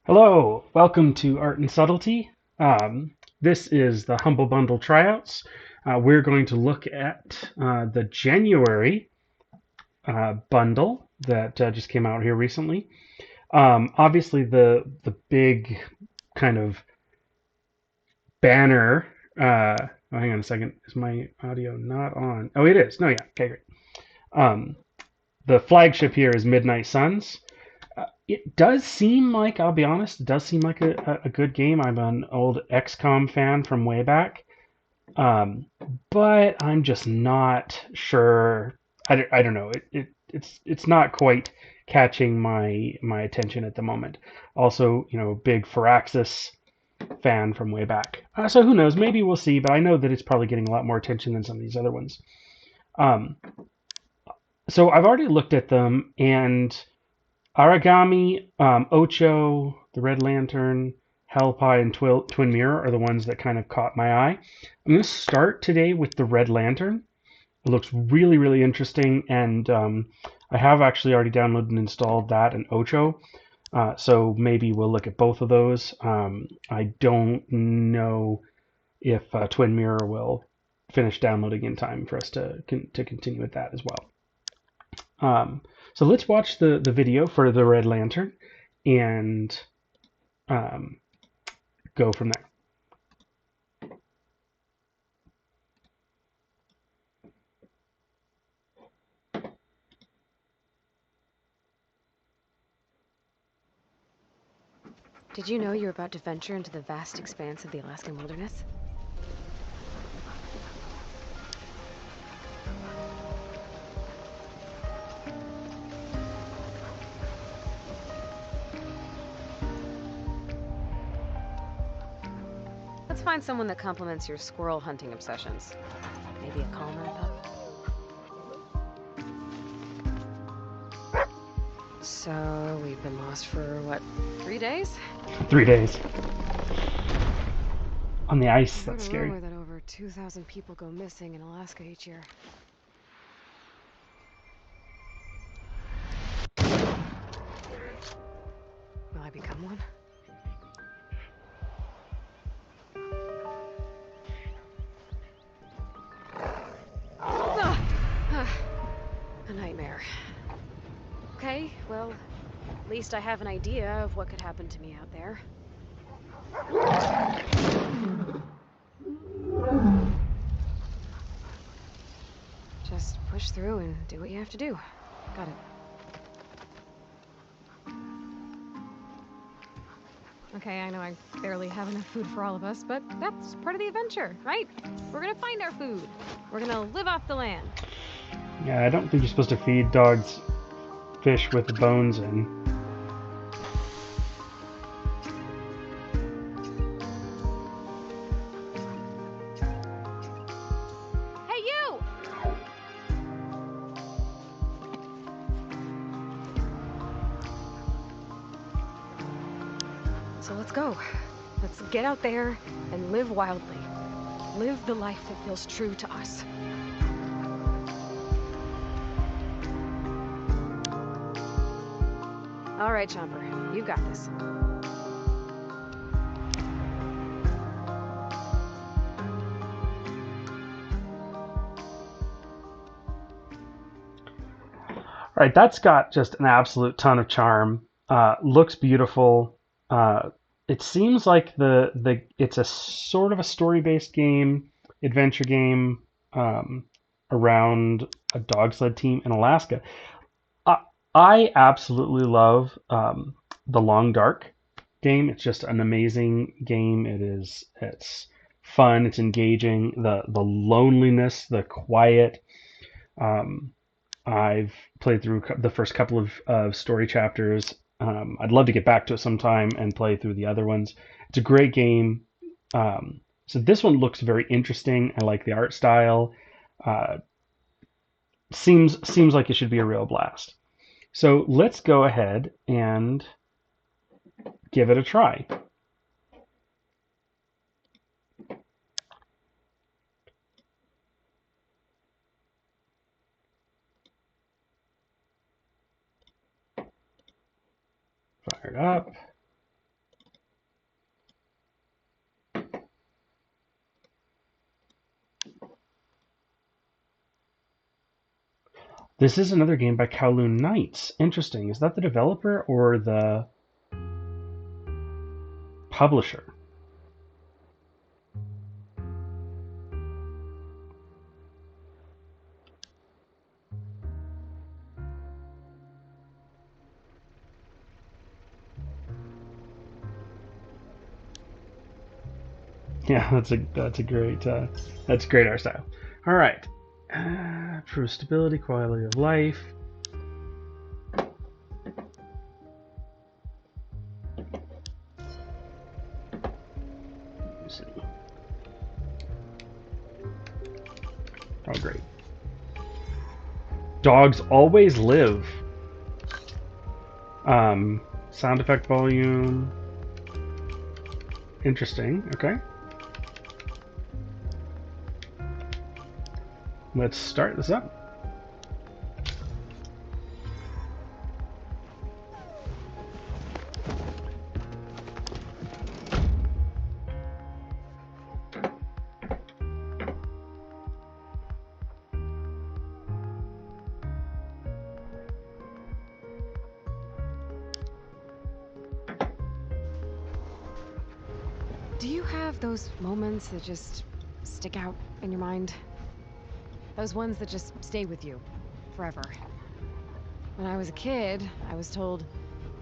Hello, welcome to Art and Subtlety. This is the Humble Bundle Tryouts. We're going to look at the January bundle that just came out here recently. Obviously, the big kind of banner. Hang on a second. Is my audio not on? Oh, it is. No, yeah. Okay, great. Um, the flagship here is Midnight Suns. It does seem like, I'll be honest, it does seem like a good game. I'm an old XCOM fan from way back, um, but I'm just not sure. I don't know. It's not quite catching my attention at the moment. Also, big Firaxis fan from way back. So who knows? Maybe we'll see. But I know that it's probably getting a lot more attention than some of these other ones. Um, so I've already looked at them, and Origami, Ocho, the Red Lantern, Hell Pie, and Twin Mirror are the ones that kind of caught my eye. I'm going to start today with the Red Lantern. It looks really, really interesting, and I have actually already downloaded and installed that and Ocho, so maybe we'll look at both of those. I don't know if Twin Mirror will finish downloading in time for us to continue with that as well. So let's watch the video for the Red Lantern and um, go from there. Did you know you're about to venture into the vast expanse of the Alaskan wilderness? Let's find someone that complements your squirrel hunting obsessions. Maybe a calmer pup? So, we've been lost for, what, 3 days? 3 days on the ice. I heard That's a scary. rumor that over 2,000 people go missing in Alaska each year. Will I become one? A nightmare. Okay, well, at least I have an idea of what could happen to me out there. Just push through and do what you have to do. Got it. Okay, I know I barely have enough food for all of us, but that's part of the adventure, right? We're gonna find our food. We're gonna live off the land. Yeah, I don't think you're supposed to feed dogs fish with the bones in. Hey, you! So let's go. Let's get out there and live wildly. Live the life that feels true to us. All right, Chomper, you got this. All right, that's got just an absolute ton of charm. Looks beautiful. It seems like the it's a sort of a story-based game, adventure game, around a dog sled team in Alaska. I, I absolutely love the Long Dark game. It's just an amazing game. It's fun. It's engaging. The loneliness, the quiet. Um, I've played through the first couple of story chapters. I'd love to get back to it sometime and play through the other ones. It's a great game. So this one looks very interesting. I like the art style. Uh, seems like it should be a real blast. So let's go ahead and give it a try. Fire it up. This is another game by Kowloon Knights. Interesting. Is that the developer or the publisher? Yeah, that's a great art style. All right, improve stability, quality of life. Let's see. Oh, great. Dogs always live. Sound effect volume. Interesting. Okay. Let's start this up. Do you have those moments that just stick out in your mind? Those ones that just stay with you forever. When I was a kid, I was told,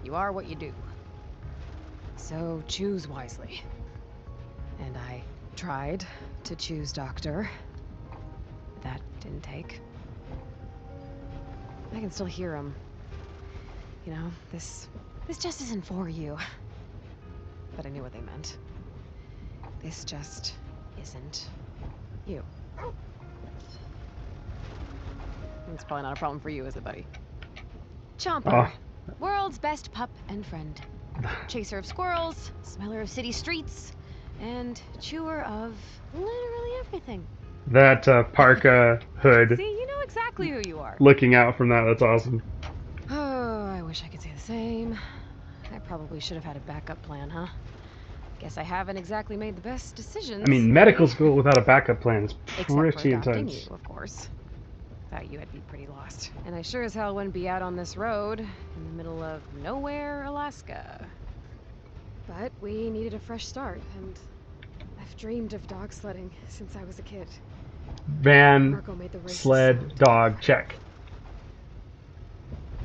you are what you do. So choose wisely. And I tried to choose doctor. That didn't take. I can still hear him. You know, this just isn't for you. But I knew what they meant. This just isn't you. It's probably not a problem for you, is it, buddy? Chomper. Oh. World's best pup and friend. Chaser of squirrels, smeller of city streets, and chewer of literally everything. That parka hood. See, you know exactly who you are. Looking out from that's awesome. Oh, I wish I could say the same. I probably should have had a backup plan, huh? Guess I haven't exactly made the best decisions. I mean, medical school without a backup plan is pretty Except for adopting intense. you, of course. Thought you would be pretty lost. And I sure as hell wouldn't be out on this road in the middle of nowhere, Alaska. But we needed a fresh start, and I've dreamed of dog sledding since I was a kid. Van, Marco made the races. sled, dog, check.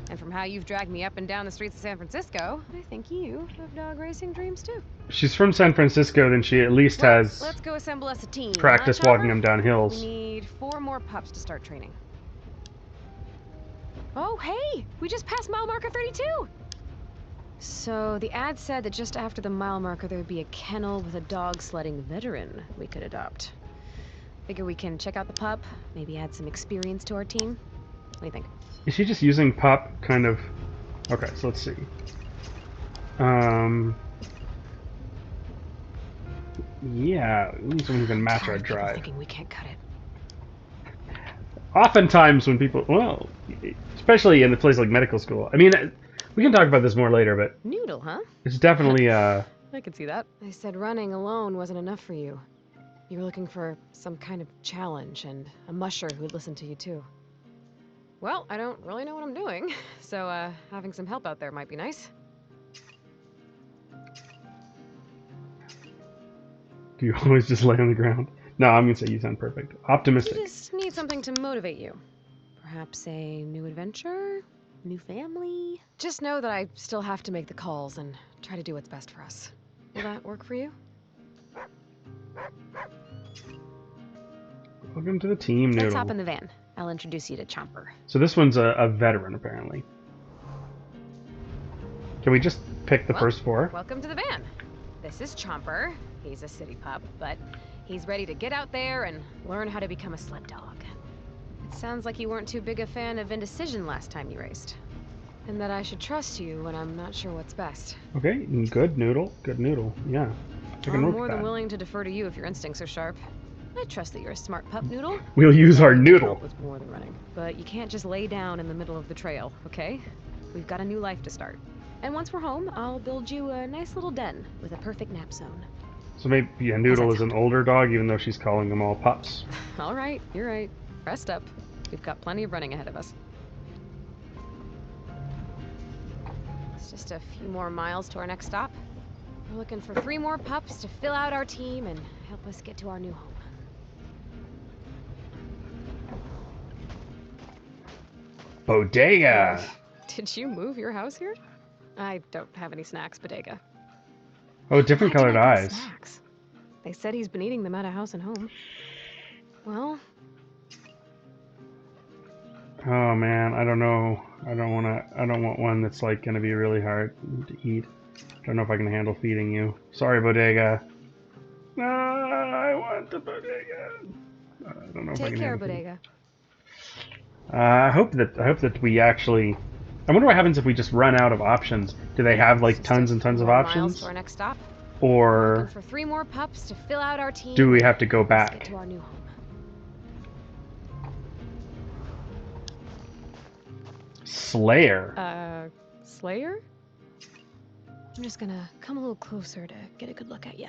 And from how you've dragged me up and down the streets of San Francisco, I think you have dog racing dreams too. She's from San Francisco, then she at least has let's go assemble us a team. practice walking them down hills. We need 4 more pups to start training. Oh, hey! We just passed mile marker 32! So the ad said that just after the mile marker there would be a kennel with a dog sledding veteran we could adopt. Figure we can check out the pup, maybe add some experience to our team. What do you think? Is she just using pup kind of... Okay, so let's see. Yeah, we need someone who can match our drive. Thinking we can't cut it. Oftentimes when people... Well, especially in a place like medical school. I mean, we can talk about this more later, but... Noodle, huh? It's definitely, I could see that. I said running alone wasn't enough for you. You were looking for some kind of challenge and a musher who'd listen to you too. Well, I don't really know what I'm doing, so having some help out there might be nice. Do you always just lay on the ground? No, I'm gonna say you sound perfect. Optimistic. You just need something to motivate you. Perhaps a new adventure? New family? Just know that I still have to make the calls and try to do what's best for us. Will that work for you? Welcome to the team, Noodle. Let's hop in the van. I'll introduce you to Chomper. So this one's a veteran, apparently. Can we just pick the first 4? Welcome to the van. This is Chomper. He's a city pup, but he's ready to get out there and learn how to become a sled dog. It sounds like you weren't too big a fan of indecision last time you raced. And that I should trust you when I'm not sure what's best. Okay, good Noodle. Good Noodle, yeah. I'm more than willing to defer to you if your instincts are sharp. I trust that you're a smart pup, Noodle. We'll use our Noodle. With more than running. But you can't just lay down in the middle of the trail, okay? We've got a new life to start. And once we're home, I'll build you a nice little den with a perfect nap zone. So maybe a Noodle is an older dog, even though she's calling them all pups. All right, you're right. Rest up. We've got plenty of running ahead of us. Just a few more miles to our next stop. We're looking for 3 more pups to fill out our team and help us get to our new home. Bodega. Did you move your house here? I don't have any snacks, Bodega. Oh, different Why'd you colored make him eyes. snacks? They said he's been eating them out of house and home. Well, Oh man, I don't know. I don't want one that's like gonna be really hard to eat. I don't know if I can handle feeding you. Sorry, Bodega. No, I want the Bodega. I don't know if I take can care, handle feeding. Bodega. I hope that we actually. I wonder what happens if we just run out of options. Do they have like Just tons a and few tons of more miles options, to our next stop. Looking or for 3 more pups to fill out our team. do we and have to go help us back? get to our new home. Slayer? Slayer? I'm just gonna come a little closer to get a good look at ya.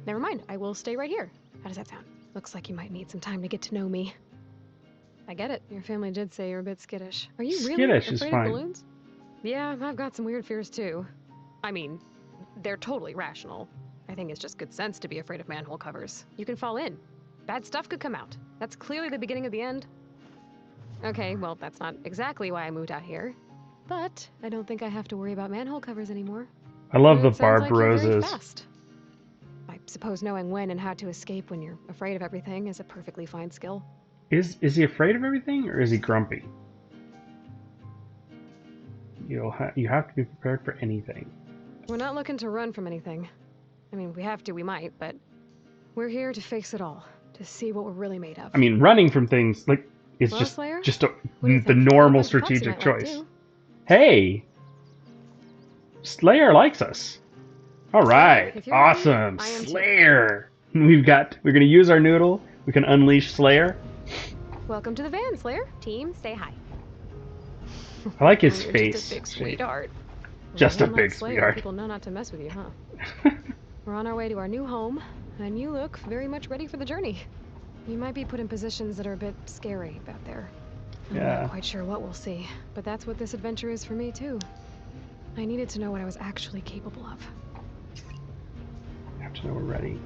Never mind, I will stay right here. How does that sound? Looks like you might need some time to get to know me. I get it. Your family did say you're a bit skittish. Are you really Skittish is afraid fine. of balloons? Yeah, I've got some weird fears too. I mean, they're totally rational. I think it's just good sense to be afraid of manhole covers. You can fall in. Bad stuff could come out. That's clearly the beginning of the end. Okay, well, that's not exactly why I moved out here. But I don't think I have to worry about manhole covers anymore. I love the It sounds barbed like you're very roses. fast. I suppose knowing when and how to escape when you're afraid of everything is a perfectly fine skill. Is he afraid of everything, or is he grumpy? You have to be prepared for anything. We're not looking to run from anything. I mean, we have to, we might, but we're here to face it all, to see what we're really made of. I mean, running from things like is Well, Slayer, just what do you the think? normal Got a bunch of pups you strategic might like, choice. too. Hey, Slayer likes us. All right, if you're ready, awesome, I am too. Slayer. We're gonna use our noodle. We can unleash Slayer. Welcome to the van, Slayer. Team, say hi. I like his You're face just a big shape. sweetheart. Just Well, a unlike big Slayer, sweetheart. People know not to mess with you, huh? We're on our way to our new home, and you look very much ready for the journey. You might be put in positions that are a bit scary out there. I'm Yeah. not quite sure what we'll see, but that's what this adventure is for me, too. I needed to know what I was actually capable of. You have to know we're ready.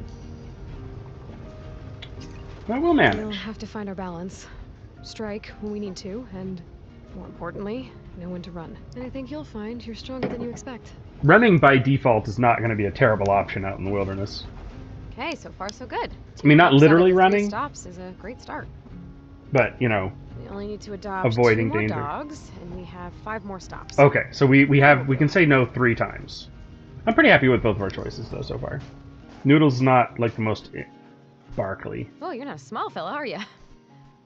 But we'll manage. We'll have to find our balance, strike when we need to, and more importantly, know when to run. And I think you'll find you're stronger than you expect. Running by default is not going to be a terrible option out in the wilderness. Okay, so far so good. I mean, not 2 pups out of literally the 3 running. stops is a great start. But, you know, We only need to adopt avoiding 2 more danger. dogs, and we have 5 more stops. Okay, so we can say no 3 times. I'm pretty happy with both of our choices though so far. Noodle's not like the most sparkly. Oh, you're not a small fella, are you?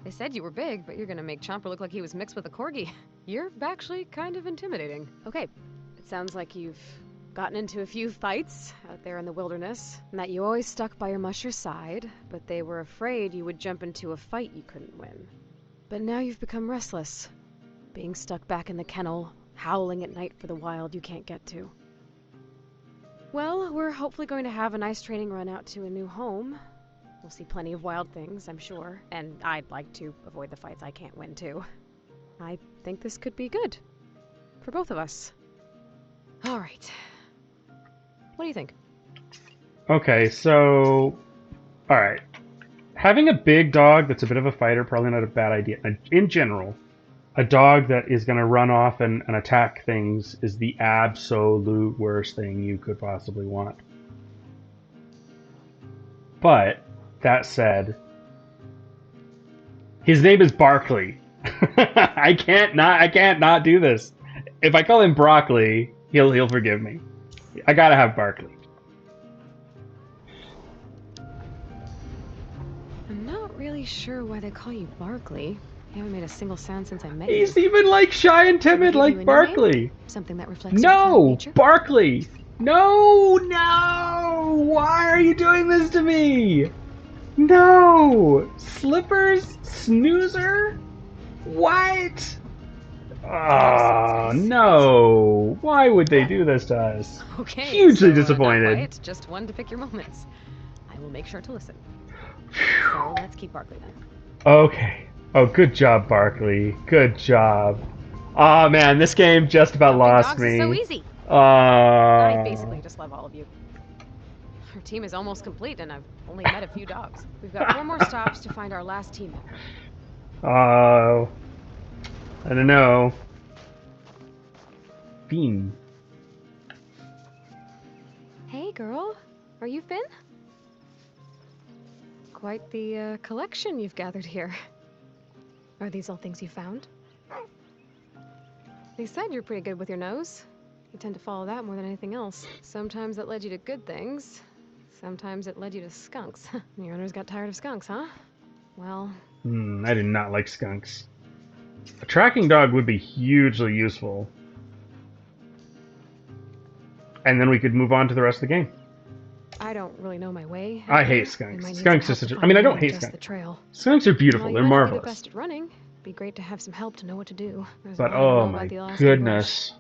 They said you were big, but you're gonna make Chomper look like he was mixed with a corgi. You're actually kind of intimidating. Okay, it sounds like you've gotten into a few fights out there in the wilderness, and that you always stuck by your musher's side, but they were afraid you would jump into a fight you couldn't win. But now you've become restless, being stuck back in the kennel, howling at night for the wild you can't get to. Well, we're hopefully going to have a nice training run out to a new home. We'll see plenty of wild things, I'm sure, and I'd like to avoid the fights I can't win too. I think this could be good. For both of us. Alright. What do you think? Okay, so... Alright. Having a big dog that's a bit of a fighter, probably not a bad idea. In general, a dog that is going to run off and attack things is the absolute worst thing you could possibly want. But, that said, his name is Barkley. I can't not do this. If I call him Broccoli, he'll forgive me. I gotta have Barkley. I'm not really sure why they call you Barkley. You haven't made a single sound since I met you. He's even like shy and Should we timid give you like a new Barkley. name? Something that reflects your current No, nature? Barkley. No. Why are you doing this to me? No. Slippers? Snoozer? What? Oh, no. Why would they do this to us? Okay, Hugely so, disappointed. Not quite, just one to pick your moments. I will make sure to listen. So let's keep Barkley then. Okay. Oh, good job, Barkley. Good job. Oh man, this game just about Dumping lost dogs is so me. easy. I basically Oh. just love all of you. Our team is almost complete, and I've only met a few dogs. We've got 4 more stops to find our last team member. Oh. I don't know. Bean. Hey, girl. Are you Finn? Quite the collection you've gathered here. Are these all things you found? They said you're pretty good with your nose. You tend to follow that more than anything else. Sometimes it led you to good things. Sometimes it led you to skunks. Your owners got tired of skunks, huh? Well... I do not like skunks. A tracking dog would be hugely useful. And then we could move on to the rest of the game. I don't really know my way. I hate We skunks. might need some Skunks are help to such a... I find mean, I more don't than hate just the skunks. trail. Skunks are beautiful. While you They're might not be the marvelous. best at running, it'd be great to have some help to know what to do. There's a But lot I don't oh know about my the Alaskan bush. goodness.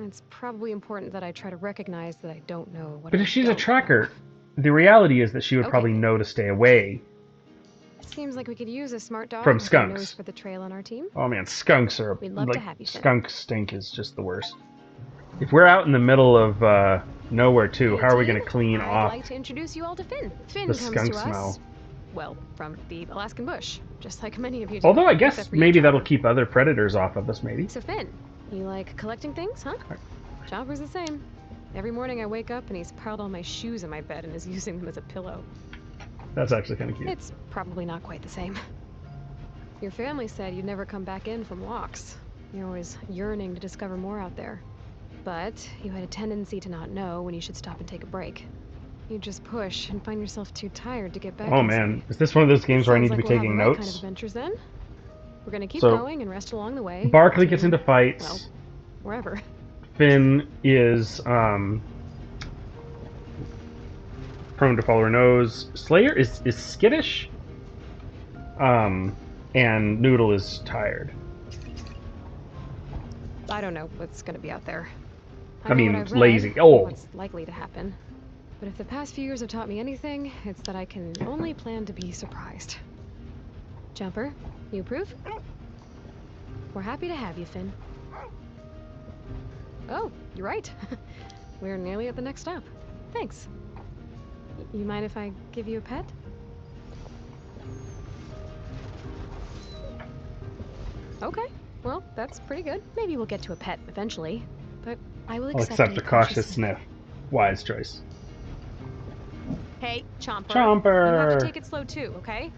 It's probably important that I try to recognize that I don't know what But I if she's a don't tracker, know. the reality is that she would Okay, probably know to stay away seems like we could use a smart dog from with a nose skunks. for the trail on our team. Oh man, skunks are We'd love to like have you, Finn. skunk stink is just the worst. If we're out in the middle of nowhere too, Hey, how are we team. going to clean I'd off like to introduce you all to Finn. the Finn comes skunk to us, smell? well, from the Alaskan bush, just like many of you do. Although I Except guess for you, maybe that'll Chopper. keep other predators off of us, maybe. So Finn, you like collecting things, huh? Chopper's the same. Every morning I wake up and he's piled all my shoes in my bed and is using them as a pillow. That's actually kind of cute. It's probably not quite the same. Your family said you'd never come back in from walks. You're always yearning to discover more out there. But you had a tendency to not know when you should stop and take a break. You just push and find yourself too tired to get back Oh easily. man, is this one of those games where I Sounds need to like be we'll have the taking right kind of notes? adventures then. We're gonna keep So, going and rest along the way. Barkley gets to, into well, fights. wherever. Finn is prone to follow her nose. Slayer is skittish. And Noodle is tired. I don't know what's gonna be out there. I I know what mean, I've read, lazy. and Oh, what's likely to happen. But if the past few years have taught me anything, it's that I can only plan to be surprised. Jumper, you approve? We're happy to have you, Finn. Oh, you're right. We're nearly at the next stop. Thanks. You mind if I give you a pet? Okay, well, that's pretty good. Maybe we'll get to a pet eventually, but I will I'll accept accept a a cautious sniff. sniff. Wise choice. Hey, Chomper. You have to Chomper! take it slow too, okay?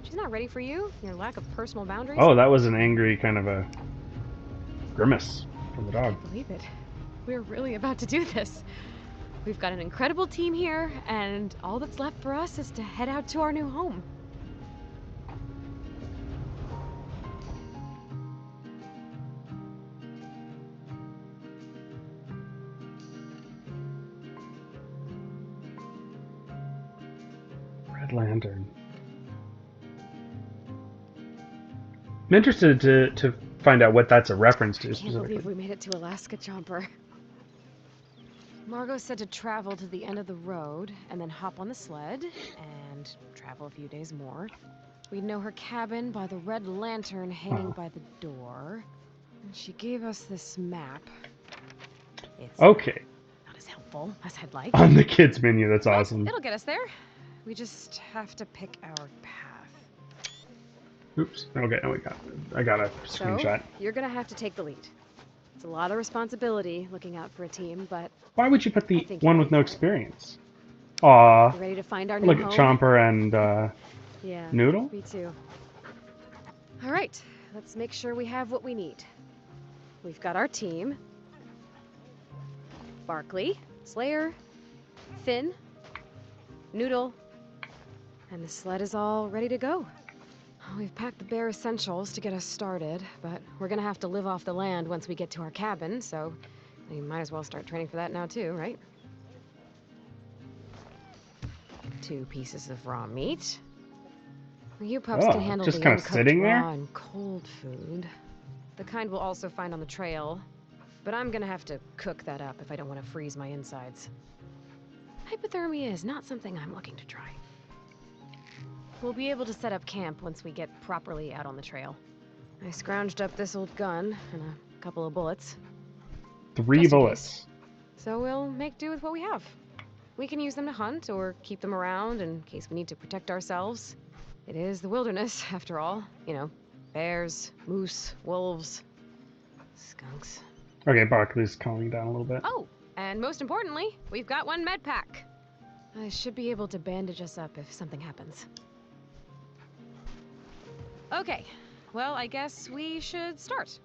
She's not ready for you. Your lack of personal boundaries. Oh, that was an angry kind of a grimace from the I dog. can't believe it. We're really about to do this. We've got an incredible team here, and all that's left for us is to head out to our new home. Red Lantern. I'm interested to find out what that's a reference to Can't specifically. believe we made it to Alaska, Chomper. Margot said to travel to the end of the road and then hop on the sled and travel a few days more. We'd know her cabin by the red lantern hanging by the door. And she gave us this map. It's Okay. not as helpful as I'd like. On the kids menu, that's But awesome. it'll get us there. We just have to pick our path. Oops. Okay, now I got a screenshot. So, you're gonna have to take the lead. It's a lot of responsibility looking out for a team, but Why would you put I the think one you'll with be no fine. experience? Aw. You ready to find our new Look at home? Chomper and Yeah. Noodle. Me too. All right, let's make sure we have what we need. We've got our team. Barkley, Slayer, Finn, Noodle, and the sled is all ready to go. We've packed the bare essentials to get us started, but we're gonna have to live off the land once we get to our cabin, so we might as well start training for that now too, right? 2 pieces of raw meat. You pups can handle just the kind of uncooked sitting there? raw and cold food. The kind we'll also find on the trail. But I'm gonna have to cook that up if I don't want to freeze my insides. Hypothermia is not something I'm looking to try. We'll be able to set up camp once we get properly out on the trail. I scrounged up this old gun and a couple of bullets. 3 Just in case. bullets. So we'll make do with what we have. We can use them to hunt or keep them around in case we need to protect ourselves. It is the wilderness, after all. You know, bears, moose, wolves, skunks. Okay, Barkley's calming down a little bit. Oh, and most importantly, we've got 1 med pack. I should be able to bandage us up if something happens. Okay, well, I guess we should start.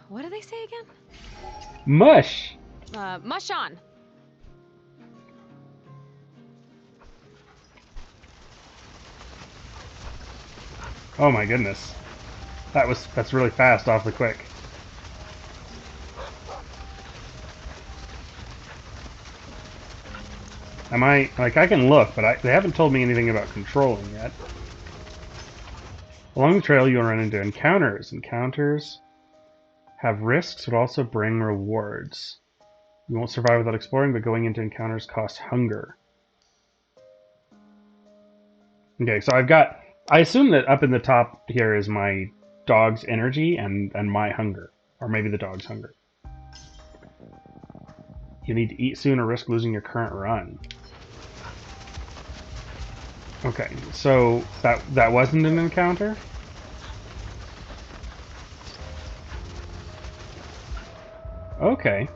What do they say again? Mush! Mush on. Oh my goodness. That's really fast, awfully quick. I can look, but they haven't told me anything about controlling yet. Along the trail, you'll run into encounters. Encounters have risks, but also bring rewards. You won't survive without exploring, but going into encounters costs hunger. Okay, so I assume that up in the top here is my dog's energy and my hunger. Or maybe the dog's hunger. You need to eat soon or risk losing your current run. Okay, so that wasn't an encounter? Okay.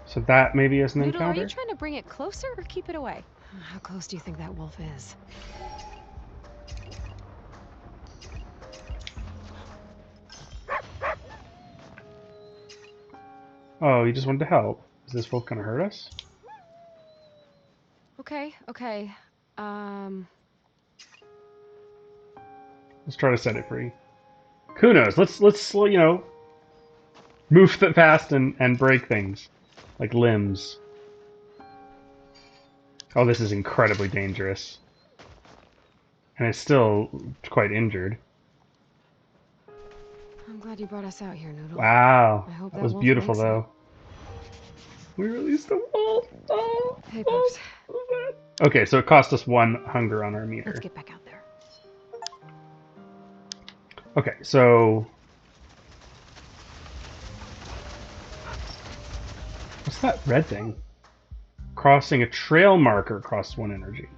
So that maybe is an Noodle, are encounter? you trying to bring it closer or keep it away? How close do you think that wolf is? Oh, you just wanted to help. Is this wolf gonna hurt us? Okay. Let's try to set it free. Kunos, let's move fast and break things. Like limbs. Oh, this is incredibly dangerous. And it's still quite injured. I'm glad you brought us out here, Noodle. Wow. I hope That that was wolf beautiful, thanks you. though. We released a wolf! Oh! Hey, Oh! pups. What was that? Okay, so it cost us 1 hunger on our meter. Let's get back out there. Okay, so... What's that red thing? Crossing a trail marker costs 1 energy.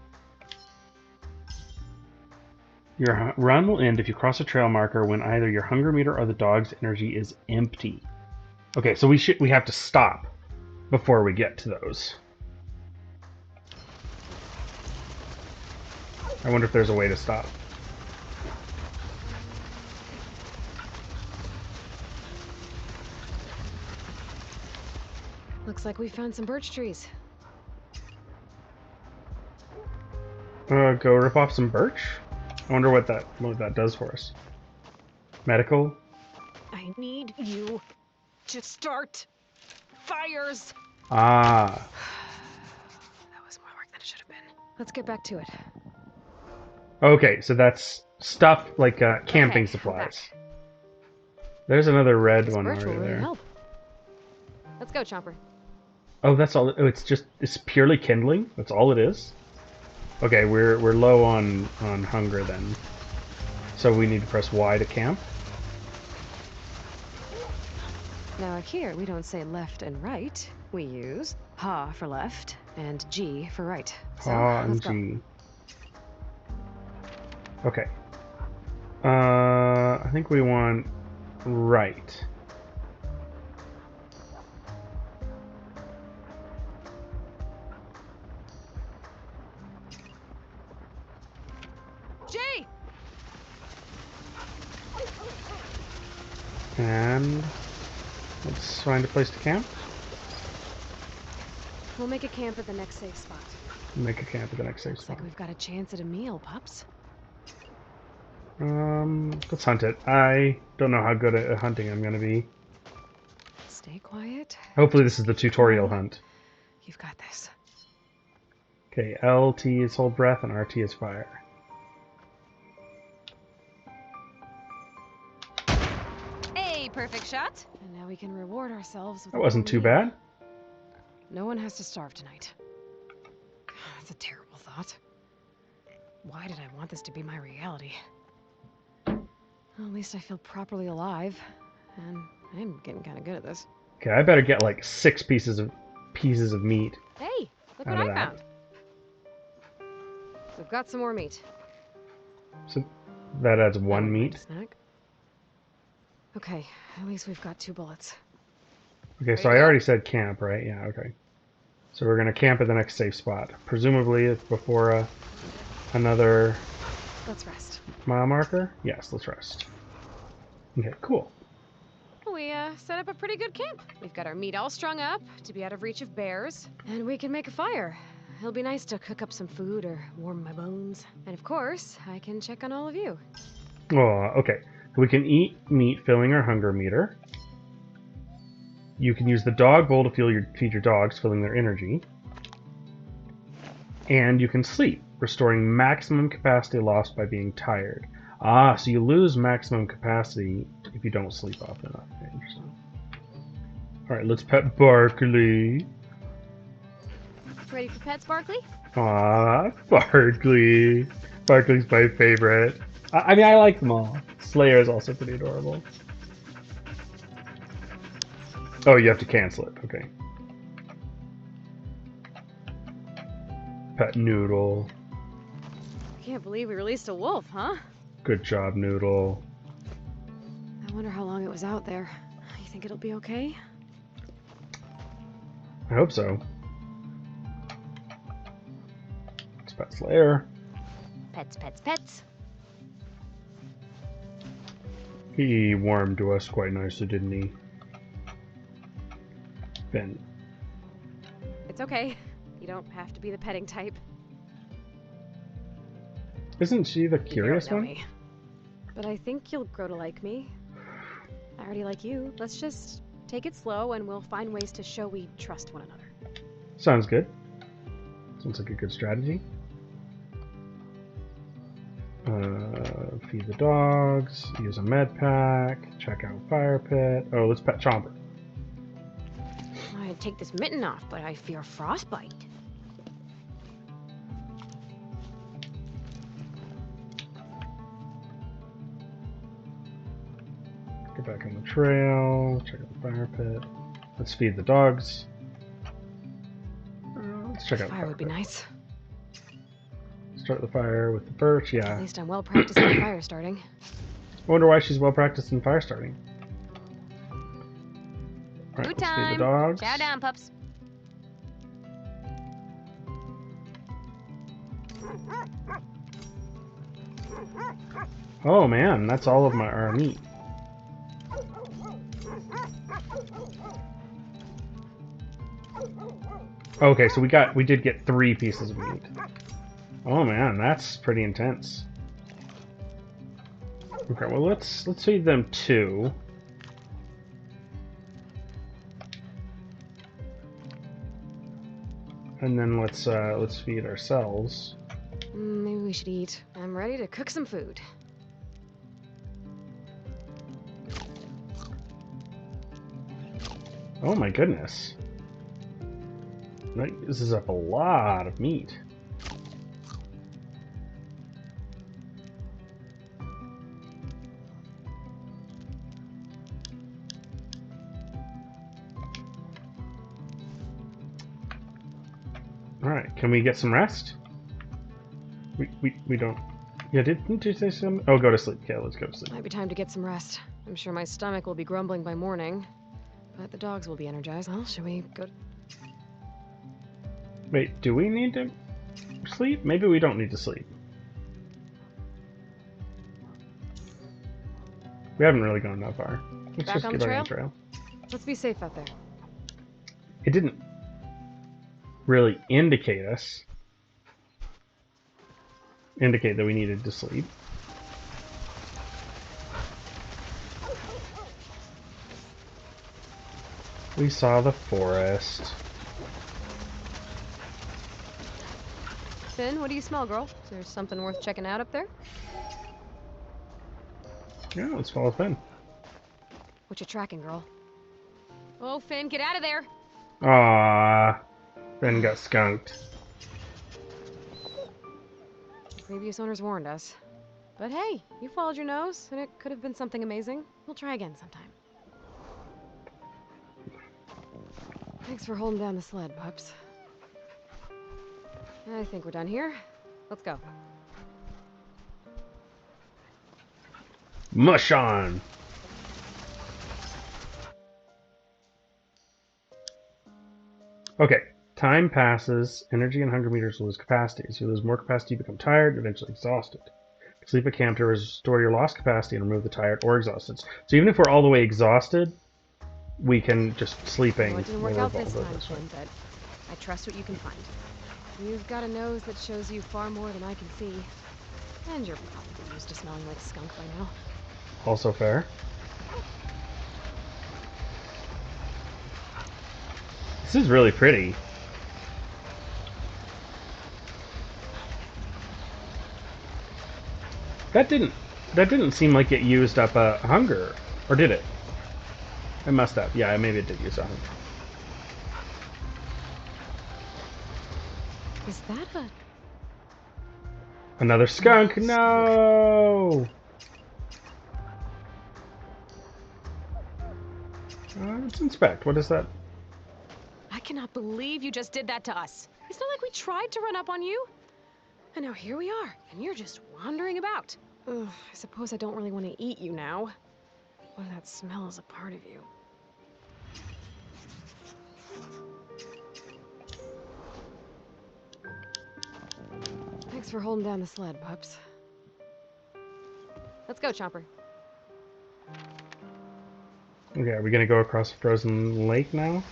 Your run will end if you cross a trail marker when either your hunger meter or the dog's energy is empty. Okay, so we have to stop before we get to those. I wonder if there's a way to stop. Looks like we found some birch trees. Go rip off some birch? I wonder what that does for us. Medical? I need you to start fires. Ah. That was more work than it should have been. Let's get back to it. Okay, so that's stuff like camping Okay, supplies. There's another red this one birch will over really there. help. Let's go, Chomper. Oh, that's all. Oh, it's purely kindling. That's all it is. Okay, we're low on hunger then. So we need to press Y to camp. Now here we don't say left and right. We use ha for left and G for right. So Ha let's and go. G. Okay. I think we want right. G! And let's find a place to camp. We'll make a camp at the next safe spot. Make a camp at the next safe Looks spot. like we've got a chance at a meal, pups. Let's hunt it. I don't know how good at hunting I'm gonna be. Stay quiet. Hopefully this is the tutorial hunt. You've got this. Okay, LT is hold breath and RT is fire. Hey, perfect shot. And now we can reward ourselves with That wasn't a too meal. bad. No one has to starve tonight. That's a terrible thought. Why did I want this to be my reality? Well, at least I feel properly alive. And I'm getting kind of good at this. Okay, I better get like 6 pieces of meat Hey, look what out of I that. found. We've got some more meat. So that adds I 1 wouldn't mind a meat. snack. Okay, at least we've got 2 bullets. Okay, Ready so to I go? already said camp, right? Yeah, okay. So we're gonna camp at the next safe spot. Presumably it's before another Let's rest. mile marker. Yes, let's rest. Okay, cool. We set up a pretty good camp. We've got our meat all strung up to be out of reach of bears, and we can make a fire. It'll be nice to cook up some food or warm my bones. And of course, I can check on all of you. Oh, okay. We can eat meat, filling our hunger meter. You can use the dog bowl to feed your dogs, filling their energy. And you can sleep, restoring maximum capacity lost by being tired. Ah, so you lose maximum capacity if you don't sleep often enough. Okay, interesting. Alright, let's pet Barkley. Ready for pets, Barkley? Ah, Barkley. Barkley's my favorite. I mean, I like them all. Slayer is also pretty adorable. Oh, you have to cancel it. Okay. Pet Noodle. I can't believe we released a wolf, huh? Good job, Noodle. I wonder how long it was out there. You think it'll be okay? I hope so. It's Pet Slayer. Pets, pets, pets. He warmed to us quite nicely, didn't he? Ben. It's okay. You don't have to be the petting type. Isn't she the You barely curious know one? me. But I think you'll grow to like me. I already like you. Let's just take it slow and we'll find ways to show we trust one another. Sounds good. Sounds like a good strategy. Feed the dogs, use a med pack, check out fire pit. Oh, let's pet Chomper. I'd take this mitten off, but I fear frostbite. Get back on the trail, check out the fire pit. Let's feed the dogs. Let's check out the Fire fire would be pit. nice. Start the fire with the birch, At yeah. least I'm well practiced in fire starting. I wonder why she's well practiced in fire starting. Alright, Food let's feed the time! dogs. Chow down, pups. Oh man, that's all of our meat. Okay, so we did get 3 pieces of meat. Oh man, that's pretty intense. Okay, well let's feed them 2. And then let's feed ourselves. Maybe we should eat. I'm ready to cook some food. Oh my goodness. That uses up a lot of meat. Alright, can we get some rest? We don't... Yeah, didn't you say something? Oh, go to sleep. Okay, let's go to sleep. Might be time to get some rest. I'm sure my stomach will be grumbling by morning, but the dogs will be energized. Well, shall we go? Wait, do we need to sleep? Maybe we don't need to sleep. We haven't really gone that far. Let's Back just on get the back on trail? the trail. Let's be safe out there. It didn't really indicate that we needed to sleep. We saw the forest. Finn, what do you smell, girl? Is there something worth checking out up there? Yeah, let's follow Finn. What you tracking, girl? Oh, Finn, get out of there! Ah, Finn got skunked. The previous owners warned us. But hey, you followed your nose, and it could have been something amazing. We'll try again sometime. Thanks for holding down the sled, pups. I think we're done here. Let's go. Mush on! Okay. Time passes, energy and hunger meters lose capacity. As you lose more capacity, you become tired and eventually exhausted. Sleep at camp to restore your lost capacity and remove the tired or exhausted. So even if we're all the way exhausted, we can just sleeping. Well, it didn't work out this time, Tim, but I trust what you can find. You've got a nose that shows you far more than I can see. And you're probably used to smelling like skunk by now. Also fair. This is really pretty. That didn't seem like it used up a hunger, or did it? It must have. Yeah, maybe it did use a hunger. Is that a... Another skunk? No! Let's inspect. What is that? I cannot believe you just did that to us. It's not like we tried to run up on you. And now here we are, and you're just wandering about. Ugh, I suppose I don't really want to eat you now. What if that smell is a part of you? Thanks for holding down the sled, pups. Let's go, Chomper. Okay, are we gonna go across a frozen lake now?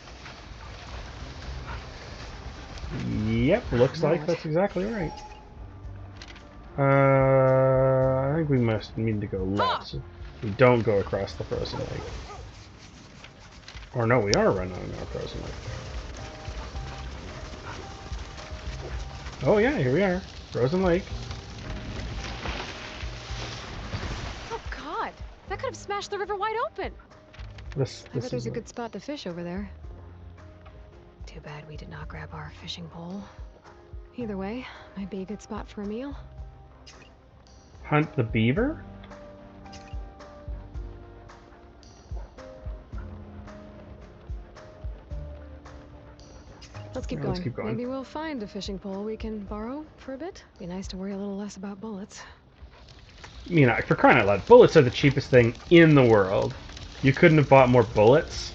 Yep, looks like that's exactly right. I think we must need to go left. So we don't go across the frozen lake. Or no, we are running on a frozen lake. Oh yeah, here we are. Frozen lake. Oh God, that could have smashed the river wide open. I bet there's a good spot to fish over there. Too bad we did not grab our fishing pole. Either way, might be a good spot for a meal. Hunt the beaver? Let's keep going. Maybe we'll find a fishing pole we can borrow for a bit. Be nice to worry a little less about bullets. You know, for crying out loud, bullets are the cheapest thing in the world. You couldn't have bought more bullets?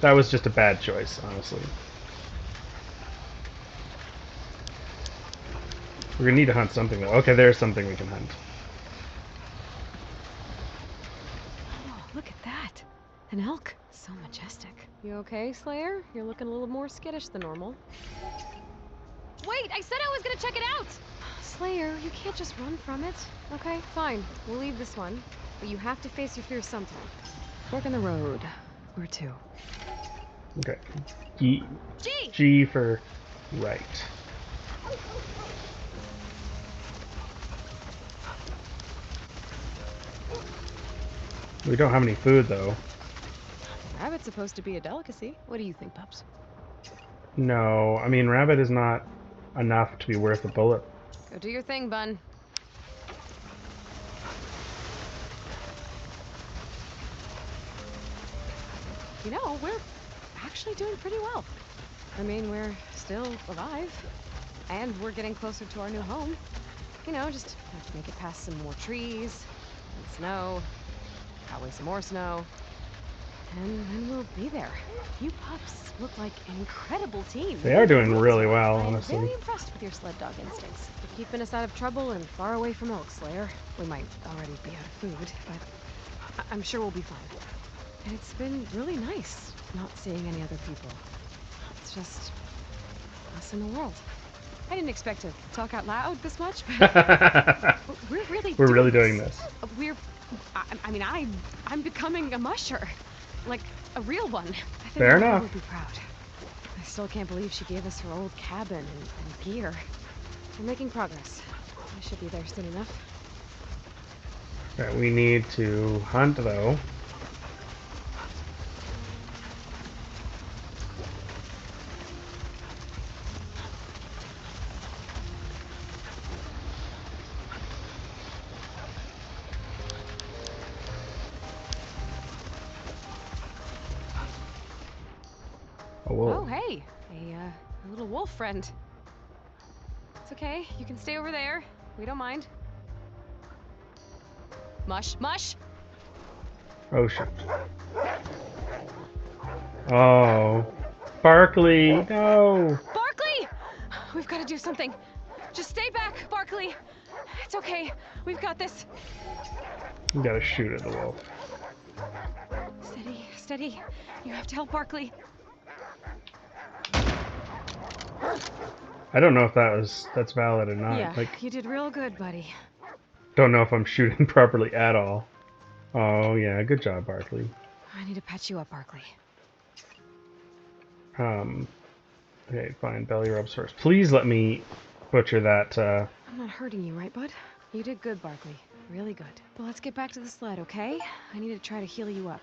That was just a bad choice, honestly. We're gonna need to hunt something, though. Okay, there's something we can hunt. Oh, look at that. An elk. So majestic. You okay, Slayer? You're looking a little more skittish than normal. Wait, I said I was gonna check it out! Slayer, you can't just run from it. Okay, fine. We'll leave this one. But you have to face your fears sometime. Fork in the road. Where to? Okay. G! G for right. We don't have any food, though. Rabbit's supposed to be a delicacy. What do you think, pups? No, I mean, rabbit is not enough to be worth a bullet. Go do your thing, Bun. You know, we're actually doing pretty well. I mean, we're still alive. And we're getting closer to our new home. You know, just have to make it past some more trees, and snow, probably some more snow. And then we'll be there. You pups look like an incredible team. They are doing really well, honestly. I'm very impressed with your sled dog instincts. You're keeping us out of trouble and far away from Elk Slayer. We might already be out of food, but I'm sure we'll be fine. And it's been really nice not seeing any other people. It's just us in the world. I didn't expect to talk out loud this much, but we're really doing this. I'm becoming a musher. Like, a real one. I think Fair enough. Would be proud. I still can't believe she gave us her old cabin and gear. We're making progress. I should be there soon enough. Okay, we need to hunt, though. A wolf. Oh, hey, a little wolf friend. It's okay. You can stay over there. We don't mind. Mush, mush. Oh shit. Oh. Barkley, no! Barkley! We've got to do something. Just stay back, Barkley. It's okay. We've got this. You gotta shoot at the wolf. Steady, steady. You have to help Barkley. I don't know if that's valid or not. Yeah, Like, you did real good, buddy. don't know if I'm shooting properly at all. Oh yeah, good job, Barkley. I need to patch you up, Barkley. Okay, fine. Belly rubs first. Please let me butcher that. I'm not hurting you, right, bud? You did good, Barkley. Really good. Well, let's get back to the sled, okay? I need to try to heal you up.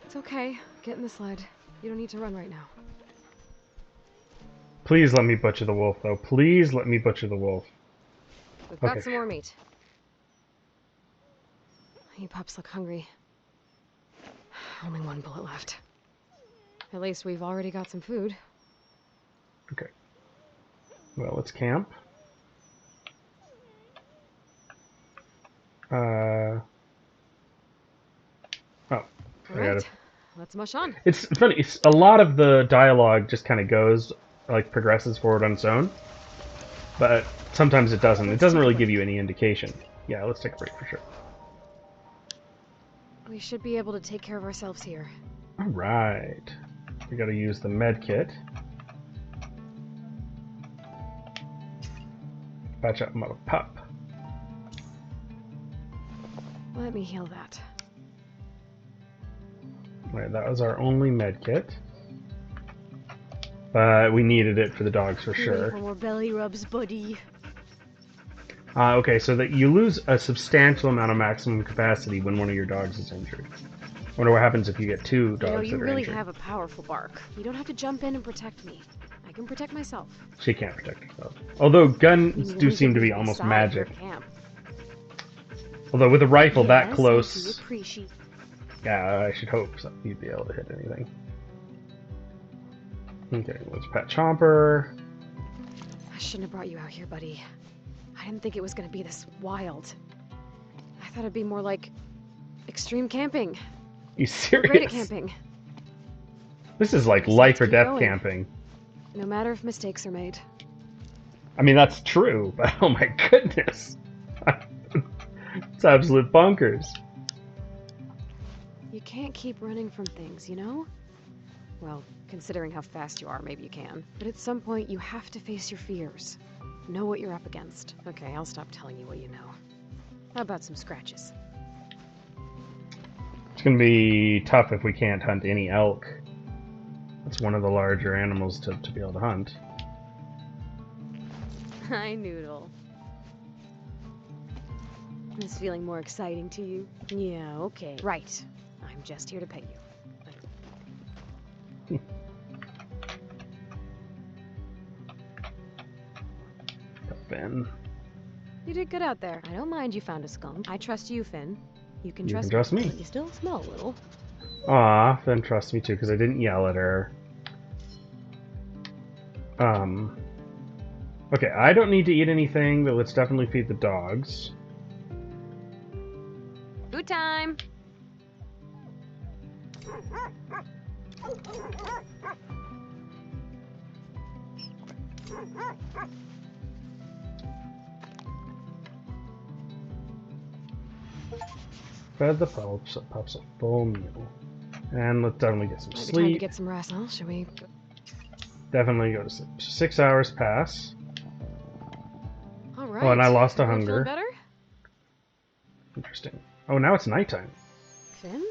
It's okay. Get in the sled. You don't need to run right now. Please let me butcher the wolf, though. Please let me butcher the wolf. We've Okay. got some more meat. You pups look hungry. Only one bullet left. At least we've already got some food. Okay. Well, let's camp. Oh. All right, let's mush on. It's funny. It's, a lot of the dialogue just kind of goes, like, progresses forward on its own. But sometimes it doesn't. It doesn't really give you any indication. Yeah, let's take a break for sure. We should be able to take care of ourselves here. Alright. We gotta use the med kit. Patch up mother pup. Let me heal that. Right, that was our only med kit. But we needed it for the dogs for sure. For more belly rubs, buddy. Okay, so that you lose a substantial amount of maximum capacity when one of your dogs is injured. Wonder what happens if you get two dogs that are injured. You really have a powerful bark. You don't have to jump in and protect me. I can protect myself. She can't protect herself. Although guns do seem to be almost magic. Although with a rifle that close, yeah, I should hope so. You'd be able to hit anything. Okay, let's pet Chomper. I shouldn't have brought you out here, buddy. I didn't think it was going to be this wild. I thought it'd be more like extreme camping. You serious? We're great at camping. This is like life or death camping. No matter if mistakes are made. I mean, that's true, but oh my goodness. It's absolute bonkers. You can't keep running from things, you know? Well, considering how fast you are, maybe you can. But at some point, you have to face your fears. Know what you're up against. Okay, I'll stop telling you what you know. How about some scratches? It's gonna be tough if we can't hunt any elk. It's one of the larger animals to be able to hunt. Hi, Noodle. Is feeling more exciting to you? Yeah, okay. Right. I'm just here to pet you. Finn. You did good out there. I don't mind you found a skunk. I trust you, Finn. You can trust me. But you still smell a little. Aw, Finn trusts me too because I didn't yell at her. Okay, I don't need to eat anything, but let's definitely feed the dogs. Food time! Fed the pups a full meal. And let's definitely get some sleep. Time to get some rest, huh? Shall we? Definitely go to sleep. 6 hours pass. All right. Oh, and I lost a Feeling hunger. better? Interesting. Oh, now it's nighttime. Finn?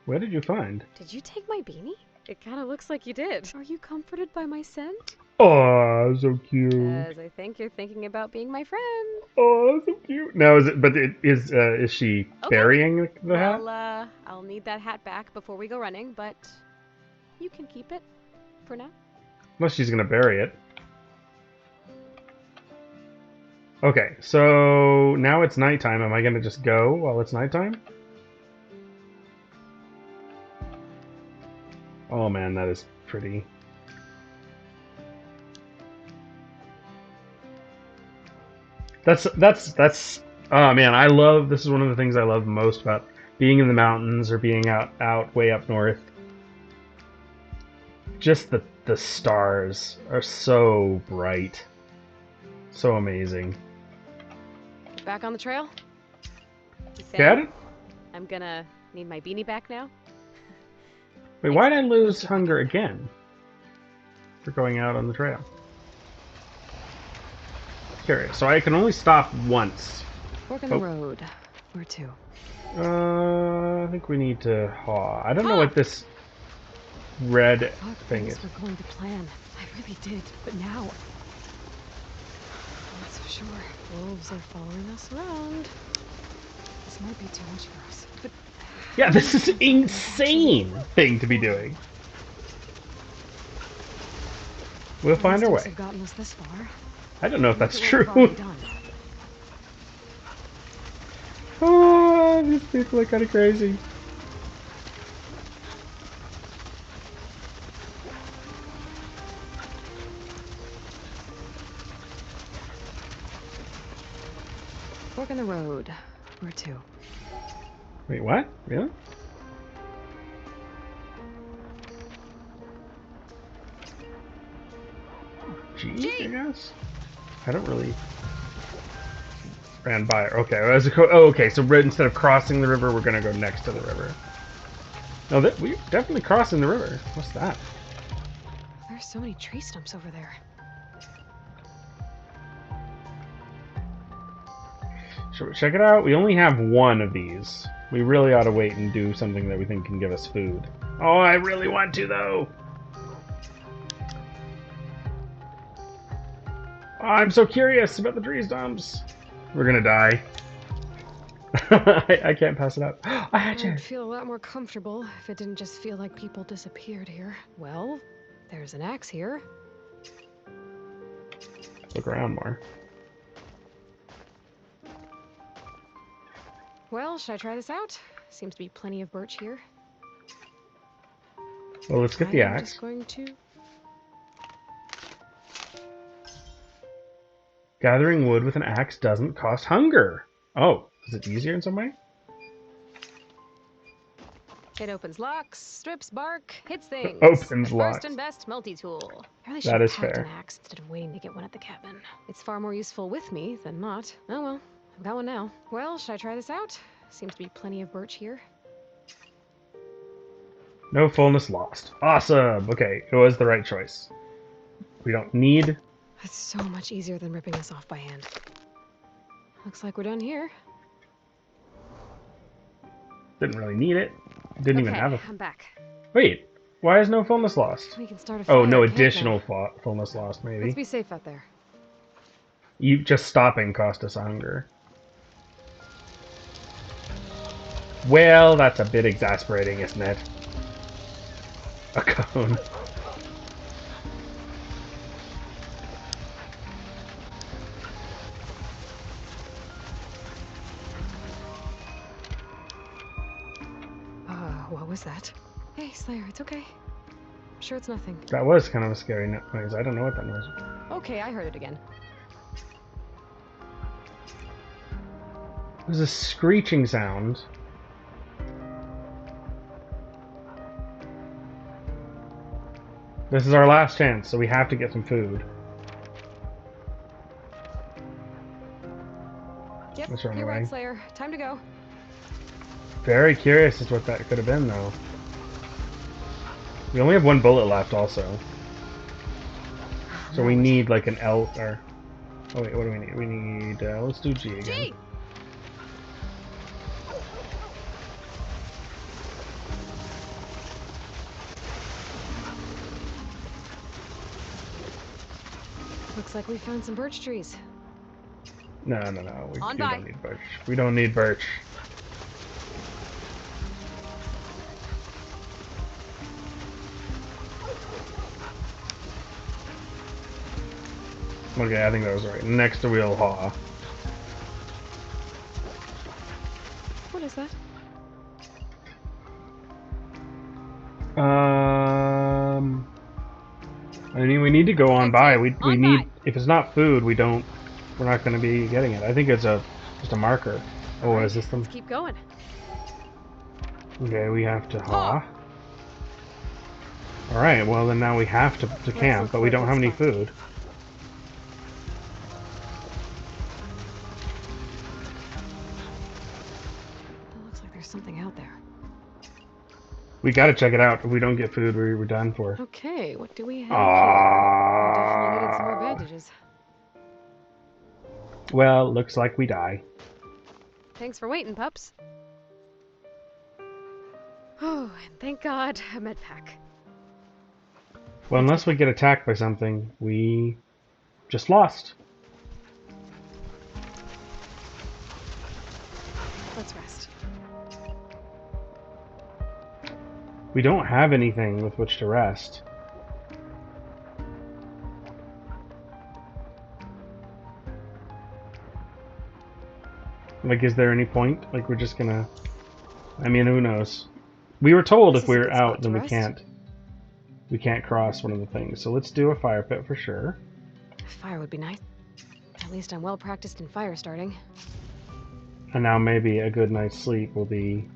What did you find? Did you take my beanie? It kind of looks like you did. Are you comforted by my scent? Oh, so cute. Because I think you're thinking about being my friend. Oh, so cute. Now is it? But is she burying the hat? Well, I'll need that hat back before we go running, but you can keep it for now. Unless she's gonna bury it. Okay, so now it's nighttime. Am I gonna just go while it's nighttime? Oh man, that is pretty. That's. Oh man, I love. This is one of the things I love most about being in the mountains or being out way up north. Just the stars are so bright, so amazing. Back on the trail? Got Sam, it? I'm gonna need my beanie back now. Wait, Thanks. why did I Let's lose get back hunger out there. again? For going out on the trail. Curious. So I can only stop once. Fork in the road. Where to? I think we need to haw. I don't know Ha! what this red I thought thing things is. were going to plan. I really did, but now... I'm not so sure. Wolves are following us around. This might be too much for us, but... Yeah, how this many is times have we insane actually thing to be before? doing. We'll The find our instincts way. have gotten us this far. I don't know if Look that's at what we've true. already done. Oh, these people are kind of crazy. Fork in the road. Where to? Wait, what? Really? G, I G! guess? I don't really... Ran by. Okay, oh, okay. So instead of crossing the river, we're gonna go next to the river. No, we're definitely crossing the river. What's that? There's so many tree stumps over there. Should we check it out? We only have one of these. We really ought to wait and do something that we think can give us food. Oh, I really want to though. Oh, I'm so curious about the tree stumps. We're gonna die. I can't pass it up. I had you. I'd feel a lot more comfortable if it didn't just feel like people disappeared here. Well, there's an axe here. Look around more. Well, should I try this out? Seems to be plenty of birch here. Well, let's get I the am axe. just going to... Gathering wood with an axe doesn't cost hunger. Oh, is it easier in some way? It opens locks, strips bark, hits things. The Opens first locks. and best multi-tool. I really should That have is packed an fair. axe instead of waiting to get one at the cabin. It's far more useful with me than not. Oh well, I've got one now. Well, should I try this out? Seems to be plenty of birch here. No fullness lost. Awesome. Okay, it was the right choice. We don't need... That's so much easier than ripping this off by hand. Looks like we're done here. Didn't really need it. Didn't even Okay, have a... I'm back. Wait, why is no fullness lost? We can start a Oh, fire no at camp additional now. fullness lost, Let's maybe. be safe out there. You just stopping cost us hunger. Well, that's a bit exasperating, isn't it? A cone. What was that? Hey, Slayer, it's okay. I'm sure it's nothing. That was kind of a scary noise. I don't know what that noise was. Okay, I heard it again. It was a screeching sound. This is our last chance, so we have to get some food. Yep, Let's run you're away. right, Slayer. Time to go. Very curious as to what that could have been, though. We only have one bullet left, also. So we Right. need like an L or... Oh wait, what do we need? We need... let's do G again. G! Looks like we found some birch trees. No, no, no. We On by. don't need birch. We don't need birch. Okay, I think that was right. Next we'll haw. What is that? I mean, we need to go on It's by. here. We On by. need, if it's not food, we're not going to be getting it. I think it's just a marker. All Oh, right, is this them? let's keep going. Okay, we have to Paw. haw. All right, well then now we have to Let's camp, look but for we a don't good have any spot to food. eat. It looks like there's something out there. We got to check it out. If we don't get food, we're done for. Okay, what do we have here? I definitely needed some more Ah. bandages. Well, looks like we die. Thanks for waiting, pups. Oh, and thank God, a med pack. Well, Let's unless we get attacked by something, we just lost. Let's rest. We don't have anything with which to rest. Like, is there any point? Like, we're just gonna... I mean, who knows? We were told This if is a we're good out, spot to then we rest. can't. We can't cross one of the things. So let's do a fire pit for sure. Fire would be nice. At least I'm well practiced in fire starting. And now maybe a good night's sleep will be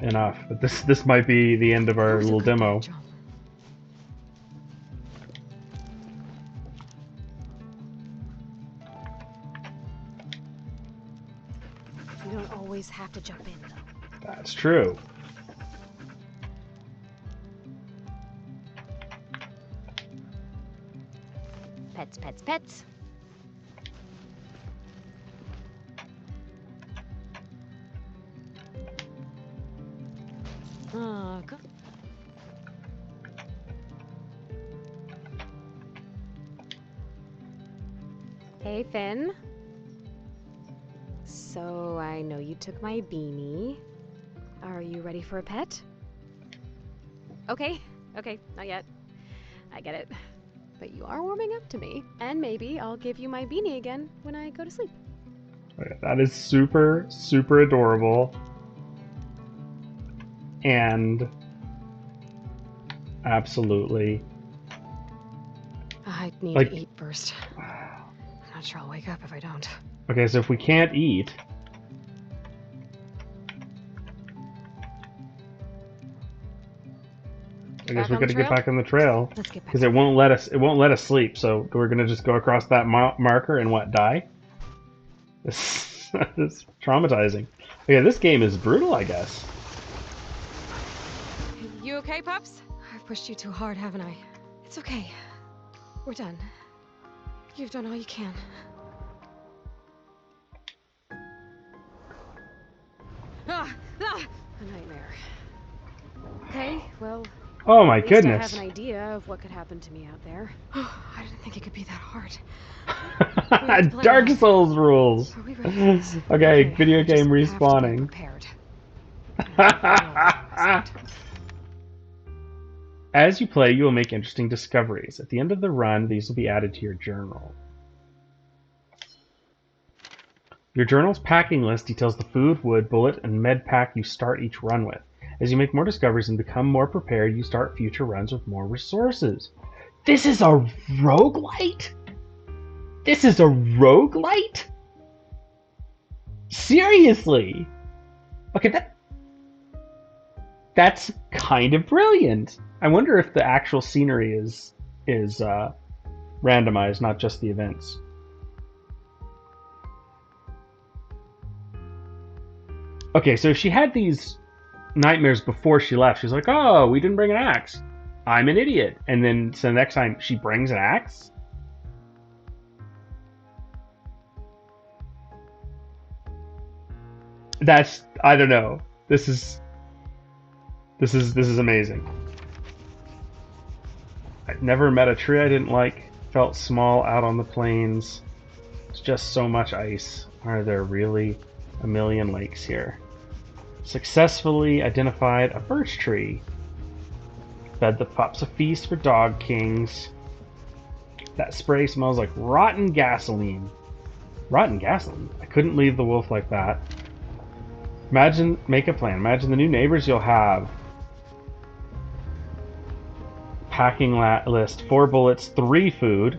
enough. But this might be the end of That our was a little good demo. back jump. You don't always have to jump in, though. That's true. Pets, pets, pets. Go. Hey, Finn. So, I know you took my beanie. Are you ready for a pet? Okay, not yet. I get it. But you are warming up to me, and maybe I'll give you my beanie again when I go to sleep. Okay, that is super, super adorable. And absolutely. I need Like- to eat first. I'm not sure I'll wake up if I don't. Okay, so if we can't eat, I guess we Back on the gotta get trail? back on the trail Let's get back. because it won't let us sleep. So we're gonna just go across that marker and what, die? This is traumatizing. Okay, this game is brutal, I guess. You okay, pups? I've pushed you too hard, haven't I? It's okay. We're done. You've done all you can. A nightmare. Okay, well, Oh my at least I goodness. have an idea of what could happen to me out there. I didn't think it could be that hard. Dark Souls rules. Are we ready for this? Okay, video I just game have to be respawning. prepared. I As you play, you will make interesting discoveries. At the end of the run, these will be added to your journal. Your journal's packing list details the food, wood, bullet, and med pack you start each run with. As you make more discoveries and become more prepared, you start future runs with more resources. This is a roguelite? This is a roguelite? Seriously? Okay, that's kind of brilliant. I wonder if the actual scenery is randomized, not just the events. Okay, so she had these nightmares before she left. She's like, "Oh, we didn't bring an axe. I'm an idiot." And then so the next time she brings an axe. That's, I don't know. This is amazing. I've never met a tree I didn't like. Felt small out on the plains. It's just so much ice. Are there really a million lakes here? Successfully identified a birch tree. Fed the pups a feast for dog kings. That spray smells like rotten gasoline. Rotten gasoline? I couldn't leave the wolf like that. Make a plan. Imagine the new neighbors you'll have. Packing list: 4 bullets, 3 food,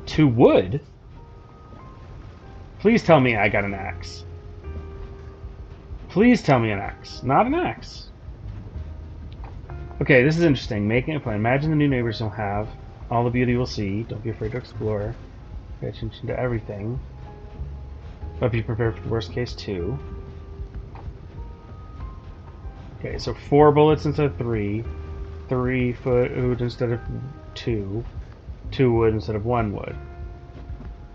2 wood. Please tell me I got an axe. Please tell me an axe. Not an axe. Okay, this is interesting. Making a plan. Imagine the new neighbors you'll have. All the beauty we'll see. Don't be afraid to explore. Pay attention to everything. But be prepared for the worst case too. Okay, so 4 bullets instead of 3. 3 food instead of 2. 2 wood instead of 1 wood.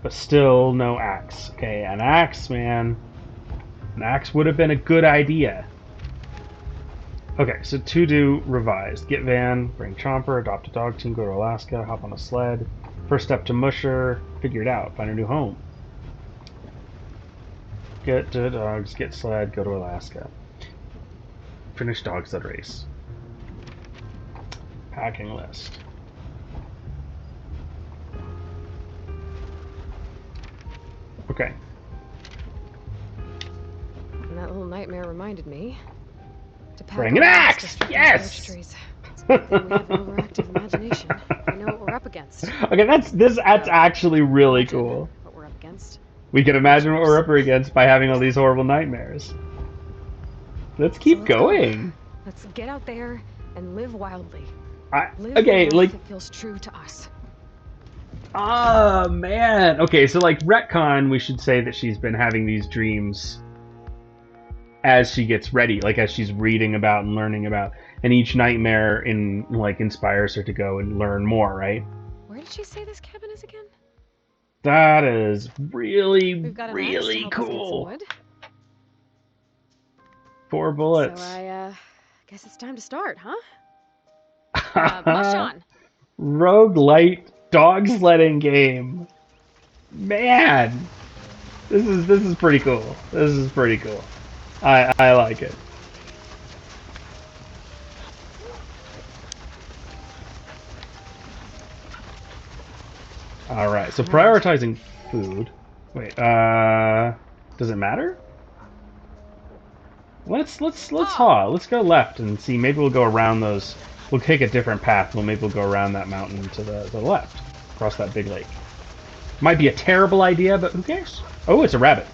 But still no axe. Okay, an axe, man. An axe would have been a good idea. Okay, so to do revised. Get van, bring Chomper, adopt a dog team, go to Alaska, hop on a sled. First step to Musher, figure it out, find a new home. Get to dogs, get sled, go to Alaska. Finish dog sled race. Packing list. Okay. And that little nightmare reminded me to pack Bring an all axe! Yes! trees. It's a good thing we have an overactive imagination. We know what we're up against. Okay, that's Well, actually really imagine cool. what we're up against. We can imagine what we're up against by having all these horrible nightmares. Let's So keep let's go. going. Let's get out there and live wildly. Live Okay, the like, life that feels true to us. oh man. Okay, so like retcon, we should say that she's been having these dreams as she gets ready, like as she's reading about and learning about, and each nightmare inspires her to go and learn more, right? Where did she say this cabin is again? That is really, We've got an axe to really help us get some cool. wood. 4 bullets. So I guess it's time to start, huh? Mush on. Roguelite dog sledding game. Man, this is pretty cool. This is pretty cool. I like it. All right, so prioritizing food. Wait, does it matter? Let's haul. Let's go left and see. Maybe we'll go around those. We'll take a different path. Maybe we'll go around that mountain to the left, across that big lake. Might be a terrible idea, but who cares? Oh, it's a rabbit.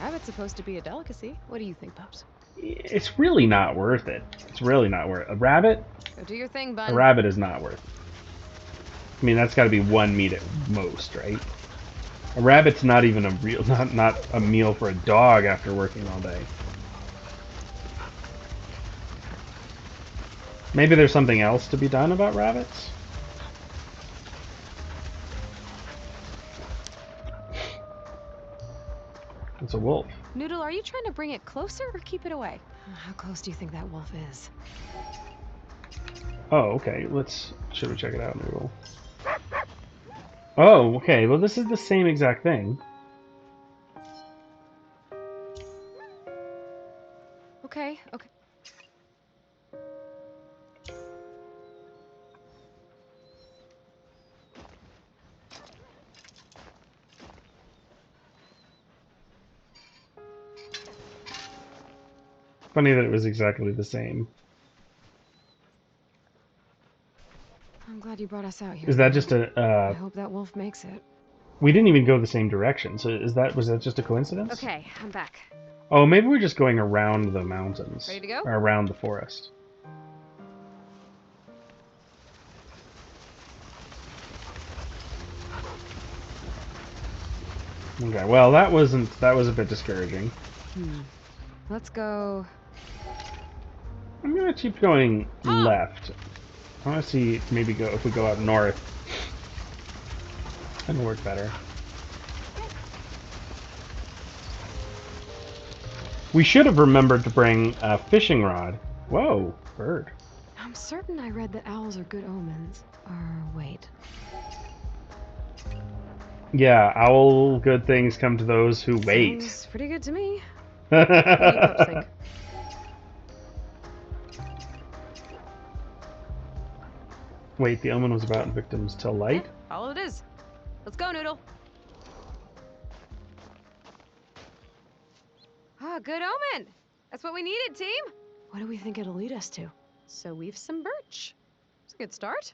Rabbit's supposed to be a delicacy. What do you think, Pups? It's really not worth it. It's really not worth it. A rabbit? Go do your thing, A bud. rabbit is not worth it. I mean, that's got to be 1 meat at most, right? A rabbit's not even a real, not a meal for a dog after working all day. Maybe there's something else to be done about rabbits? It's a wolf. Noodle, are you trying to bring it closer or keep it away? How close do you think that wolf is? Oh, okay. Should we check it out, Noodle? Oh, okay. Well, this is the same exact thing. Okay. Funny that it was exactly the same. I'm glad you brought us out here. Is that just I hope that wolf makes it. We didn't even go the same direction, so was that just a coincidence? Okay, I'm back. Oh, maybe we're just going around the mountains. Ready to go? Or around the forest. Okay, well that was a bit discouraging. Let's go. I'm gonna keep going left. I wanna see if we go up north. That'll work better. We should have remembered to bring a fishing rod. Whoa, bird. I'm certain I read that owls are good omens. Wait. Yeah, owl good things come to those who wait. Sounds pretty good to me. What do you pups think? Wait, the omen was about victims till light? Yeah, all it is. Let's go, Noodle. Good omen. That's what we needed, team. What do we think it'll lead us to? So we've some birch. It's a good start.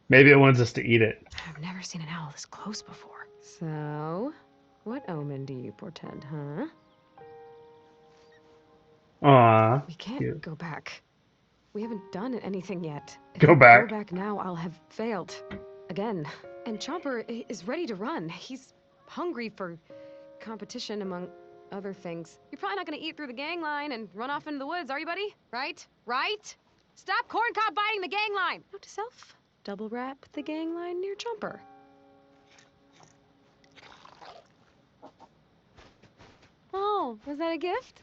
Maybe it wants us to eat it. I've never seen an owl this close before. So, what omen do you portend, huh? Aw, We can't cute. go back. We haven't done anything yet. If Go I back. go back now, I'll have failed. Again. And Chomper is ready to run. He's hungry for competition, among other things. You're probably not gonna eat through the gang line and run off into the woods, are you, buddy? Right? Right? Stop corncob biting the gang line! Note to self, double wrap the gang line near Chomper. Oh, was that a gift?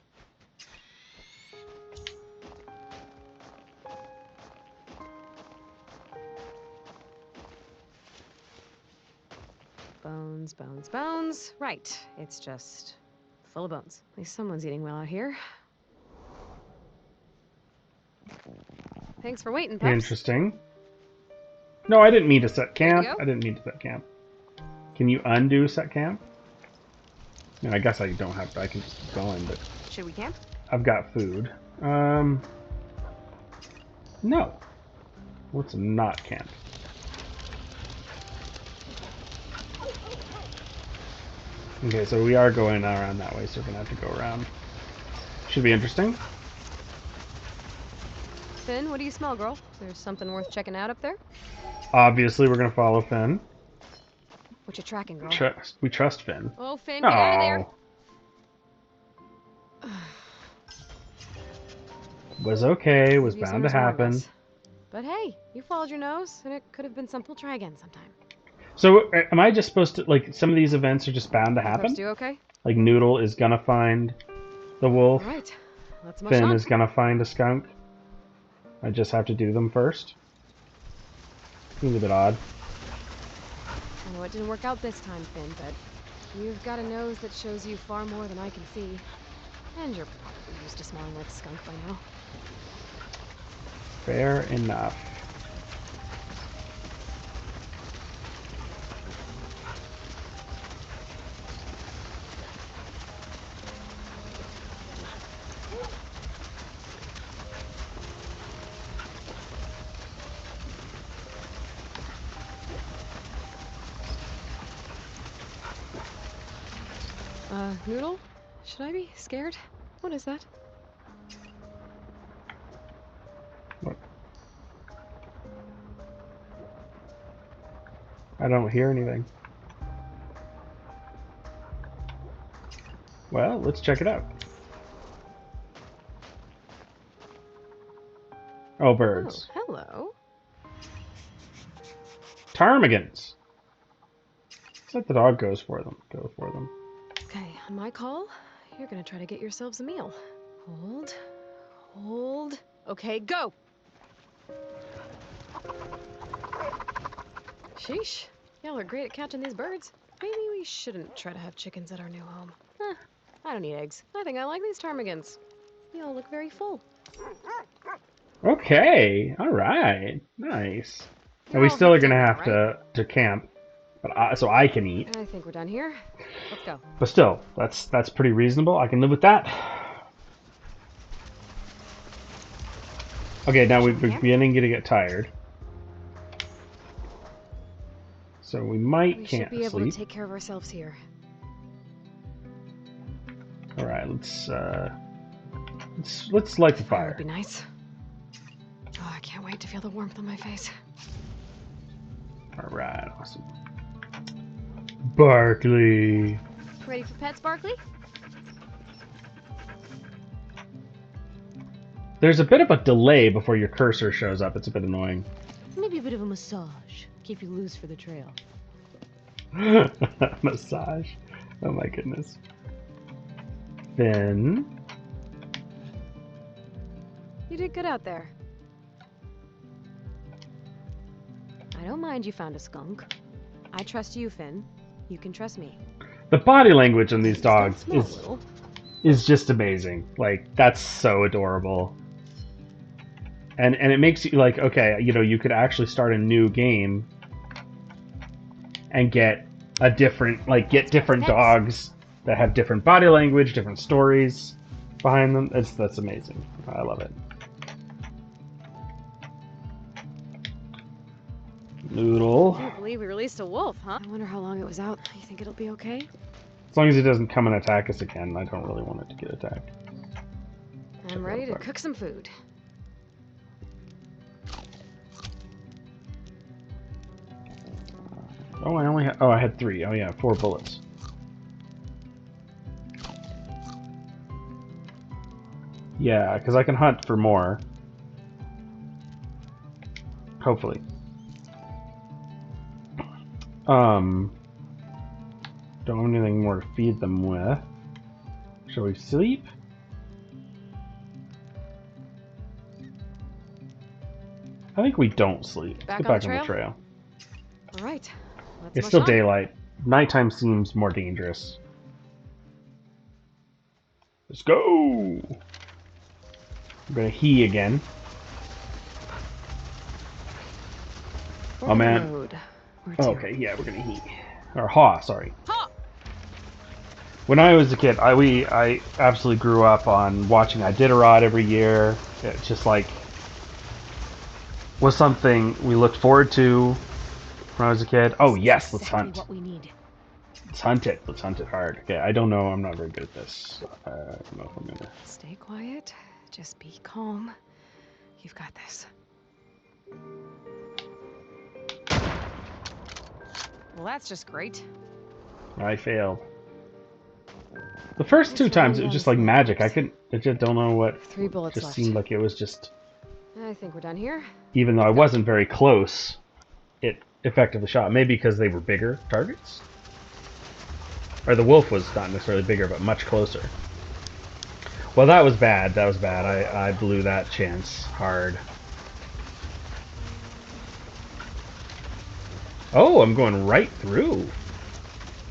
Bones, bones, bones. Right, it's just full of bones. At least someone's eating well out here. Thanks for waiting, pups. Interesting. No, I didn't mean to set Ready to camp. go? I didn't mean to set camp. Can you undo set camp? I mean, I guess I don't have to. I can just keep going, but Should we camp? I've got food. No. Let's not camp. Okay, so we are going around that way, so we're gonna have to go around. Should be interesting. Finn, what do you smell, girl? There's something worth checking out up there? Obviously, we're gonna follow Finn. What you tracking, girl? We trust Finn. Oh, Finn, get out of there! Was okay. Was Maybe bound to somewhere's more of happen. us. But hey, you followed your nose, and it could have been something. We'll try again sometime. So, am I just supposed to, like, some of these events are just bound to happen? Pups do okay? Like, Noodle is gonna find the wolf. All right, let's march Finn on. is gonna find a skunk. I just have to do them first. Seems a bit odd. I know it didn't work out this time, Finn, but you've got a nose that shows you far more than I can see. And you're probably used to smelling like skunk by now. Fair enough. Noodle? Should I be scared? What is that? What? I don't hear anything. Well, let's check it out. Oh, birds. Oh, hello. Ptarmigans. Looks like the dog goes for them. Go for them. Okay, on my call, you're gonna try to get yourselves a meal. Hold. Hold. Okay, go! Sheesh. Y'all are great at catching these birds. Maybe we shouldn't try to have chickens at our new home. I don't eat eggs. I think I like these ptarmigans. Y'all look very full. Okay. All right. Nice. You're And we all still are hooked gonna in have now, right? to camp, but so I can eat. I think we're done here. Let's go. But still, that's pretty reasonable. I can live with that. Okay, now we're beginning to get tired. So we might We should can't be able sleep. to take care of ourselves here. All right, let's light the Fire fire. would be nice. Oh, I can't wait to feel the warmth on my face. All right, awesome. Barkley. Ready for pets, Barkley? There's a bit of a delay before your cursor shows up. It's a bit annoying. Maybe a bit of a massage. Keep you loose for the trail. Massage. Oh my goodness. Then You did good out there. I don't mind you found a skunk. I trust you, Finn. You can trust me. the body language on these These don't dogs smell a little. is just amazing. Like, that's so adorable. And it makes you like, okay, you know, you could actually start a new game and get a different, like, get different Pets. dogs that have different body language, different stories behind them. That's amazing. I love it. Noodle. Can't believe we released a wolf, huh? I wonder how long it was out. You think it'll be okay? As long as it doesn't come and attack us again, I don't really want it to get attacked. I'm ready to cook some food. Oh, I only had. Oh, I had 3. Oh yeah, 4 bullets. Yeah, because I can hunt for more. Hopefully. Don't have anything more to feed them with. Shall we sleep? I think we don't sleep. Let's get back on the trail. All right, let's It's mush still on. daylight. Nighttime seems more dangerous. Let's go! I'm gonna he again. Oh man. Road. Oh, okay, yeah, we're gonna he. Or ha, sorry. Ha! When I was a kid, I absolutely grew up on watching Iditarod every year. It just like was something we looked forward to when I was a kid. Oh This is yes, let's exactly hunt. what we need. Let's hunt it. Let's hunt it hard. Okay, I don't know. I'm not very good at this. I don't know if I'm gonna. Stay quiet. Just be calm. You've got this. Well, that's just great. I failed. The first Nice 2 times laying it was down just like some magic. I marks. couldn't. I just don't know what. 3 bullets Just left. seemed like it was just. I think we're done here. Even though I Let's go. wasn't very close, it effectively shot. Maybe because they were bigger targets, or the wolf was not necessarily bigger, but much closer. Well, that was bad. That was bad. I blew that chance hard. Oh, I'm going right through.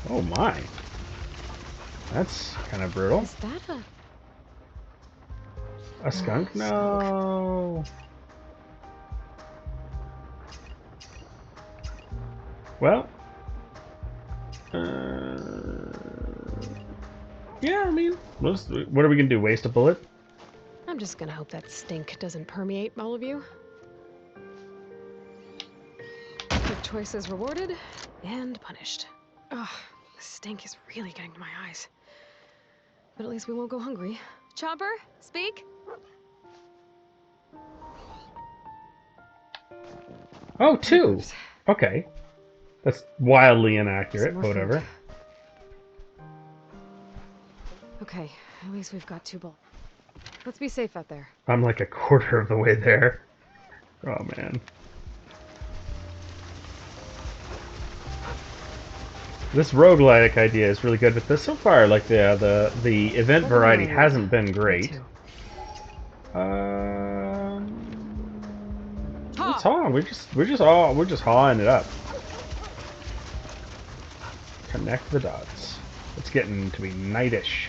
Oh my. That's kind of brutal. Is that A skunk? No. Well. Yeah, I mean, what are we going to do? Waste a bullet? I'm just gonna hope that stink doesn't permeate all of you. Good choices rewarded and punished. Ugh, the stink is really getting to my eyes. But at least we won't go hungry. Chopper, speak. Oh, 2. Oops. Okay. That's wildly Some inaccurate, more but whatever. food. Okay, at least we've got 2 bullets. Let's be safe out there. I'm like a quarter of the way there. Oh man. This roguelike idea is really good, but this so far, like the event variety hasn't been great. It's hawing. We're just hawing it up. Connect the dots. It's getting to be nightish.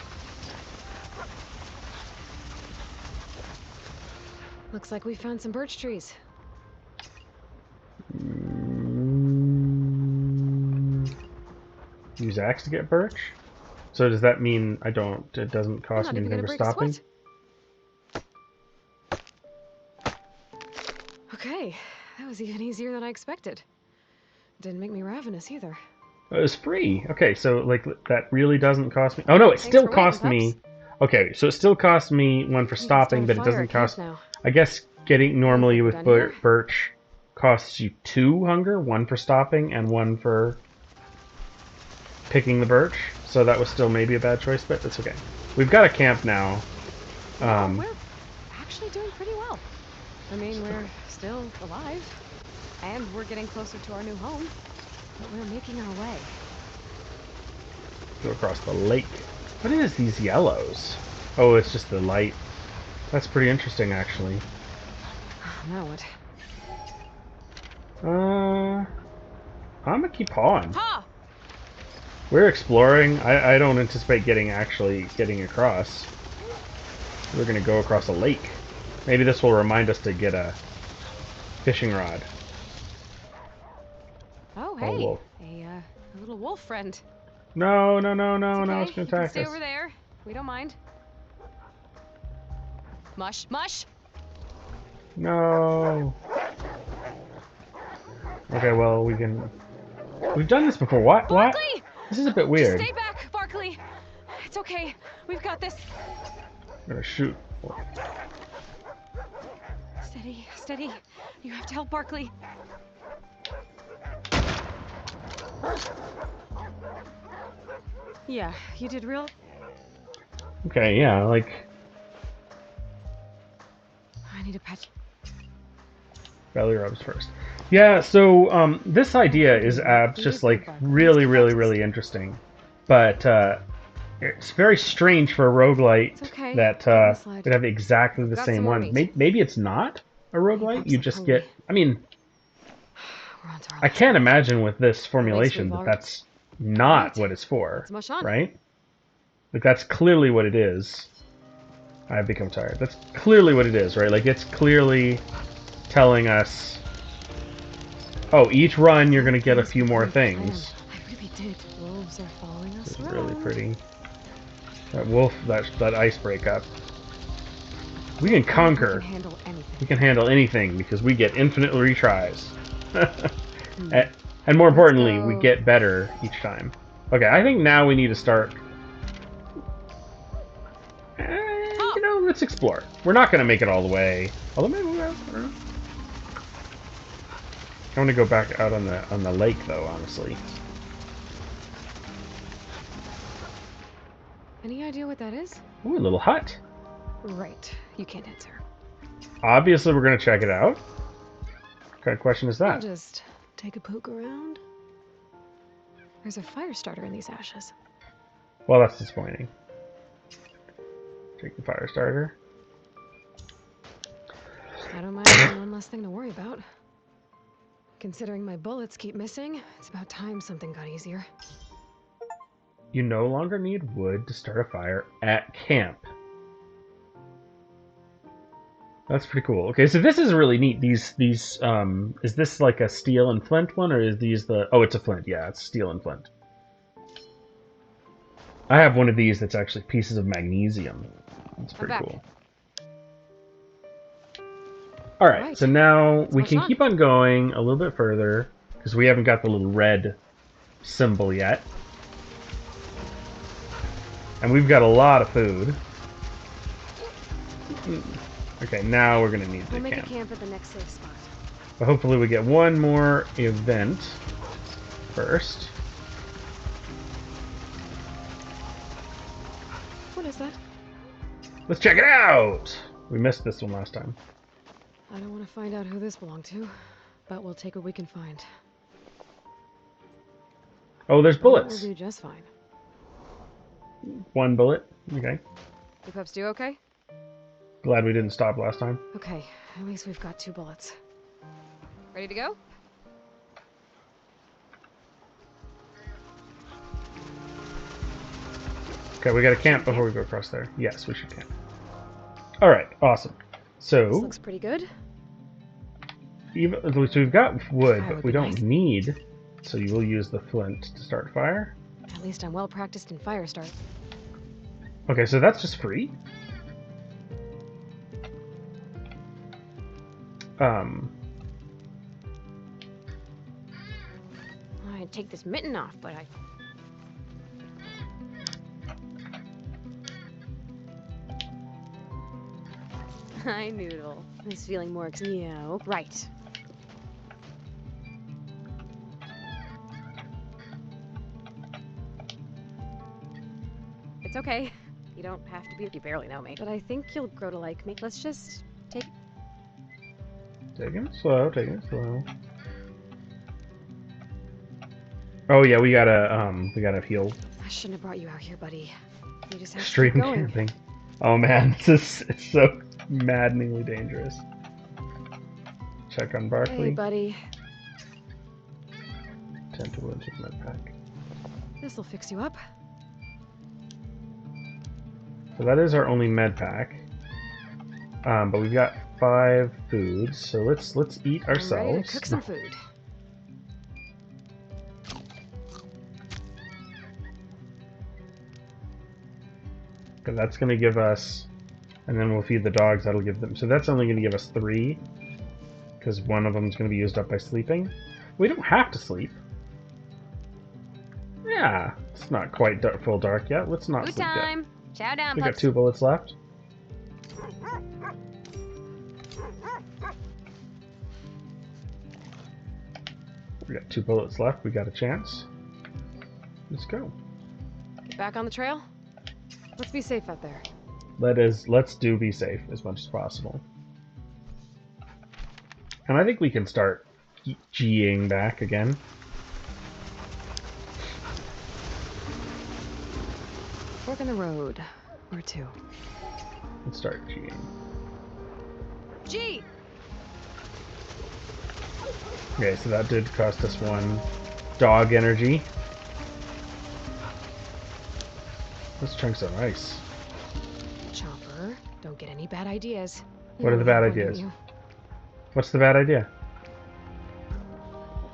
Looks like we found some birch trees. Use axe to get birch. So does that mean I don't? It doesn't I'm cost not me even anything gonna for break a stopping? sweat. Okay, that was even easier than I expected. Didn't make me ravenous either. It was free. Okay, so like that really doesn't cost me. Oh no, it Thanks still for waiting, cost me. pups. Okay, so it still cost me 1 for We can start stopping, a but it fire doesn't at camp cost. now. I guess getting I normally think we're with done here. birch costs you 2 hunger, 1 for stopping and 1 for picking the birch. So that was still maybe a bad choice, but it's okay. We've got a camp now. No, we're actually doing pretty well. I mean, we're still alive. And we're getting closer to our new home. But we're making our way. Go across the lake. What is these yellows? Oh, it's just the light. That's pretty interesting, actually. Now what? I'm gonna keep hawing. Ha! We're exploring. I don't anticipate actually getting across. We're gonna go across a lake. Maybe this will remind us to get a fishing rod. Oh, Oh, hey. wolf. A little wolf friend. No, no, no, It's no, okay. no, it's gonna You can attack stay us. over there. We don't mind. Mush, mush. No. Okay, well, we can... We've done this before. What? What? Barkley! This is a bit Just weird. stay back, Barkley. It's okay. We've got this. I'm gonna shoot. Steady, steady. You have to help Barkley. Yeah, you did real. Okay, yeah, like... I need a patch. Belly rubs first. Yeah, so this idea is just like really, really, really interesting. But it's very strange for a roguelite It's okay. that Let me slide. would have exactly the Got same some more ones. meat. Maybe it's not a roguelite. Pops You look just hungry. get... I mean, We're on to our I last can't one. imagine with this At least formulation we've that already- that's not Right. what it's for, Let's mush on. right? Like, that's clearly what it is. I've become tired. That's clearly what it is, right? Like, it's clearly telling us, oh, each run you're going to get a few more things. I really did. Wolves are following us This is around. really pretty. That wolf, that ice breakup. We can conquer. We can handle anything. We can handle anything because we get infinite retries. And more importantly, we get better each time. Okay, I think now we need to start... you know, let's explore. We're not going to make it all the way. Although maybe we will. I don't know. I want to go back out on the lake, though, honestly. Any idea what that is? Ooh, a little hut. Right. You can't answer. Obviously, we're going to check it out. What kind of question is I'll that? just take a poke around. There's a fire starter in these ashes. Well, that's disappointing. Take the fire starter. I don't mind having one less thing to worry about. Considering my bullets keep missing, it's about time something got easier. You no longer need wood to start a fire at camp. That's pretty cool. Okay, so this is really neat. These is this like a steel and flint one, or is these the... Oh, it's a flint. Yeah, it's steel and flint. I have one of these that's actually pieces of magnesium. That's pretty cool. Alright, so now we can keep on going a little bit further, because we haven't got the little red symbol yet. And we've got a lot of food. Okay, now we're gonna need to We'll make camp. a camp at the next safe spot. But hopefully we get one more event first. What is that? Let's check it out! We missed this one last time. I don't want to find out who this belonged to, but we'll take what we can find. Oh, there's bullets. We'll do just fine. One bullet. Okay. You pups do okay? Glad we didn't stop last time. Okay, at least we've got 2 bullets. Ready to go? Okay, we gotta camp before we go across there. Yes, we should camp. Alright, awesome. So, This looks pretty good. so we've got wood, Fire but would we be don't nice. need, so you will use the flint to start fire. At least I'm well practiced in fire start. Okay, so that's just free. I'd take this mitten off, but I... Hi, Noodle. He's feeling more yeah, right. It's okay. You don't have to be if you barely know me. But I think you'll grow to like me. Let's just take... Taking it slow, taking it slow. Oh yeah, we gotta heal. I shouldn't have brought you out here, buddy. You just have to Stream keep going. camping. Oh man, it's so maddeningly dangerous. Check on Barkley. Hey, buddy. Tend to wood, take med pack. This'll fix you up. So that is our only med pack. But we've got 5 foods, so let's eat I'm ready ourselves. to cook some food. Because that's going to give us, and then we'll feed the dogs. That'll give them. So that's only going to give us 3, because one of them is going to be used up by sleeping. We don't have to sleep. Yeah, it's not quite full dark yet. Let's not Food sleep yet. time. Chow down, We got pups. 2 bullets left. We got 2 bullets left. We got a chance. Let's go. Back on the trail? Let's be safe out there. Let's do be safe as much as possible. And I think we can start G'ing back again. Fork in the road. Where to? Let's start G'ing. G! Okay, so that did cost us 1 dog energy. Those chunks of ice. Chomper, don't get any bad ideas. What are the bad only have one, ideas? don't you? What's the bad idea?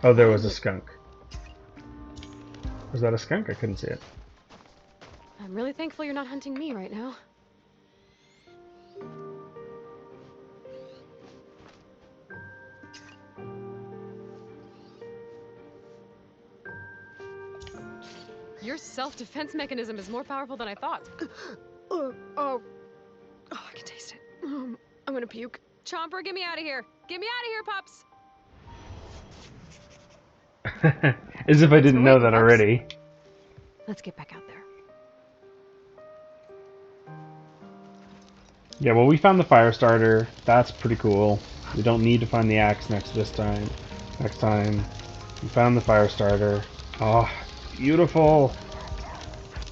Oh, there was a skunk. Was that a skunk? I couldn't see it. I'm really thankful you're not hunting me right now. Your self-defense mechanism is more powerful than I thought. Oh, I can taste it. I'm gonna puke. Chomper, get me out of here. Get me out of here, pups. As if I didn't for know waiting, that pups. already. Let's get back out there. Yeah, well, we found the fire starter. That's pretty cool. We don't need to find the axe next time. We found the fire starter. Oh, beautiful.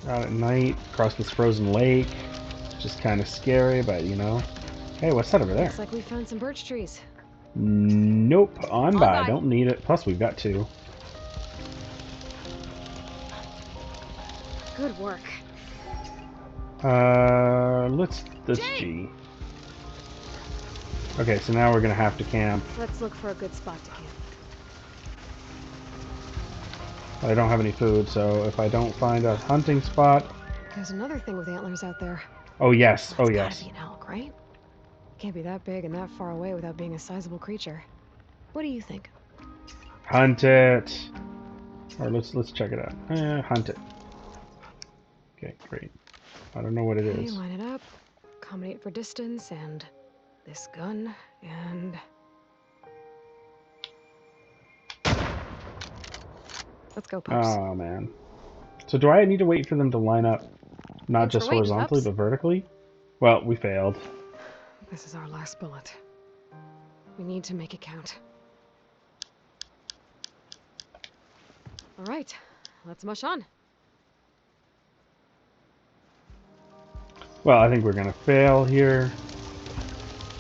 Out at night, across this frozen lake. Just kind of scary, but you know. Hey, what's that over there? Looks like we found some birch trees. Nope, on by. by. Don't need it. Plus, we've got 2. Good work. Let's Jake! G. Okay, so now we're gonna have to camp. Let's look for a good spot to camp. I don't have any food, so if I don't find a hunting spot... There's another thing with antlers out there. Oh yes, Well, oh it's yes. gotta be an elk, right? Can't be that big and that far away without being a sizable creature. What do you think? Hunt it! Or let's check it out. Hunt it. Okay, great. I don't know what it Okay, is. line it up. Accommodate for distance and this gun and... Let's go, pups. Oh man. So do I need to wait for them to line up not Thanks for just waiting, horizontally pups. but vertically? Well, we failed. This is our last bullet. We need to make it count. All right, let's mush on. Well, I think we're gonna fail here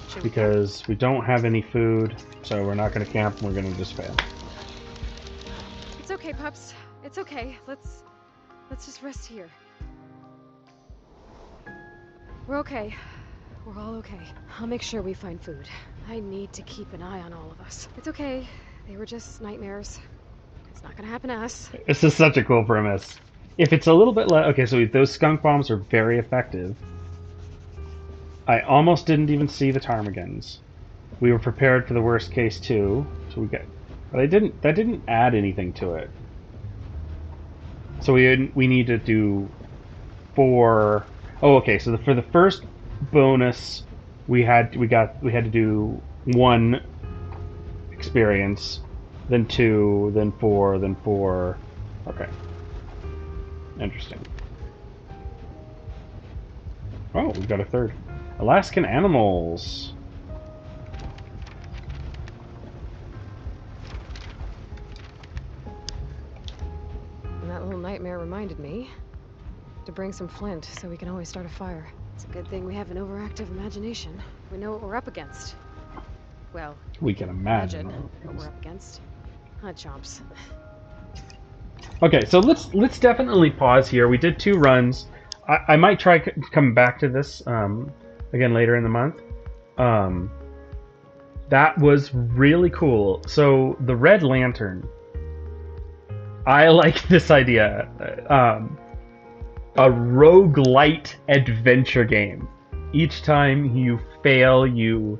Should we camp? because we don't have any food, so we're not gonna camp and we're gonna just fail. It's okay, pups. It's okay. Let's just rest here. We're okay. We're all okay. I'll make sure we find food. I need to keep an eye on all of us. It's okay. They were just nightmares. It's not gonna happen to us. This is such a cool premise. If it's a little bit less... Okay, so those skunk bombs are very effective. I almost didn't even see the ptarmigans. We were prepared for the worst case too, so we got... But that didn't add anything to it. So we need to do 4... Oh, okay, so for the first bonus, we had to do 1 experience, then 2, then 4, then 4. Okay. Interesting. Oh, we've got a third. Alaskan animals. And that little nightmare reminded me to bring some flint so we can always start a fire. It's a good thing we have an overactive imagination. We know what we're up against. Well, We can imagine. what we're up against. Huh, chomps. Okay, so let's definitely pause here. We did 2 runs. I might try come back to this again later in the month. That was really cool. So the Red Lantern. I like this idea. A roguelite adventure game. Each time you fail, you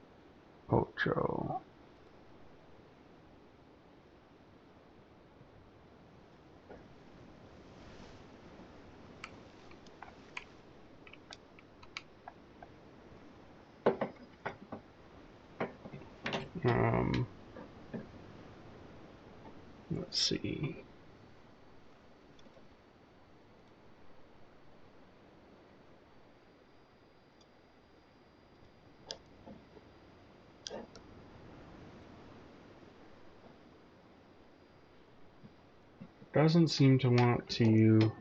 OTXO. Let's see. Doesn't seem to want to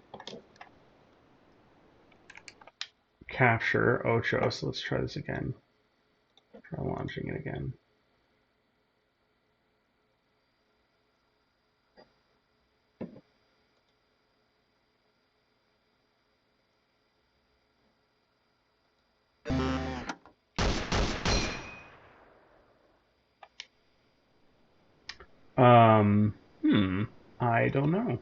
capture OTXO, so let's try this again. Try launching it again. I don't know.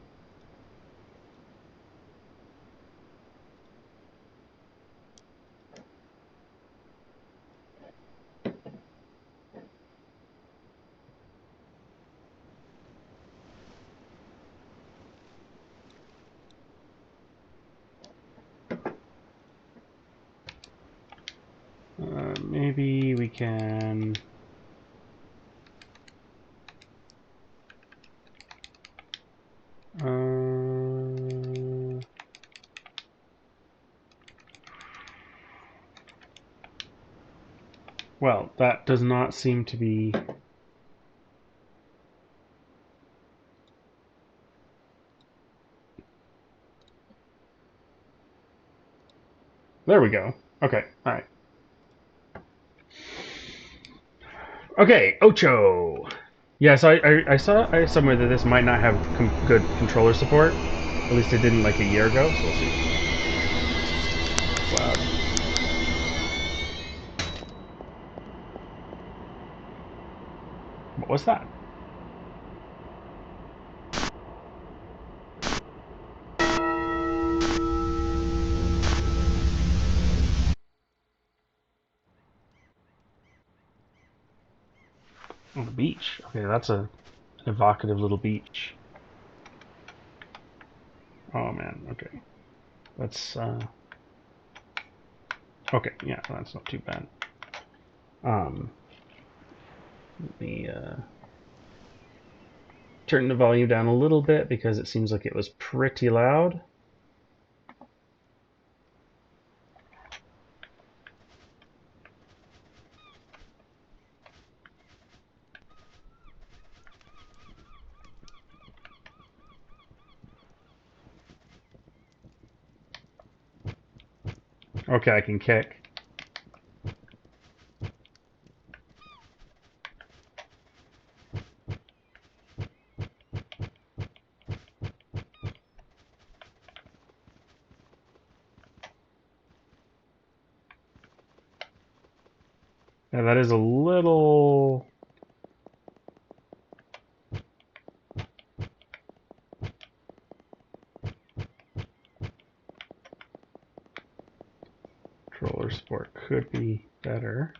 Maybe we can... well, that does not seem to be... There we go. Okay, alright. Okay, OTXO! Yeah, so I saw somewhere that this might not have good controller support. At least it didn't like a year ago, so we'll see. Wow. What was that? Oh, the beach. Okay, that's an evocative little beach. Oh man, okay. Let's okay, yeah, that's not too bad. Let me turn the volume down a little bit because it seems like it was pretty loud. Okay, I can kick. Yeah, that is a little... Controller support could be better.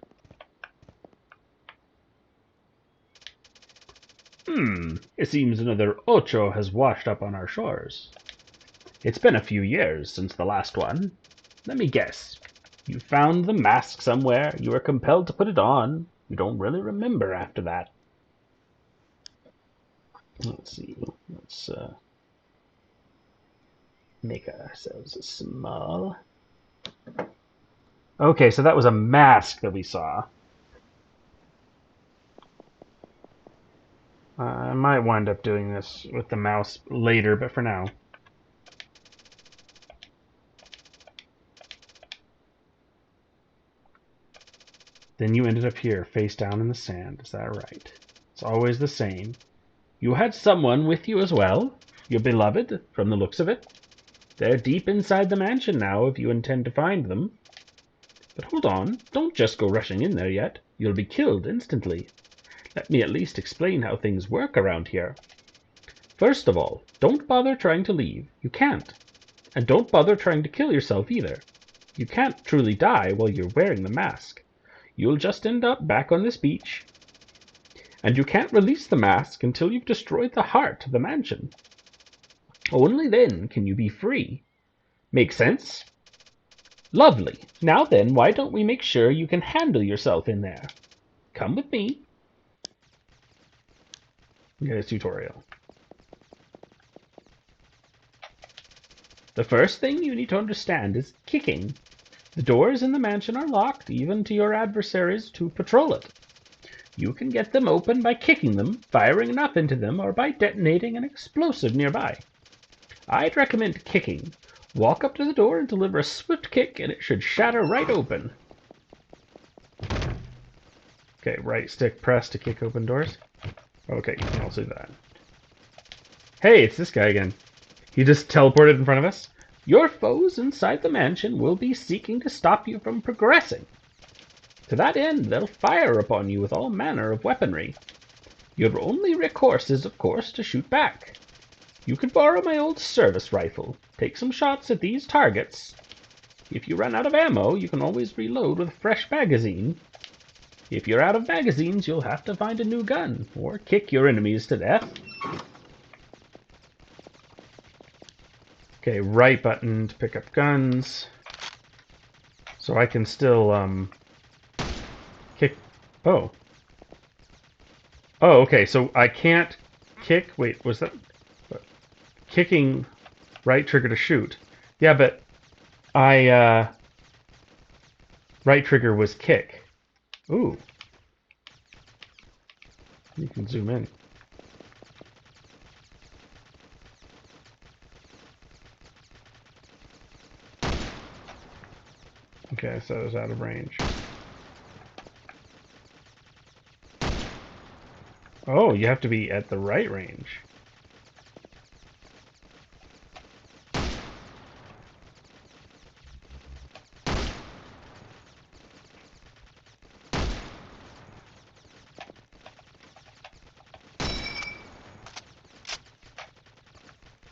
It seems another OTXO has washed up on our shores. It's been a few years since the last one. Let me guess. You found the mask somewhere, you were compelled to put it on. You don't really remember after that. Let's see. Let's make ourselves small. Okay, so that was a mask that we saw. I might wind up doing this with the mouse later, but for now. Then you ended up here, face down in the sand. Is that right? It's always the same. You had someone with you as well? Your beloved, from the looks of it? They're deep inside the mansion now, if you intend to find them. But hold on, don't just go rushing in there yet. You'll be killed instantly. Let me at least explain how things work around here. First of all, don't bother trying to leave. You can't. And don't bother trying to kill yourself either. You can't truly die while you're wearing the mask. you'll just end up back on this beach. And you can't release the mask until you've destroyed the heart of the mansion. Only then can you be free. Make sense? Lovely. Now then, why don't we make sure you can handle yourself in there? Come with me. Okay, tutorial. The first thing you need to understand is kicking. The doors in the mansion are locked, even to your adversaries to patrol it. You can get them open by kicking them, firing enough into them, or by detonating an explosive nearby. I'd recommend kicking. Walk up to the door and deliver a swift kick, and it should shatter right open. Okay, right stick press to kick open doors. Okay, you can also do that. Hey, it's this guy again. He just teleported in front of us. Your foes inside the mansion will be seeking to stop you from progressing. To that end, they'll fire upon you with all manner of weaponry. Your only recourse is, of course, to shoot back. You can borrow my old service rifle. Take some shots at these targets. If you run out of ammo, you can always reload with a fresh magazine. If you're out of magazines, you'll have to find a new gun, or kick your enemies to death. Okay, right button to pick up guns. So I can still, kick... Oh. Oh, okay, so I can't kick... Wait, was that... Kicking right trigger to shoot. Yeah, but I, right trigger was kick. Ooh. You can zoom in. Okay, so it was out of range. Oh, you have to be at the right range.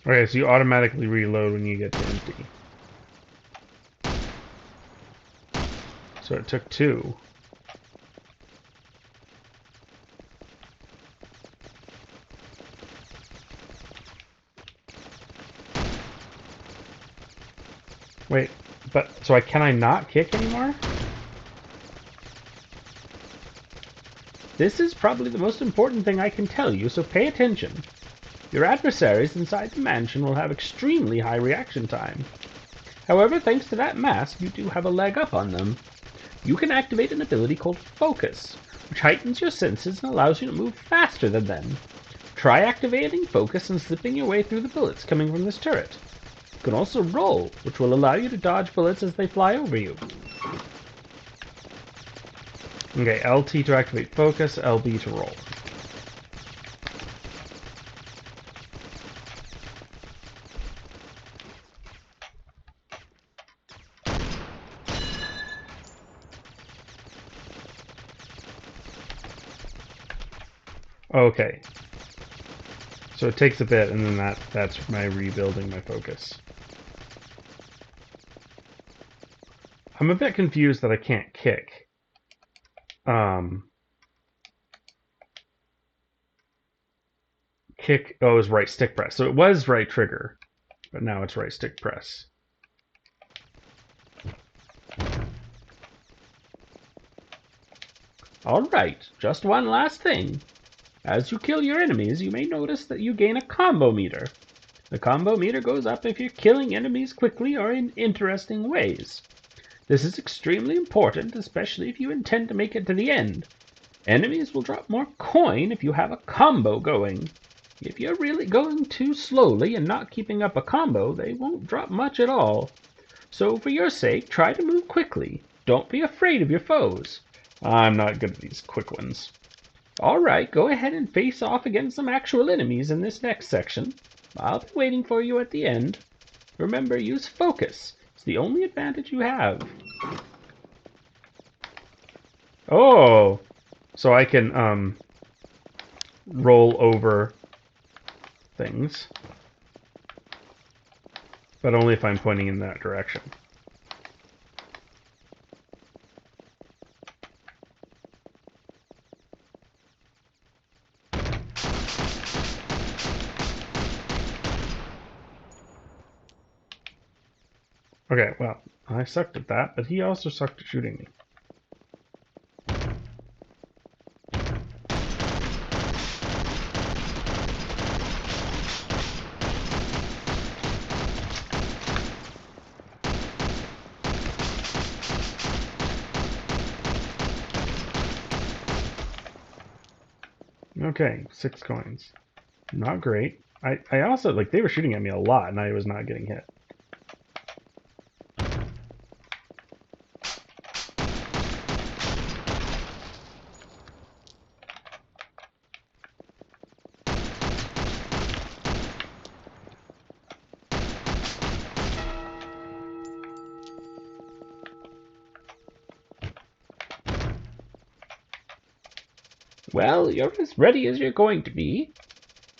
Okay, so you automatically reload when you get to empty. So it took 2. Wait, but so can I not kick anymore? This is probably the most important thing I can tell you, so pay attention. Your adversaries inside the mansion will have extremely high reaction time. However, thanks to that mask, you do have a leg up on them. You can activate an ability called Focus, which heightens your senses and allows you to move faster than them. Try activating Focus and slipping your way through the bullets coming from this turret. You can also roll, which will allow you to dodge bullets as they fly over you. Okay, LT to activate focus, LB to roll. Okay. So it takes a bit, and then that's my rebuilding my focus. I'm a bit confused that I can't kick. Kick, oh, it was right stick press. So it was right trigger, but now it's right stick press. Alright, just one last thing. As you kill your enemies, you may notice that you gain a combo meter. The combo meter goes up if you're killing enemies quickly or in interesting ways. This is extremely important, especially if you intend to make it to the end. Enemies will drop more coin if you have a combo going. If you're really going too slowly and not keeping up a combo, they won't drop much at all. So for your sake, try to move quickly. Don't be afraid of your foes. I'm not good at these quick ones. Alright, go ahead and face off against some actual enemies in this next section. I'll be waiting for you at the end. Remember, use focus. It's the only advantage you have. Oh! So I can, roll over things. But only if I'm pointing in that direction. Okay, well, I sucked at that, but he also sucked at shooting me. Okay, 6 coins. Not great. I also, like, they were shooting at me a lot, and I was not getting hit. Well, you're as ready as you're going to be.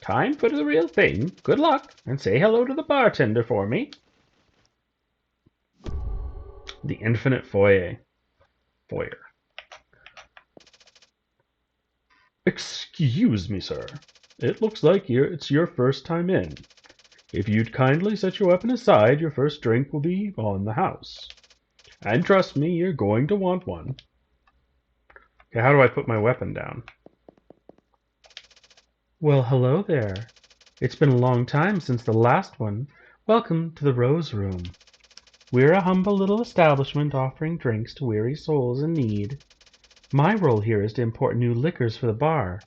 Time for the real thing. Good luck, and say hello to the bartender for me. The infinite foyer. Foyer. Excuse me, sir. It looks like it's your first time in. If you'd kindly set your weapon aside, your first drink will be on the house. And trust me, you're going to want one. Okay, how do I put my weapon down? Well, hello there. It's been a long time since the last one. Welcome to the Rose Room. We're a humble little establishment offering drinks to weary souls in need. My role here is to import new liquors for the bar.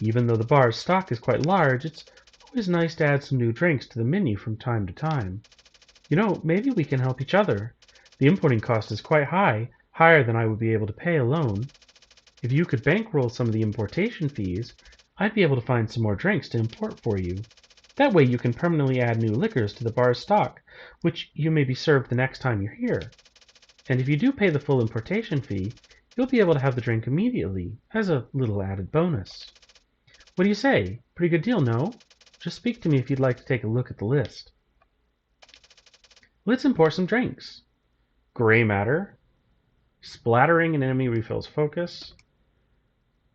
Even though the bar's stock is quite large, it's always nice to add some new drinks to the menu from time to time. You know, maybe we can help each other. The importing cost is quite high, higher than I would be able to pay alone. If you could bankroll some of the importation fees, I'd be able to find some more drinks to import for you. That way you can permanently add new liquors to the bar's stock, which you may be served the next time you're here. And if you do pay the full importation fee, you'll be able to have the drink immediately, as a little added bonus. What do you say? Pretty good deal, no? Just speak to me if you'd like to take a look at the list. Let's import some drinks. Gray matter. Splattering an enemy refills focus.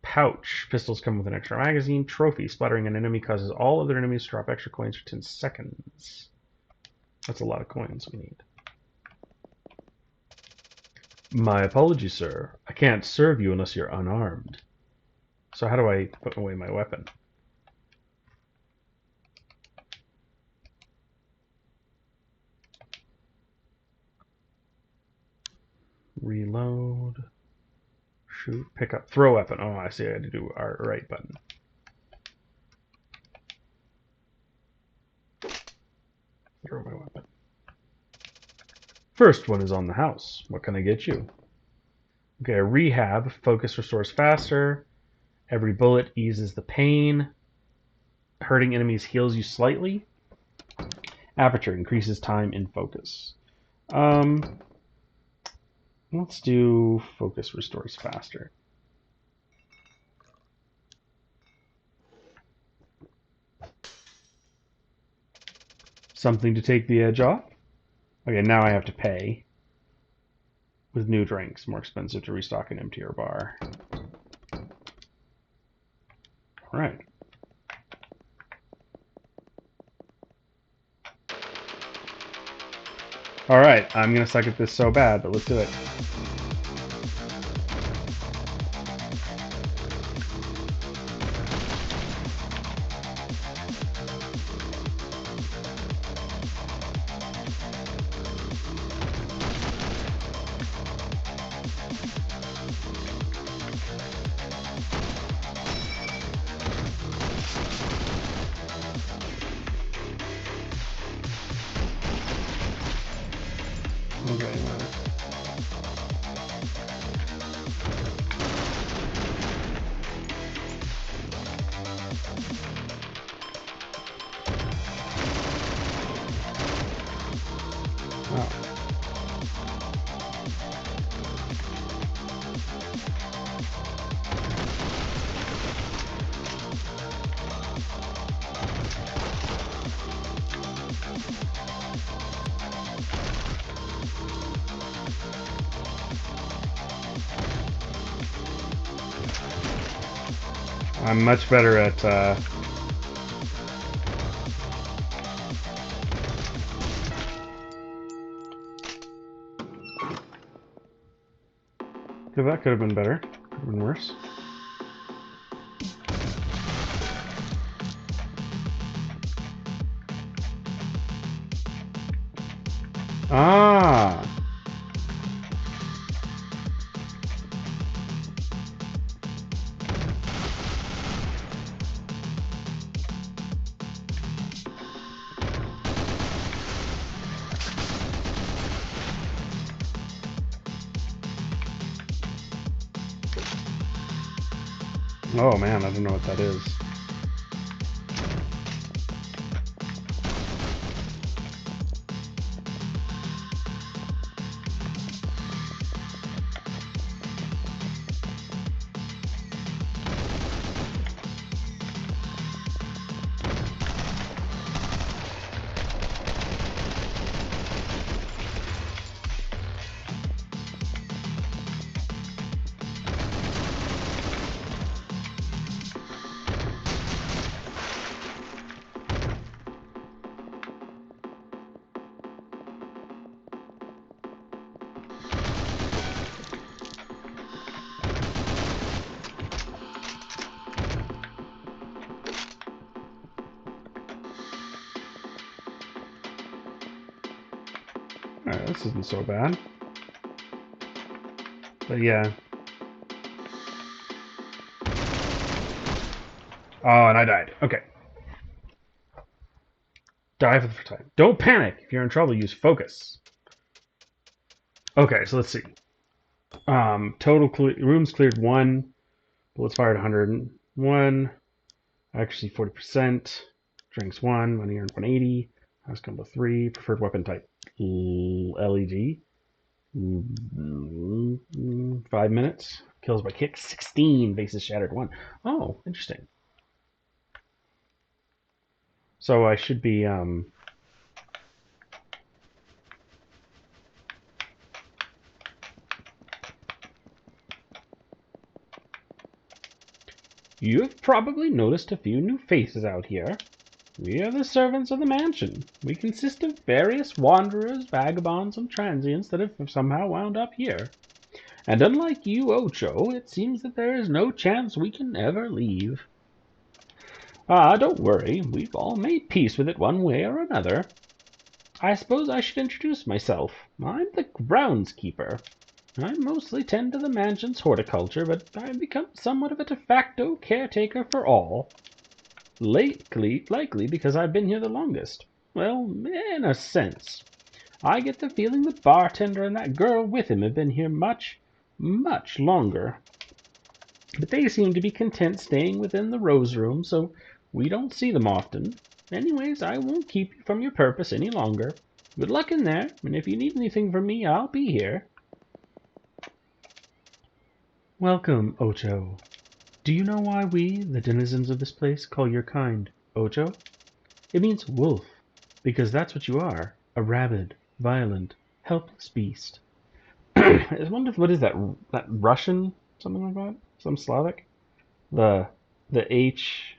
Pouch. Pistols come with an extra magazine. Trophy. Splattering an enemy causes all other enemies to drop extra coins for 10 seconds. That's a lot of coins we need. My apologies, sir. I can't serve you unless you're unarmed. So how do I put away my weapon? Reload. Shoot. Pick up. Throw weapon. Oh, I see. I had to do our right button. Throw my weapon. First one is on the house. What can I get you? Okay, a rehab. Focus restores faster. Every bullet eases the pain. Hurting enemies heals you slightly. Aperture increases time in focus. Let's do focus restores faster. Something to take the edge off. Okay, now I have to pay. With new drinks, more expensive to restock an emptier bar. Alright. Alright, I'm gonna suck at this so bad, but let's do it. Okay, well. Oh. I'm much better at That could have been better. Could have been worse. Ah! Oh man, I don't know what that is. Alright, this isn't so bad. But yeah. Oh, and I died. Okay. Die for the first time. Don't panic. If you're in trouble, use focus. Okay, so let's see. Total rooms cleared 1. Bullets fired 101. Accuracy 40%. Drinks 1. Money earned 180. House combo 3. Preferred weapon type LEG. 5 minutes. Kills by kick 16. Bases shattered 1. Oh, interesting. So I should be You have probably noticed a few new faces out here. We are the servants of the mansion. We consist of various wanderers, vagabonds, and transients that have somehow wound up here. And unlike you, Ocho, it seems that there is no chance we can ever leave. Ah, don't worry. We've all made peace with it one way or another. I suppose I should introduce myself. I'm the groundskeeper. I mostly tend to the mansion's horticulture, but I've become somewhat of a de facto caretaker for all. Likely because I've been here the longest. Well, in a sense. I get the feeling the bartender and that girl with him have been here much, much longer. But they seem to be content staying within the Rose Room, so we don't see them often. Anyways, I won't keep you from your purpose any longer. Good luck in there, and if you need anything from me, I'll be here. Welcome, Ocho. Do you know why we, the denizens of this place, call your kind Ocho? It means wolf, because that's what you are, a rabid, violent, helpless beast. I wonder what is that Russian, something like that? Some Slavic? The H,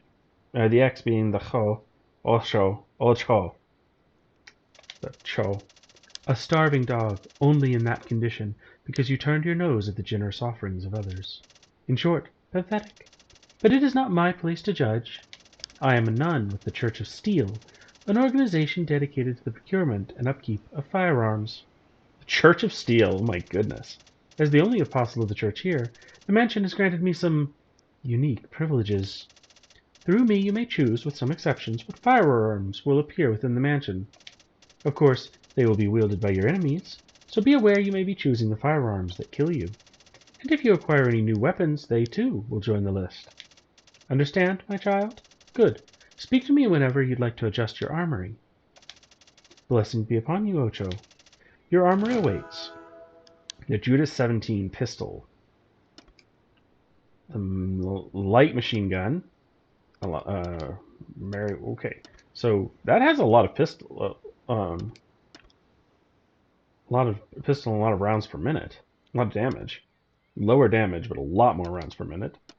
the X being the Cho, Ocho, the Cho. A starving dog, only in that condition, because you turned your nose at the generous offerings of others. In short, pathetic. But it is not my place to judge. I am a nun with the Church of Steel, an organization dedicated to the procurement and upkeep of firearms. The Church of Steel, oh my goodness. As the only apostle of the church here, the mansion has granted me some unique privileges. Through me you may choose, with some exceptions, what firearms will appear within the mansion. Of course, they will be wielded by your enemies, so be aware you may be choosing the firearms that kill you. And if you acquire any new weapons, they too will join the list. Understand, my child? Good. Speak to me whenever you'd like to adjust your armory. Blessings be upon you, Ocho. Your armory awaits. The Judas 17 pistol. The light machine gun. Okay. So that has a lot of pistol. A lot of pistol and a lot of rounds per minute. A lot of damage. Lower damage, but a lot more rounds per minute. A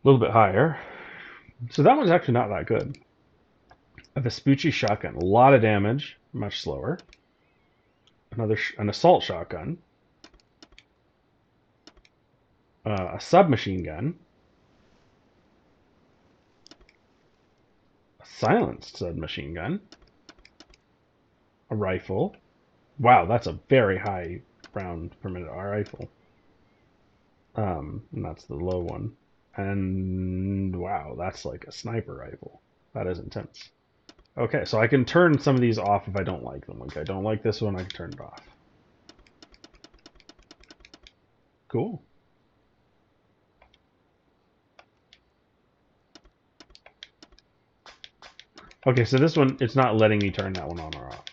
little bit higher. So that one's actually not that good. A Vespucci shotgun. A lot of damage. Much slower. An assault shotgun. a submachine gun, a silenced submachine gun, a rifle. Wow, that's a very high round per minute rifle. And that's the low one. And wow, that's like a sniper rifle. That is intense. Okay, so I can turn some of these off if I don't like them. Like I don't like this one, I can turn it off. Cool. Okay, so this one, it's not letting me turn that one on or off.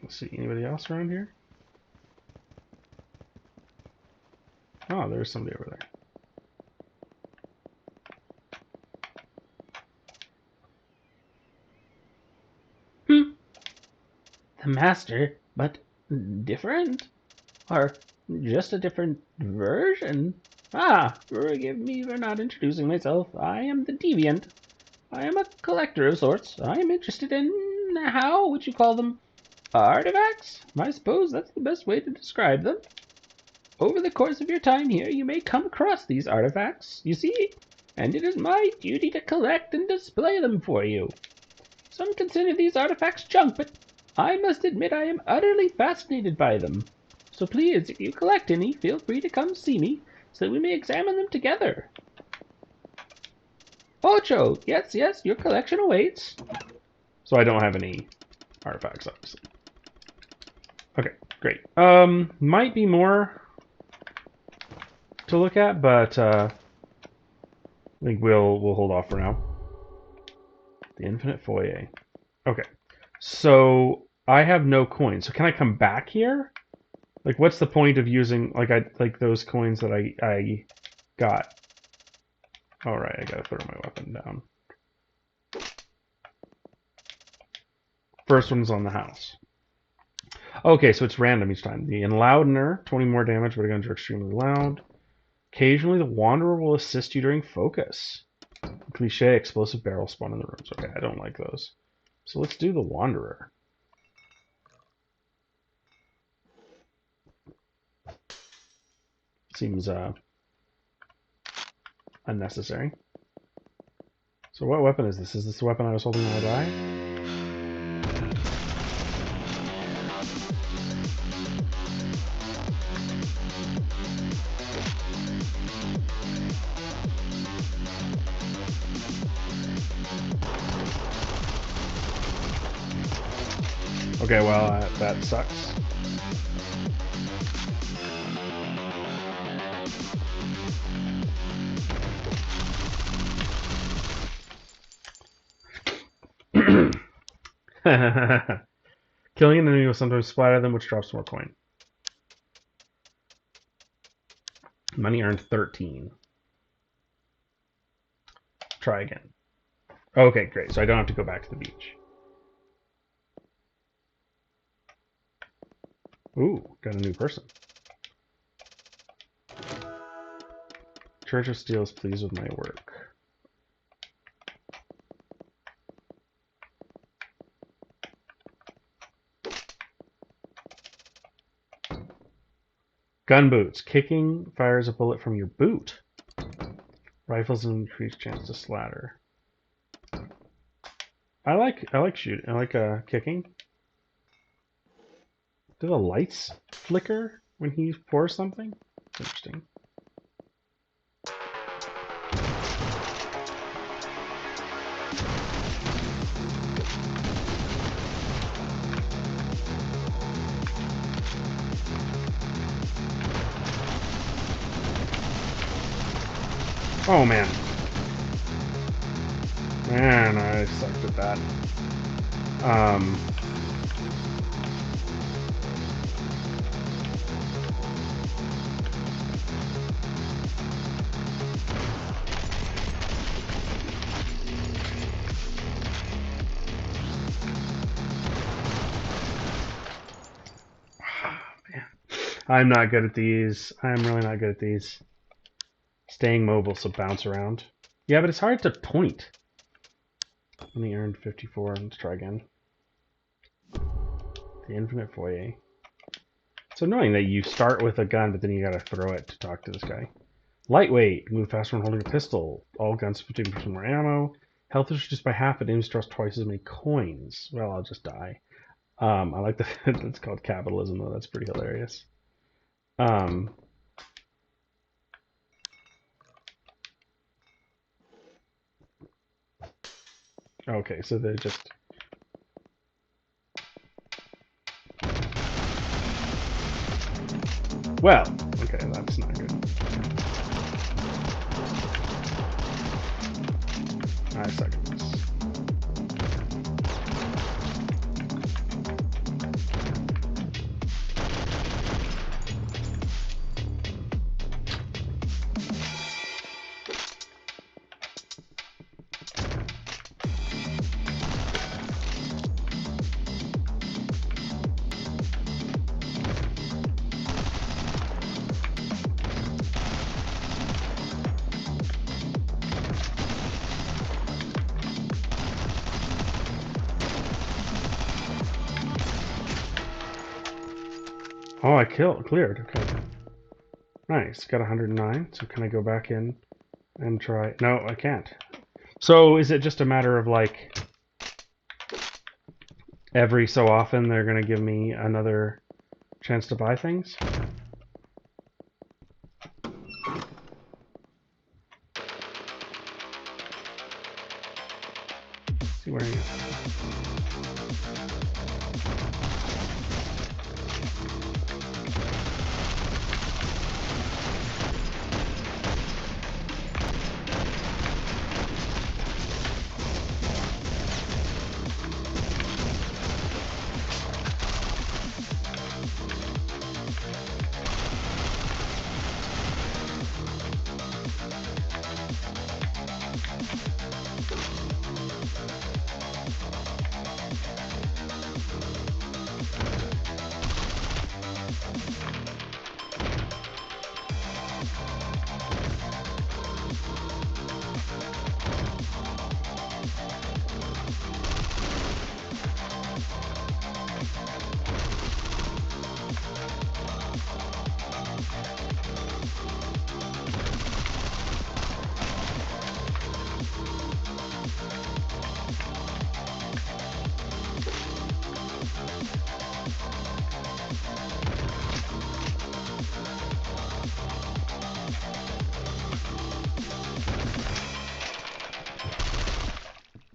Let's see, anybody else around here? Oh, there's somebody over there. Hmm. The master, but different? Or just a different version? Ah, forgive me for not introducing myself. I am the Deviant. I am a collector of sorts. I am interested in, how would you call them? Artifacts? I suppose that's the best way to describe them. Over the course of your time here, you may come across these artifacts, you see, and it is my duty to collect and display them for you. Some consider these artifacts junk, but I must admit I am utterly fascinated by them. So please, if you collect any, feel free to come see me, so that we may examine them together. Ocho, yes, yes, your collection awaits. So I don't have any artifacts, obviously. Okay, great. Might be more to look at, but I think we'll hold off for now. The infinite foyer. Okay, so I have no coins. So can I come back here? Like, what's the point of using like those coins that I got? All right, I gotta throw my weapon down. First one's on the house. Okay, so it's random each time. The Enloudener, 20 more damage, but guns are extremely loud. Occasionally, the Wanderer will assist you during focus. Cliche, explosive barrel spawn in the rooms. Okay, I don't like those. So let's do the Wanderer. Seems unnecessary. So what weapon is this? Is this the weapon I was holding when I died? Okay, well, that sucks. Killing an enemy will sometimes splatter them, which drops more coin. Money earned 13. Try again. Okay, great. So I don't have to go back to the beach. Ooh, got a new person. Church of Steel is pleased with my work. Gun boots. Kicking fires a bullet from your boot. Rifles increased chance to splatter. I like shooting. I like kicking. Do the lights flicker when he pours something? Interesting. Oh man. Man, I sucked at that. Man. I'm not good at these. I'm really not good at these. Staying mobile, so bounce around. Yeah, but it's hard to point. Only earned 54. Let's try again. The infinite foyer. It's annoying that you start with a gun, but then you gotta throw it to talk to this guy. Lightweight. Move faster when holding a pistol. All guns 15% more ammo. Health is reduced by half, but aims draws twice as many coins. Well, I'll just die. I like that it's called capitalism, though. That's pretty hilarious. Okay, so they're just... Well, okay, that's not good. I suck at this. Oh, I cleared. Okay. Nice. Got 109. So can I go back in and try? No, I can't. So is it just a matter of like every so often they're going to give me another chance to buy things? Let's see where he is.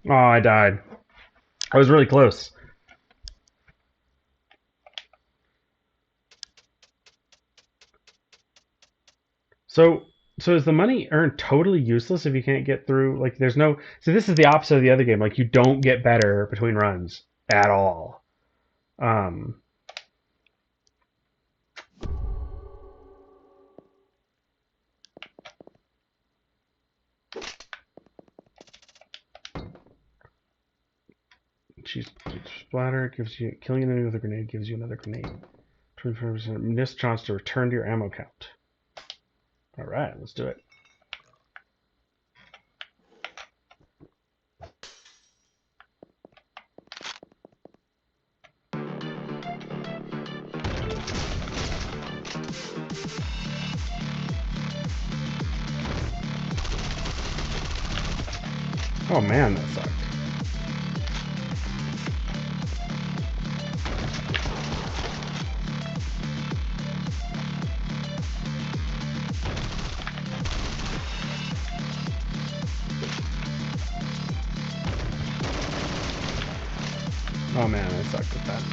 Oh, I died. I was really close. So is the money earned totally useless if you can't get through? Like, there's no... So this is the opposite of the other game. Like, you don't get better between runs at all. She's splatter gives you... Killing an enemy with a grenade gives you another grenade. 25% missed chance to return to your ammo count. Alright, let's do it. Oh man, that sucked. Oh man, that sucked with that.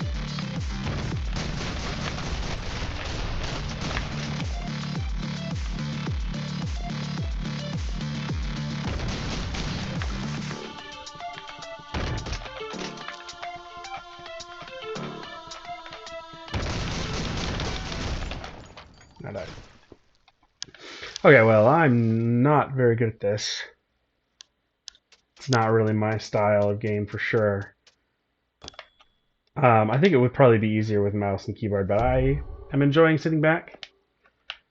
I died. Okay, well, I'm not very good at this. It's not really my style of game for sure. I think it would probably be easier with mouse and keyboard, but I am enjoying sitting back,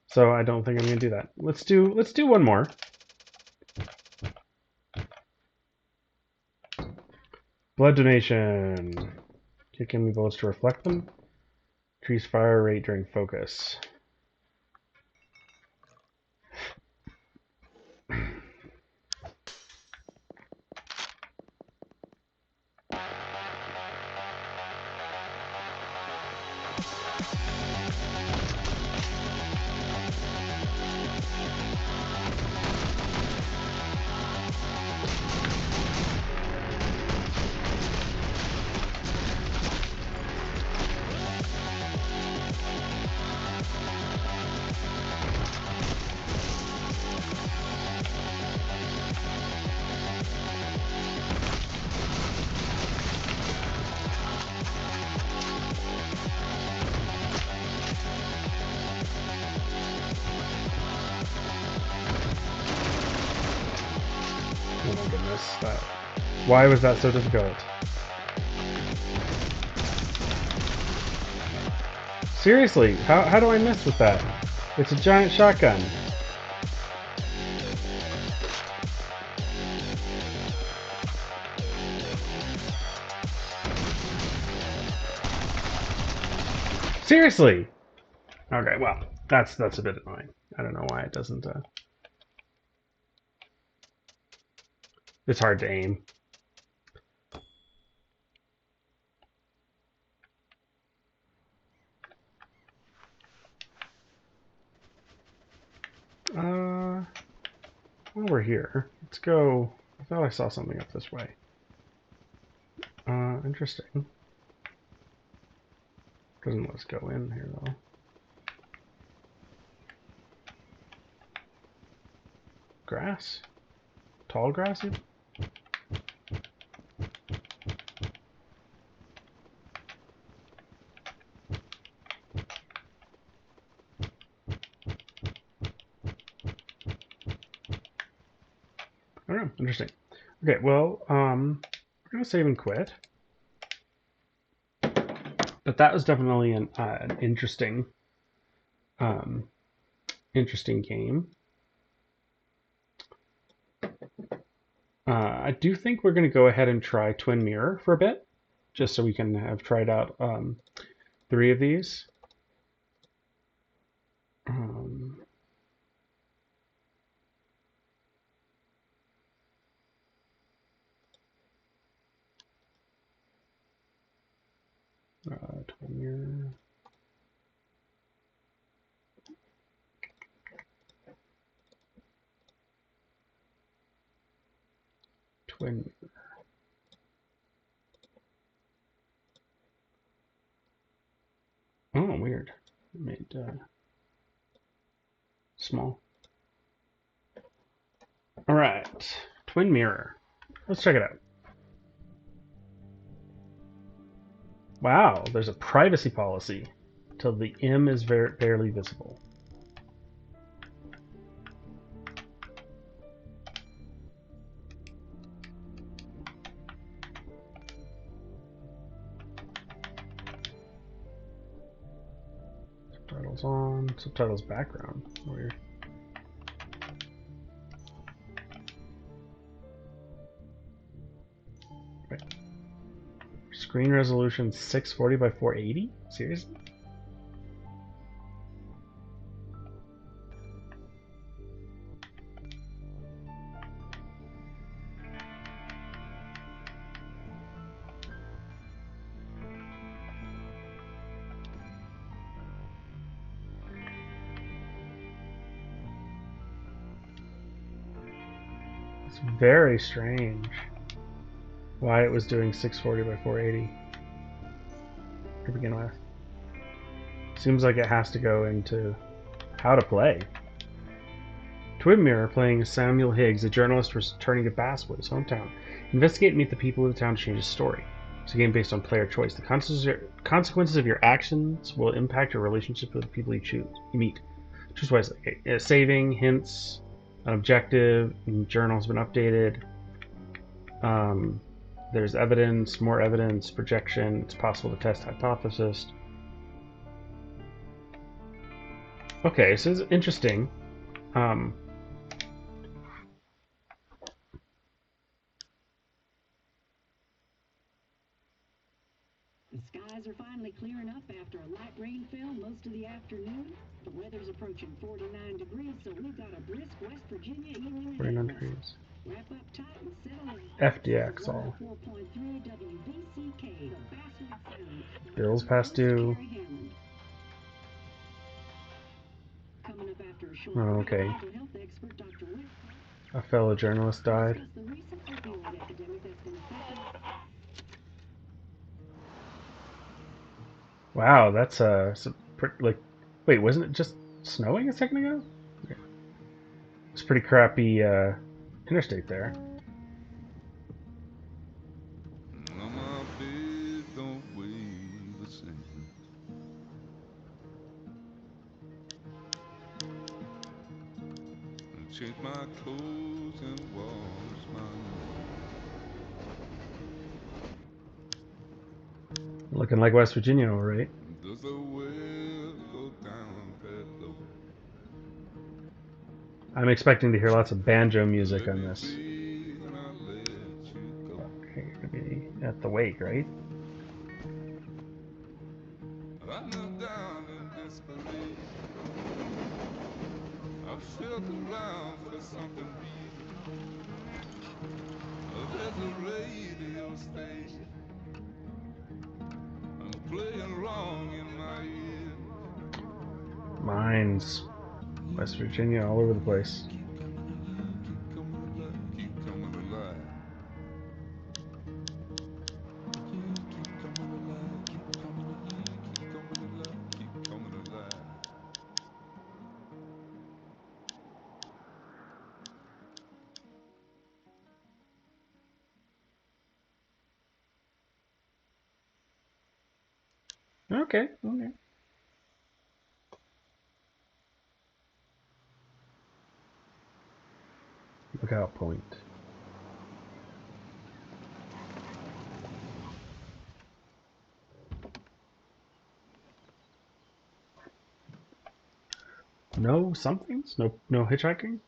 so I don't think I'm gonna do that. Let's do one more. Blood donation. Kick enemy bullets to reflect them. Increase fire rate during focus. Oh my goodness. Why was that so difficult? Seriously, how do I miss with that? It's a giant shotgun. Seriously! Okay, well, that's a bit annoying. I don't know why it doesn't, it's hard to aim. While we're here, let's go. I thought I saw something up this way. Interesting. Doesn't let us go in here, though. Grass? Tall grass, even? I don't know. Interesting. Okay, well, we're gonna save and quit. But that was definitely an interesting, interesting game. I do think we're going to go ahead and try Twin Mirror for a bit, just so we can have tried out 3 of these. Twin Mirror. Twin Mirror. Oh, weird. It made small. All right, Twin Mirror. Let's check it out. Wow, there's a privacy policy till the M is barely visible. Subtitles on, subtitles background. Weird. Right. Screen resolution 640 by 480? Seriously? It's very strange why it was doing 640 by 480 to begin with. Seems like it has to go into how to play. Twin Mirror playing Samuel Higgs, a journalist returning to Basswood, his hometown. Investigate and meet the people of the town to change his story. It's a game based on player choice. The consequences of your actions will impact your relationship with the people you meet. Choose wisely. Okay. Saving, hints, an objective, journal has been updated. There's evidence, more evidence, projection. It's possible to test hypothesis. Okay, so it's interesting. The skies are finally clearing up after a light rainfall most of the afternoon. The weather's approaching 49 degrees, so we've got a brisk West Virginia evening ahead 49 of us. degrees. Wrap up tight and settle in. FDXO. 104.3 WBCK, the Basswood Sound. Bills past due. Coming up after a short Oh, break, okay. mental health expert Dr. Whit A fellow journalist died. discuss the recent opioid epidemic that's been affecting. Wow, that's like, wait, wasn't it just snowing a second ago? Okay. It's a pretty crappy interstate there. On my bed, don't weigh the same. And change my clothes and wash my Looking like West Virginia, all right. does the well go down that low? I'm expecting to hear lots of banjo music Let on me this. be and I'll let you go. Okay, you're gonna be at the wake, right? I knelt down in desperation. I felt around for something real. There's a radio station. I'm playing wrong in my ear. Mines. West Virginia, all over the place. Keep coming alive, keep coming alive. Keep coming alive, keep coming alive, keep coming alive, keep coming alive. Okay, okay. Lookout point. No somethings? No hitchhiking?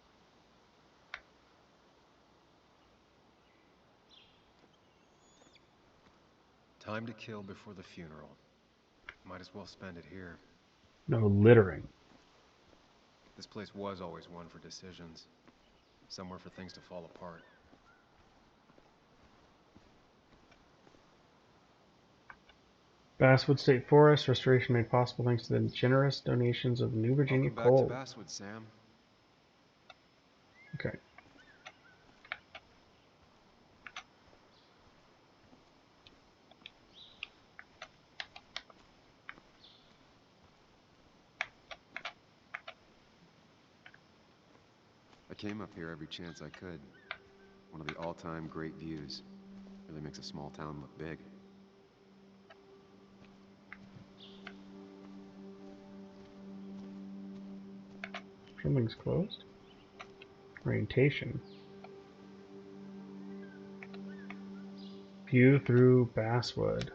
Time to kill before the funeral. Might as well spend it here. No littering. This place was always one for decisions. Somewhere for things to fall apart. Basswood State Forest restoration made possible thanks to the generous donations of New Virginia Welcome back coal. to Basswood, Sam. Okay. I came up here every chance I could. One of the all-time great views. Really makes a small town look big. Something's closed. Orientation. View through Basswood.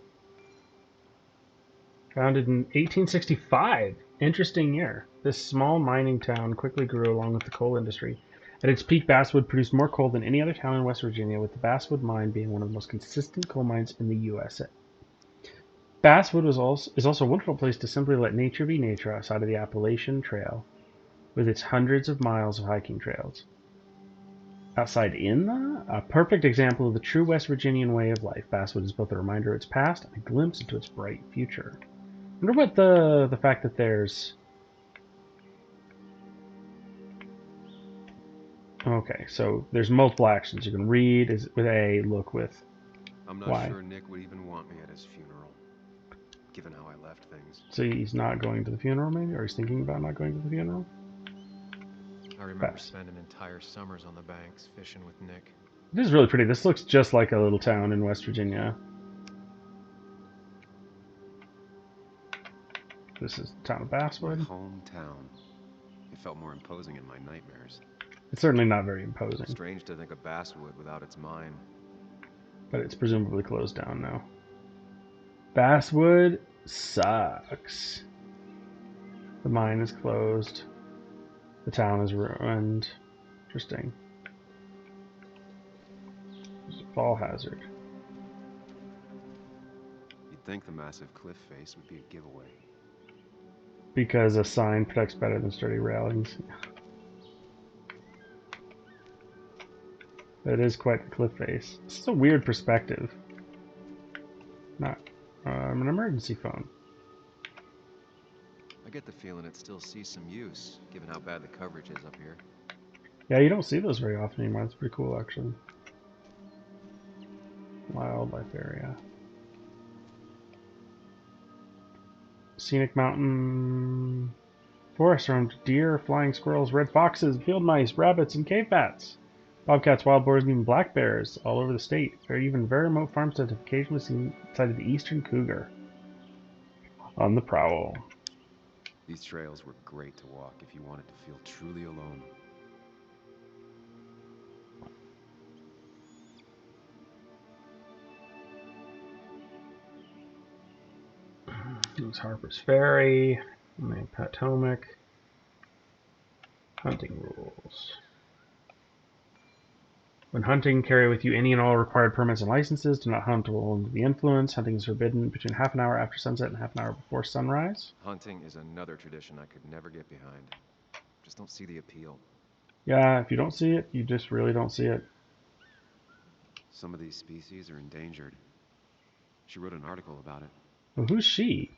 Founded in 1865. Interesting year. This small mining town quickly grew along with the coal industry. At its peak, Basswood produced more coal than any other town in West Virginia, with the Basswood mine being one of the most consistent coal mines in the USA. Basswood is also a wonderful place to simply let nature be nature outside of the Appalachian Trail, with its hundreds of miles of hiking trails. Outside in a perfect example of the true West Virginian way of life, Basswood is both a reminder of its past and a glimpse into its bright future. I wonder what the fact that there's... Okay, so there's multiple actions. You can read with A, look with I'm not Y. sure Nick would even want me at his funeral, given how I left things. So he's not going to the funeral, maybe? Or he's thinking about not going to the funeral? I remember Bass. spending entire summers on the banks fishing with Nick. This is really pretty. This looks just like a little town in West Virginia. This is the town of My Basswood. hometown. It felt more imposing in my nightmares. It's certainly not very imposing, Strange to think of Basswood without its mine. but it's presumably closed down now. Basswood sucks. The mine is closed. The town is ruined. Interesting. There's a fall hazard. You'd think the massive cliff face would be a giveaway. Because a sign protects better than sturdy railings. That is quite the cliff face. This is a weird perspective. Not an emergency phone. I get the feeling it still sees some use, given how bad the coverage is up here. Yeah, you don't see those very often anymore. It's pretty cool, actually. Wildlife area. Scenic mountain forest around deer, flying squirrels, red foxes, field mice, rabbits, and cave bats. Bobcats, wild boars, and even black bears all over the state. There are even very remote farmsteads occasionally seen sighted the eastern cougar on the prowl. These trails were great to walk if you wanted to feel truly alone. There's Harper's Ferry, Potomac. Hunting rules. When hunting, carry with you any and all required permits and licenses. Do not hunt while under the influence. Hunting is forbidden between half an hour after sunset and half an hour before sunrise. Hunting is another tradition I could never get behind. Just don't see the appeal. Yeah, if you don't see it, you just really don't see it. Some of these species are endangered. She wrote an article about it. Well, who's she?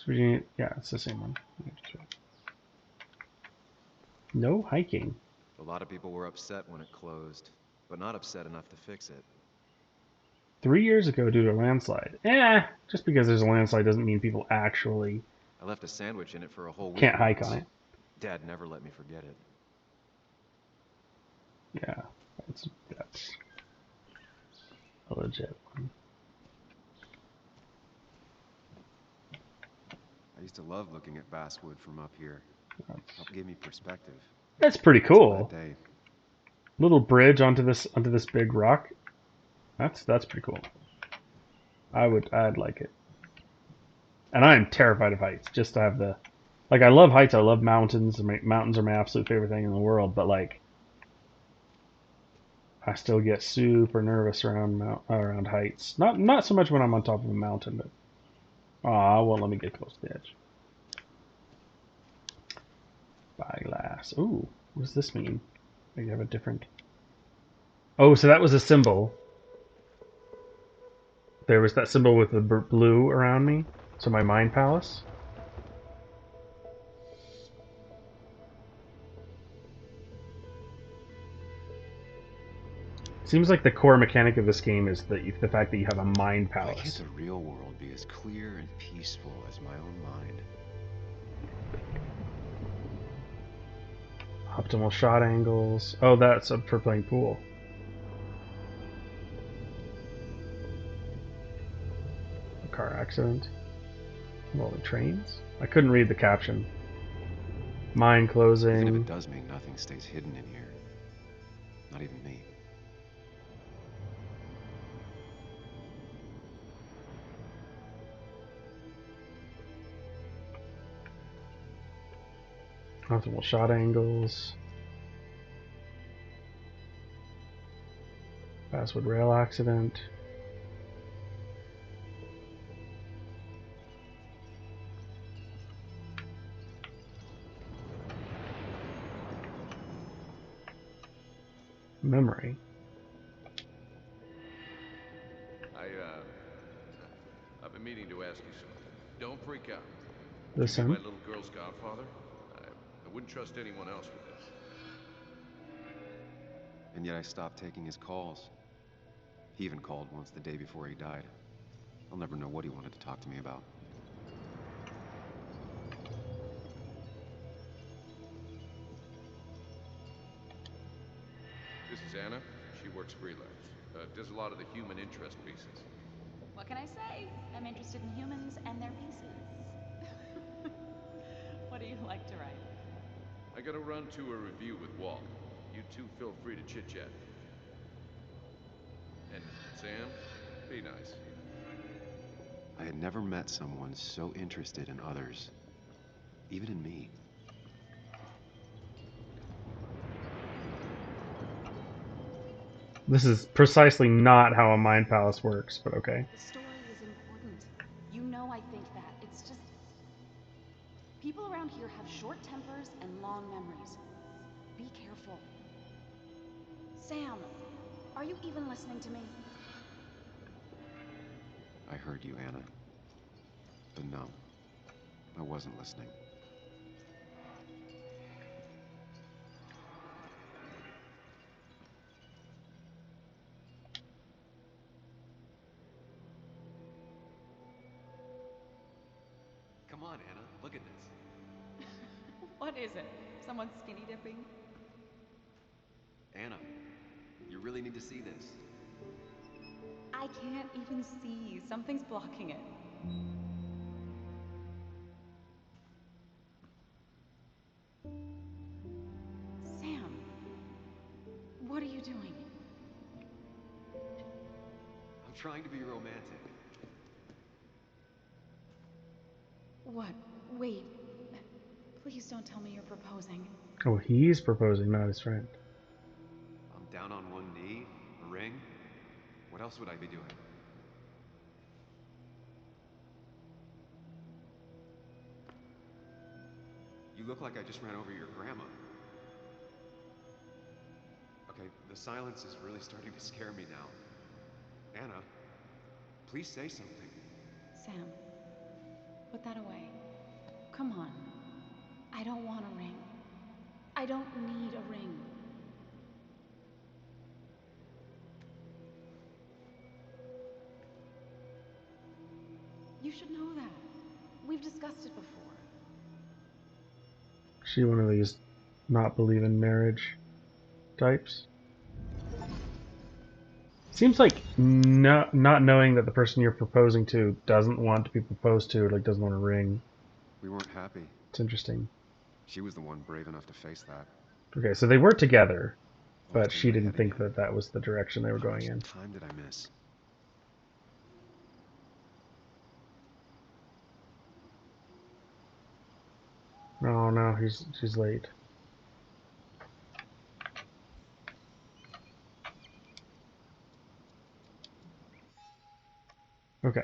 Virginia, yeah, it's the same one. No hiking. A lot of people were upset when it closed, but not upset enough to fix it. 3 years ago due to a landslide. Just because there's a landslide doesn't mean people actually I left a sandwich in it for a whole week. can't hike on it. Dad never let me forget it. Yeah, that's a legit one. I used to love looking at basswood from up here. Helped give me perspective. That's pretty It's a bad cool. day. Little bridge onto this big rock. That's pretty cool. I'd like it. And I am terrified of heights. Just to have the, like, I love heights. I love mountains. Mountains are my absolute favorite thing in the world. But like, I still get super nervous around heights. Not so much when I'm on top of a mountain, but well, let me get close to the edge. Spyglass. Ooh, what does this mean? Maybe have a different. Oh, so that was a symbol. There was that symbol with the blue around me. So my mind palace. Seems like the core mechanic of this game is the fact that you have a mind Why can't palace. the real world be as clear and peaceful as my own mind? Optimal shot angles. Oh, that's for playing pool. A car accident. Involving trains? I couldn't read the caption. Mine Even if closing. it does mean nothing stays hidden in here. Not even me. Optimal shot angles. Basswood rail accident. Memory. I've been meaning to ask you something. Don't freak out. This You be my him? little girl's godfather? I wouldn't trust anyone else with this. And yet I stopped taking his calls. He even called once the day before he died. I'll never know what he wanted to talk to me about. This is Anna. She works freelance. Does a lot of the human interest pieces. What can I say? I'm interested in humans and their pieces. What do you like to write? I gotta run to a review with Walt. You two feel free to chit-chat. And Sam, be nice. I had never met someone so interested in others. Even in me. This is precisely not how a mind palace works, but okay. The story is important know I think that. It's just... people around here have short tempers and long memories. Be careful. Sam, are you even listening to me? I heard you, Anna. But no, I wasn't listening. Come on, Anna, look at this. What is it? Someone skinny dipping? Anna, you really need to see this. I can't even see. Something's blocking it. Sam, what are you doing? I'm trying to be romantic. What? Wait. Please don't tell me you're proposing. Oh, he's proposing, not his friend. I'm down on one knee, a ring. What else would I be doing? You look like I just ran over your grandma. Okay, the silence is really starting to scare me now. Anna, please say something. Sam, put that away. Come on. I don't want a ring. I don't need a ring. You should know that. We've discussed it before. She one of these not believe in marriage types. Seems like not knowing that the person you're proposing to doesn't want to be proposed to, or like doesn't want a ring. We weren't happy. It's interesting. She was the one brave enough to face that. Okay, so they were together, but Lost in she my didn't head think again. that that was the direction they were How going much in. time did I miss? Oh no, she's late. Okay.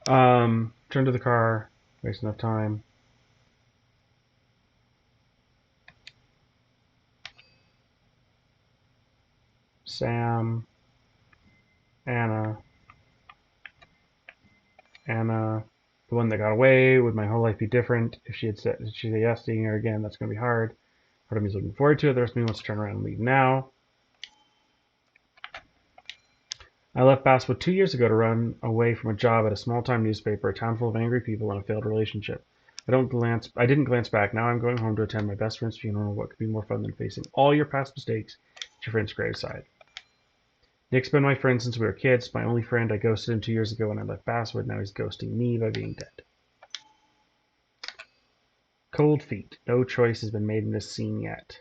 Turn to the car. Waste enough time. Sam. Anna. Anna. The one that got away. Would my whole life be different if she said yes, seeing her again? That's gonna be hard. Part of me is looking forward to it. The rest of me wants to turn around and leave now. I left Basswood 2 years ago to run away from a job at a small-time newspaper, a town full of angry people, and a failed relationship. I didn't glance back. Now I'm going home to attend my best friend's funeral. What could be more fun than facing all your past mistakes at your friend's graveside? Nick's been my friend since we were kids. My only friend. I ghosted him 2 years ago when I left Basswood. Now he's ghosting me by being dead. Cold feet. No choice has been made in this scene yet.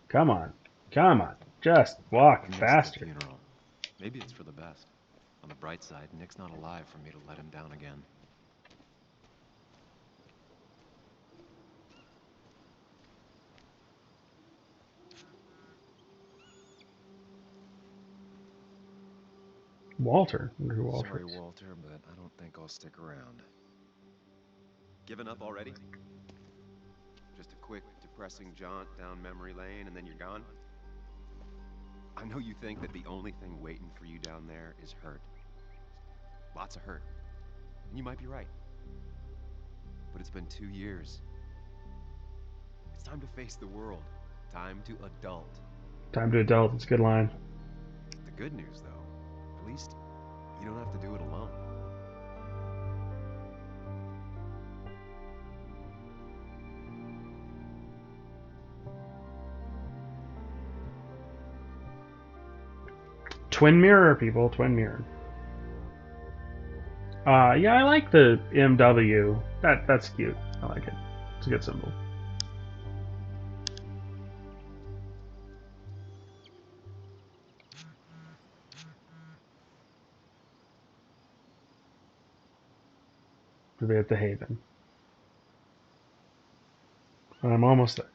Come on. Come on. Just walk I missed the faster. funeral. Maybe it's for the best. On the bright side, Nick's not alive for me to let him down again. Walter. I wonder who Walter Sorry, is. Walter, but I don't think I'll stick around. Given up already? Just a quick, depressing jaunt down memory lane and then you're gone? I know you think that the only thing waiting for you down there is hurt. Lots of hurt. And you might be right. But it's been 2 years. It's time to face the world. Time to adult. Time to adult. It's a good line. The good news, though, at least you don't have to do it alone. Twin mirror, people. Twin mirror. Yeah, I like the MW. That's cute. I like it. It's a good symbol. To be at the Haven. And I'm almost there.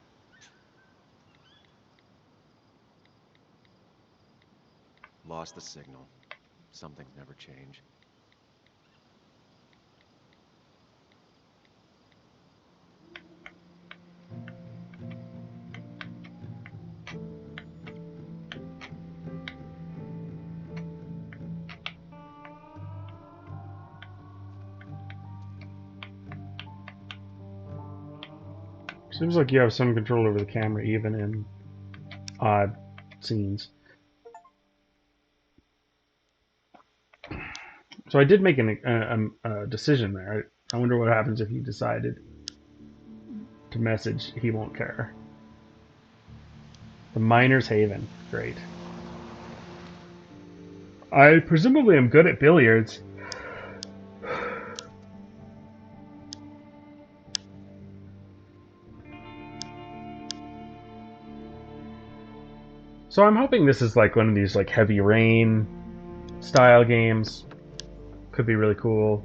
Lost the signal. Some things never change. Seems like you have some control over the camera, even in odd scenes. So I did make a decision there. I wonder what happens if he decided to message he won't care. The Miner's Haven. Great. I presumably am good at billiards. So I'm hoping this is like one of these like Heavy Rain style games. Could be really cool.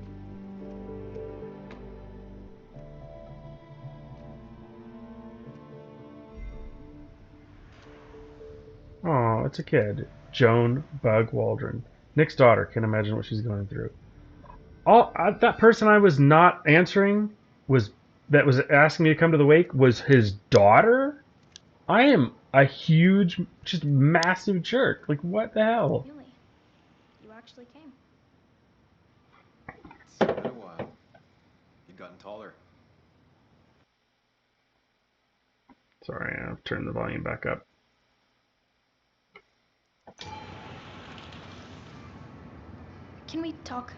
Oh, it's a kid. Joan Bug Waldron. Nick's daughter. Can't imagine what she's going through. That person I was not answering was asking me to come to the wake was his daughter? I am a huge, just massive jerk. Like, what the hell? Really? You actually came. It's been a while. You've gotten taller. Sorry, I'll turn the volume back up. Can we talk?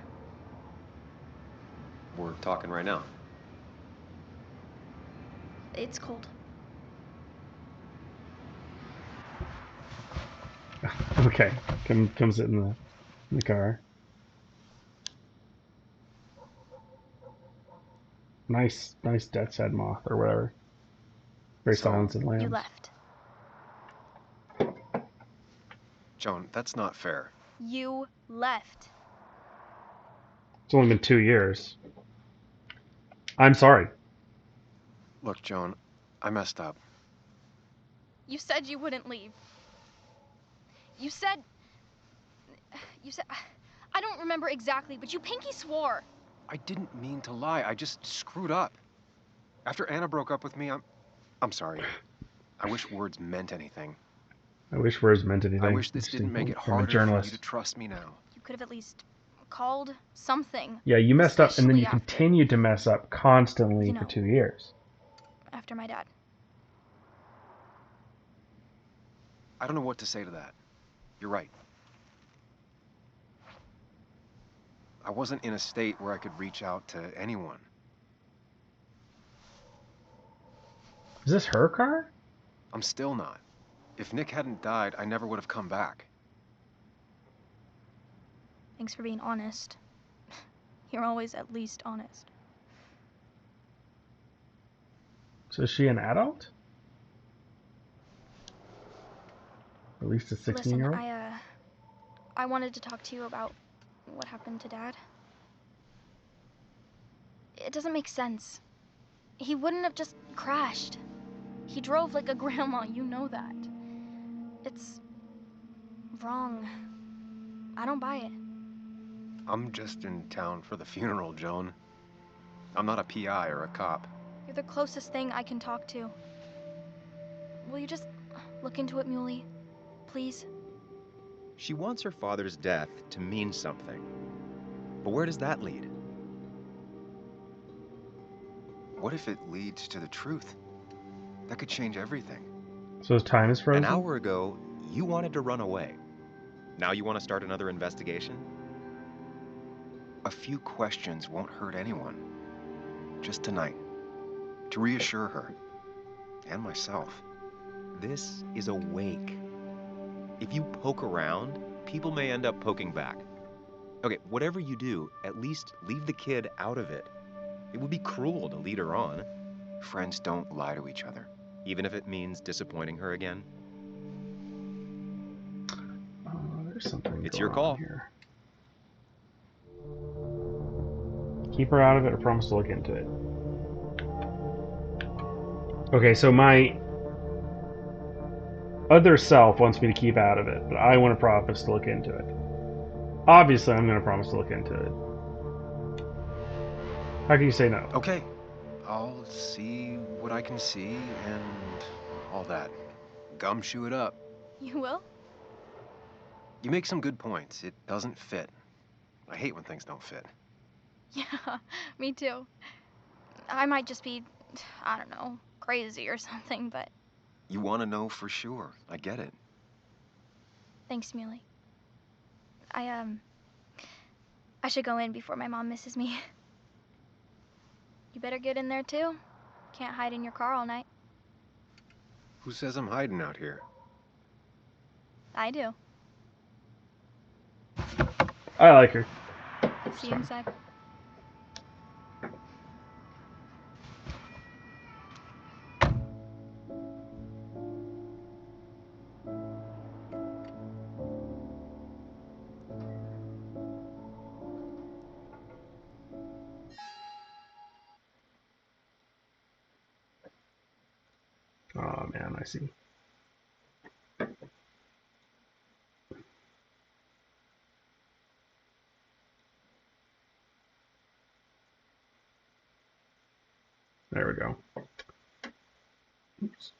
We're talking right now. It's cold. Okay, come sit in the car. Nice death's head moth or whatever. Very So, Silence of the Lambs. You left. Joan, that's not fair. You left. It's only been 2 years. I'm sorry. Look, Joan, I messed up. You said you wouldn't leave. You said... I don't remember exactly, but you pinky swore. I didn't mean to lie. I just screwed up. After Anna broke up with me, I'm sorry. I wish words meant anything. I wish words meant anything. I wish this didn't make it From a harder for you journalist. to trust me now. You could have at least called something. Yeah, you messed up, and then you Especially continued to mess up constantly You for know. 2 years. After my dad. I don't know what to say to that. You're right. I wasn't in a state where I could reach out to anyone. Is this her car? I'm still not. If Nick hadn't died, I never would have come back. Thanks for being honest. You're always at least honest. So is she an adult? At least a Listen, 16-year-old? I wanted to talk to you about what happened to Dad. It doesn't make sense. He wouldn't have just crashed. He drove like a grandma, you know that. It's wrong. I don't buy it. I'm just in town for the funeral, Joan. I'm not a PI or a cop. You're the closest thing I can talk to. Will you just look into it, Muley? Please? She wants her father's death to mean something. But where does that lead? What if it leads to the truth? That could change everything. So his time is frozen? An hour ago, you wanted to run away. Now you want to start another investigation? A few questions won't hurt anyone. Just tonight. To reassure her. And myself. This is a wake. If you poke around, people may end up poking back. Okay, whatever you do, at least leave the kid out of it. It would be cruel to lead her on. Friends don't lie to each other. Even if it means disappointing her again. Oh, there's something It's going your call. on here. Keep her out of it or promise to look into it. Okay, so my other self wants me to keep out of it, but I want to promise to look into it. Obviously, I'm going to promise to look into it. How can you say no? Okay, I'll see what I can see and all that. Gumshoe it up. You will? You make some good points. It doesn't fit. I hate when things don't fit. Yeah, me too. I might just be, I don't know, crazy or something, but You want to know for sure. I get it. thanks, Muley. I should go in before my mom misses me. You better get in there too. Can't hide in your car all night. Who says I'm hiding out here? I do. I like her. See you inside. Oh man, I see. There we go. Oops.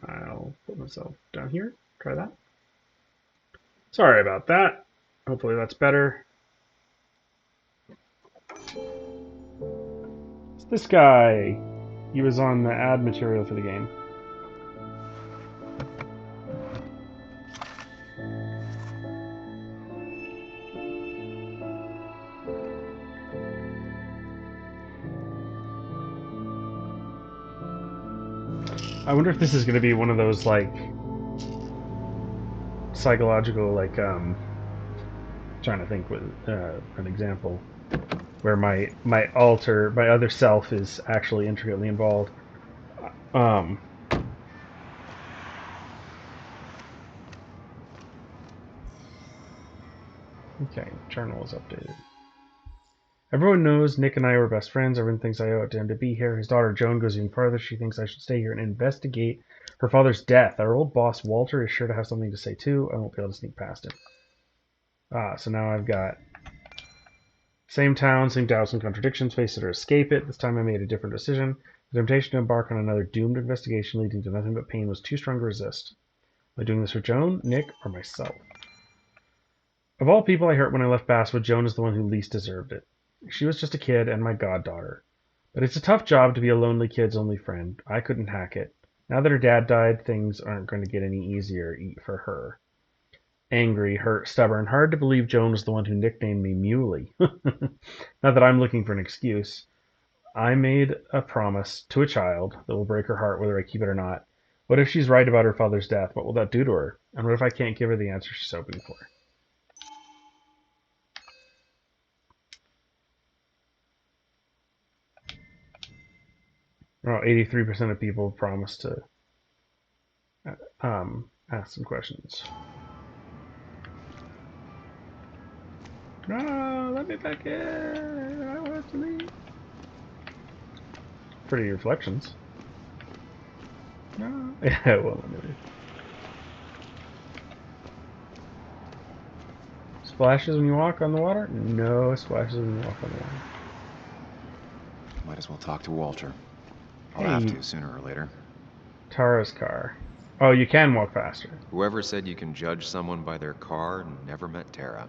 I'll put myself down here. Try that. Sorry about that. Hopefully that's better. It's this guy. He was on the ad material for the game. I wonder if this is going to be one of those, like, psychological, like, trying to think with an example where my other self is actually intricately involved. Okay, journal is updated. Everyone knows Nick and I were best friends. Everyone thinks I owe it to him to be here. His daughter Joan goes even farther. She thinks I should stay here and investigate her father's death. Our old boss Walter is sure to have something to say too. I won't be able to sneak past him. So now I've got same town, same doubts and contradictions. Face it or escape it. This time I made a different decision. The temptation to embark on another doomed investigation leading to nothing but pain was too strong to resist. Am I doing this for Joan, Nick, or myself? Of all people I hurt when I left Basswood, Joan is the one who least deserved it. She was just a kid and my goddaughter. But it's a tough job to be a lonely kid's only friend. I couldn't hack it. Now that her dad died, things aren't going to get any easier for her. Angry, hurt, stubborn, hard to believe Joan was the one who nicknamed me Muley. Not that I'm looking for an excuse. I made a promise to a child that will break her heart whether I keep it or not. What if she's right about her father's death? What will that do to her? And what if I can't give her the answer she's hoping for? Oh, 83% of people promised to ask some questions. No, let me back in. I want to leave. Pretty reflections. No. Yeah, well, anyway. Splashes when you walk on the water? No splashes when you walk on the water. Might as well talk to Walter. I'll Hey. have to sooner or later. Tara's car. Oh, you can walk faster. Whoever said you can judge someone by their car never met Tara.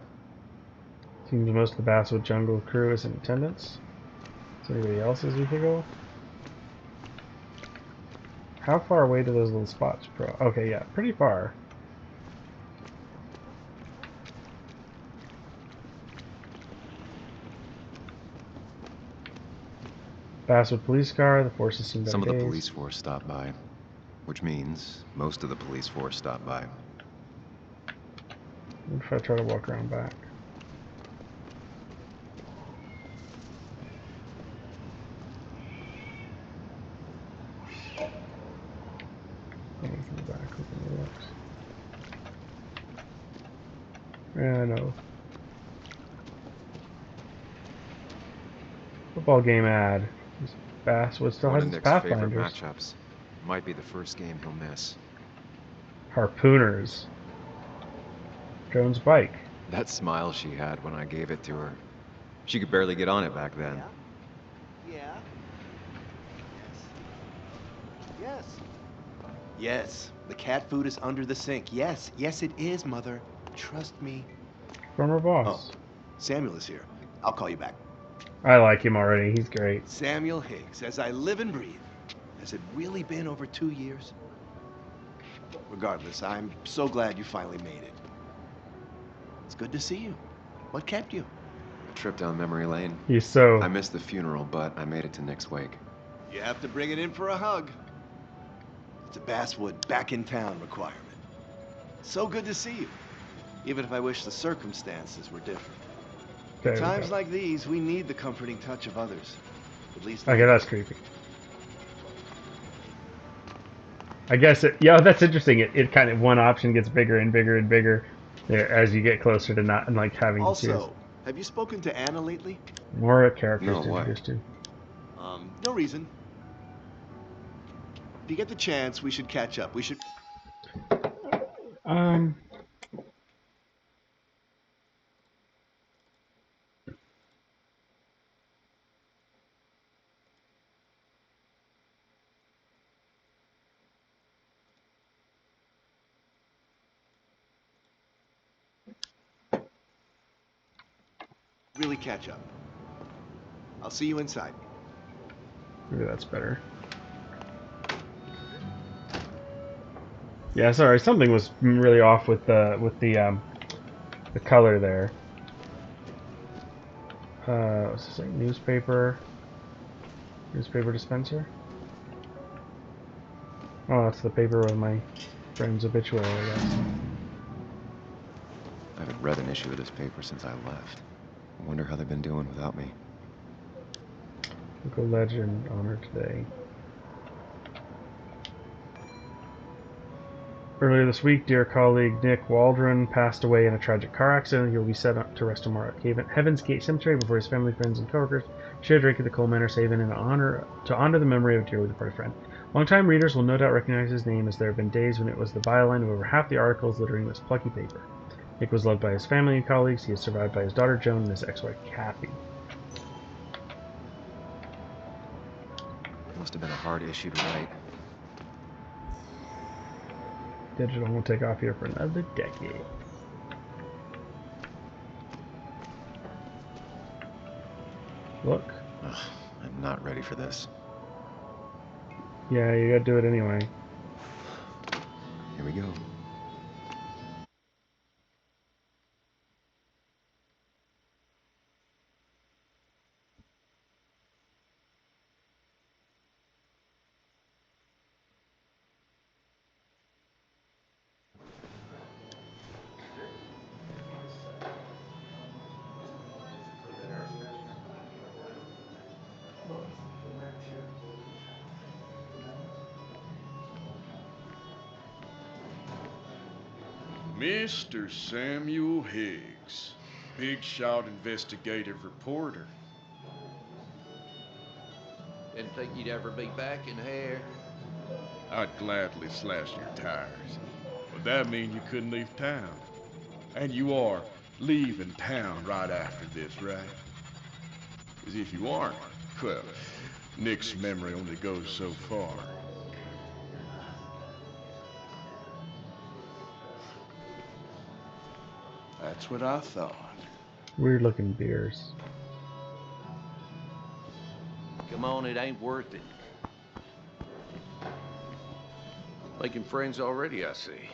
Seems most of the Basswood Jungle crew is in attendance. Is anybody else's vehicle? How far away do those little spots pro? Okay, yeah, pretty far. Basswood police car, the forces seem better Some of the days. police force stopped by, which means most of the police force stopped by. What if I try to walk around back? From the back, open the looks. Yeah, I know. Football game ad. Basswood still One has its Nick's favorite Pathfinders. matchups. Might be the first game he'll miss. Harpooners. Joan's bike. That smile she had when I gave it to her. She could barely get on it back then. Yeah. Yes. Yes. The cat food is under the sink. Yes. Yes, it is, Mother. Trust me. Former boss. Oh, Samuel is here. I'll call you back. I like him already. He's great. Samuel Higgs, as I live and breathe. Has it really been over 2 years? Regardless, I'm so glad you finally made it. It's good to see you. What kept you? A trip down memory lane. He's so... I missed the funeral, but I made it to Nick's wake. You have to bring it in for a hug. It's a Basswood back in town requirement. So good to see you. Even if I wish the circumstances were different. At times like these, we need the comforting touch of others. At least. Okay, that's creepy. I guess it. Yeah, that's interesting. It kind of one option gets bigger and bigger and bigger as you get closer to not and like having to choose. Also, have you spoken to Anna lately? More characters No, to why? introduce to. No reason. If you get the chance, we should catch up. We should. Really catch up. I'll see you inside. Maybe that's better. Yeah, sorry, something was really off with the color there. What's this like? Newspaper dispenser. Oh, that's the paper with my friend's obituary, I guess. I haven't read an issue of this paper since I left. I wonder how they've been doing without me. Local legend honored today. Earlier this week, dear colleague Nick Waldron passed away in a tragic car accident. He will be set up to rest tomorrow at Heaven's Gate Cemetery before his family, friends, and coworkers share a drink at the Coal Manor's Haven to honor the memory of a dearly departed friend. Longtime readers will no doubt recognize his name, as there have been days when it was the byline of over half the articles littering this plucky paper. Nick was loved by his family and colleagues. He is survived by his daughter Joan and his ex-wife Kathy. Must have been a hard issue to write. Digital won't take off here for another decade. Look. Ugh, I'm not ready for this. Yeah, you gotta do it anyway. Here we go. Mr. Samuel Higgs, big shot investigative reporter. Didn't think you'd ever be back in here. I'd gladly slash your tires, but that mean you couldn't leave town. And you are leaving town right after this, right? 'Cause if you aren't, well, Nick's memory only goes so far. That's what I thought. Weird looking beers. Come on, it ain't worth it. Making friends already, I see.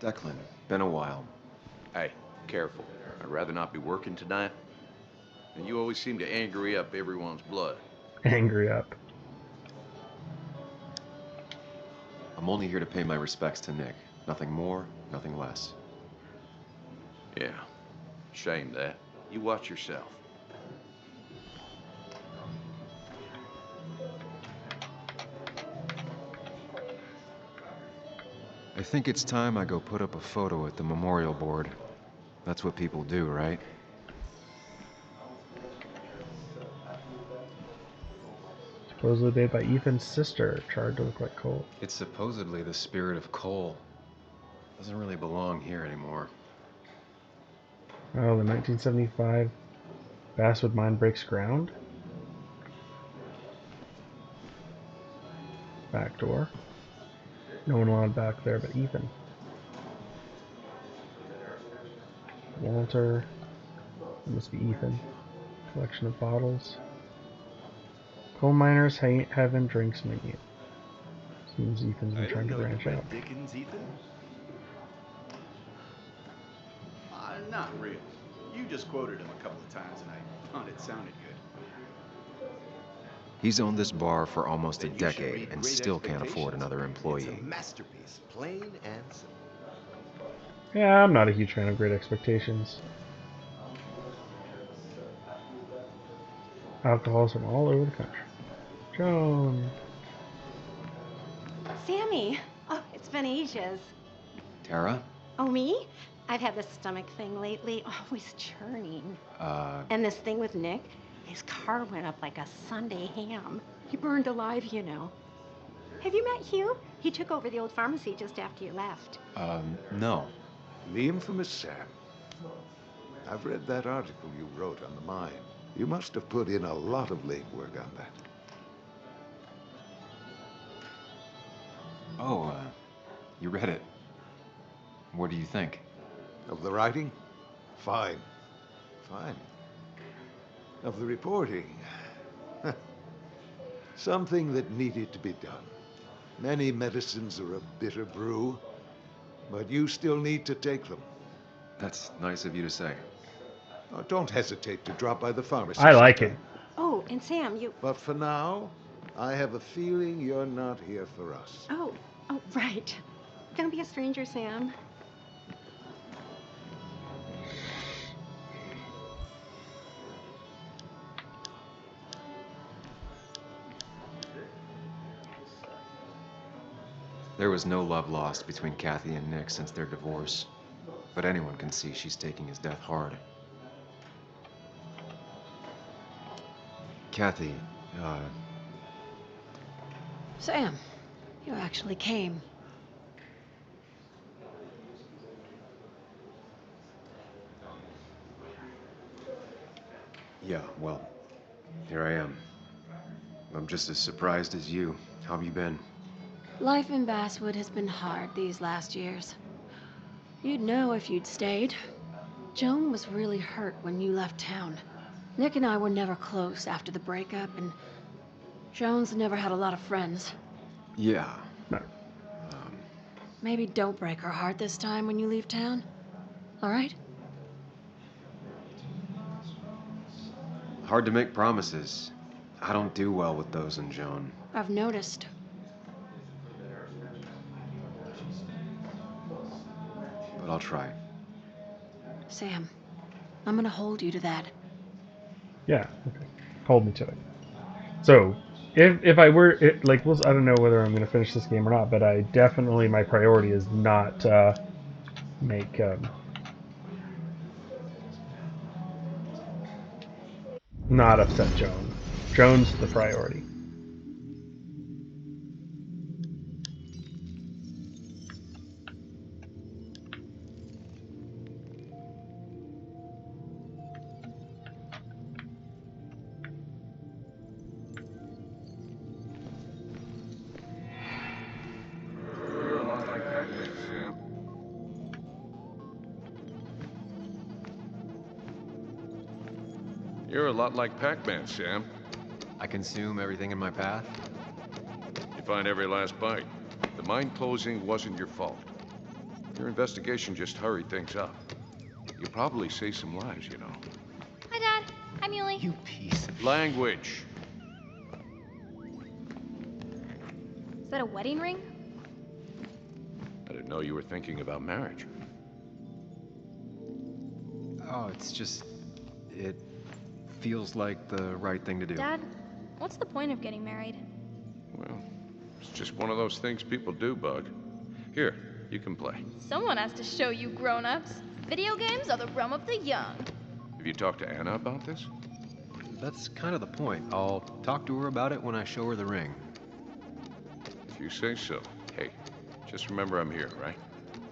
Declan, been a while. Hey, careful. I'd rather not be working tonight. And you always seem to angry up everyone's blood. Angry up. I'm only here to pay my respects to Nick. Nothing more, nothing less. Yeah, shame that. You watch yourself. I think it's time I go put up a photo at the memorial board. That's what people do, right? Supposedly made by Ethan's sister, charred to look like coal. It's supposedly the spirit of coal. Doesn't really belong here anymore. Oh, the 1975 Basswood mine breaks ground. Back door. No one allowed back there but Ethan. Walter. That must be Ethan. Collection of bottles. Coal miners heaven drinks menu. Seems Ethan's been trying to branch out. Dickens, Ethan? Not really. You just quoted him a couple of times, and I thought it sounded good. He's owned this bar for almost a decade and still can't afford another employee. It's a masterpiece, plain and simple. Yeah, I'm not a huge fan of Great Expectations. Alcohols from all over the country. Joan. Sammy! Oh, it's been ages. Tara? Oh, me? I've had this stomach thing lately, always churning. And this thing with Nick, his car went up like a Sunday ham. He burned alive, you know. Have you met Hugh? He took over the old pharmacy just after you left. No. The infamous Sam. I've read that article you wrote on the mine. You must have put in a lot of legwork on that. Oh, you read it. What do you think? Of the writing? Fine. Fine. Of the reporting? Something that needed to be done. Many medicines are a bitter brew, but you still need to take them. That's nice of you to say. Oh, don't hesitate to drop by the pharmacy. I like it. Oh, and Sam, you... But for now, I have a feeling you're not here for us. Oh, right. Don't be a stranger, Sam. There was no love lost between Kathy and Nick since their divorce, but anyone can see she's taking his death hard. Kathy, Sam, you actually came. yeah, well, here I am. I'm just as surprised as you. How have you been? Life in Basswood has been hard these last years. You'd know if you'd stayed. Joan was really hurt when you left town. Nick and I were never close after the breakup, and Joan's never had a lot of friends. Yeah. Maybe don't break her heart this time when you leave town. All right? Hard to make promises. I don't do well with those in Joan. I've noticed. But I'll try. Sam, I'm gonna hold you to that. Yeah, okay. Hold me to it. So, if I were, like, I don't know whether I'm going to finish this game or not, but I definitely, my priority is not make, not upset Joan. Joan's the priority. You're a lot like Pac-Man, Sam. I consume everything in my path? You find every last bite. The mine closing wasn't your fault. Your investigation just hurried things up. You probably saved some lives, you know. Hi, Dad. Hi, Muley. You piece of... Language. Is that a wedding ring? I didn't know you were thinking about marriage. Oh, it's just... it feels like the right thing to do. Dad, what's the point of getting married? Well, it's just one of those things people do, Bug. Here, you can play. Someone has to show you grown-ups. Video games are the realm of the young. Have you talked to Anna about this? That's kind of the point. I'll talk to her about it when I show her the ring. If you say so. Hey, just remember I'm here, right?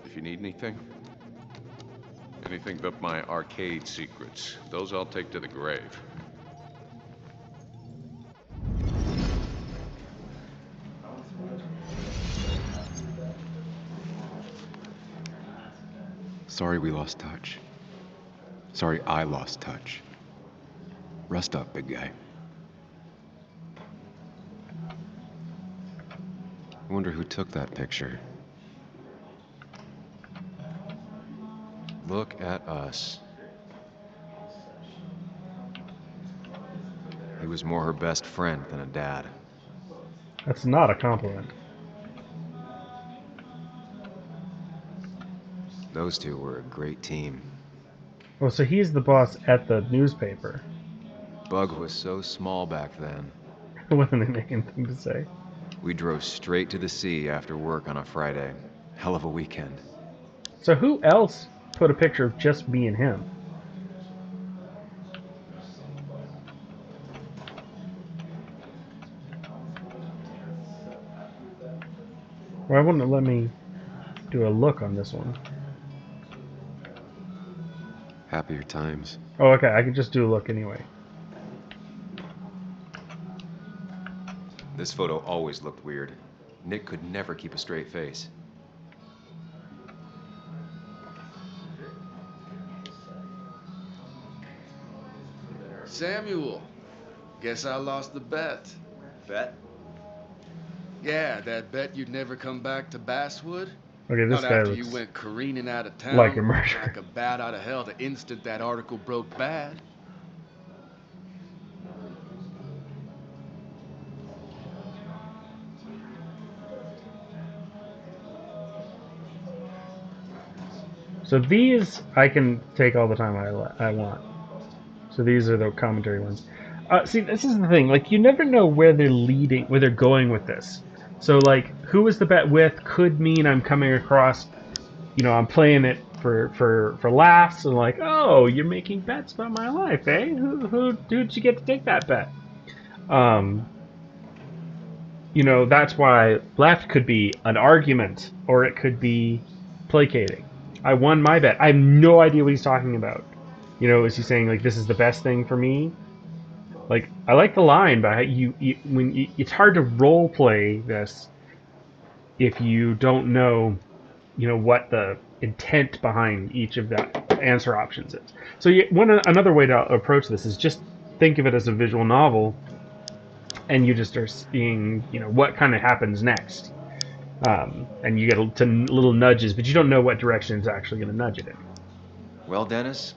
If you need anything. Anything but my arcade secrets. Those I'll take to the grave. Sorry we lost touch. Sorry I lost touch. Rest up, big guy. I wonder who took that picture. Look at us. He was more her best friend than a dad. That's not a compliment. Those two were a great team. Oh, so he's the boss at the newspaper. Bug was so small back then. It wasn't an making thing to say. We drove straight to the sea after work on a Friday. Hell of a weekend. So who else put a picture of just me and him? Why wouldn't it let me do a look on this one? Happier times. Oh, okay, I can just do a look anyway. This photo always looked weird. Nick could never keep a straight face. Samuel, guess I lost the bet. Bet? Yeah, that bet you'd never come back to Basswood. Okay, this Not guy after you looks went careening out of town like a murderer. like a bat out of hell the instant that article broke bad. So these I can take all the time I want. So these are the commentary ones. See, this is the thing. Like, you never know where they're leading, where they're going with this. So, like, who is the bet with could mean I'm coming across, I'm playing it for laughs and like, oh, you're making bets about my life, eh? Who did you get to take that bet? That's why left could be an argument or it could be placating. I won my bet. I have no idea what he's talking about. Is he saying like this is the best thing for me? Like I like the line, but it's hard to role play this if you don't know, what the intent behind each of the answer options is. So another way to approach this is just think of it as a visual novel, and you just are seeing, what kind of happens next. And you get to little nudges, but you don't know what direction it's actually going to nudge it in. Well, Dennis,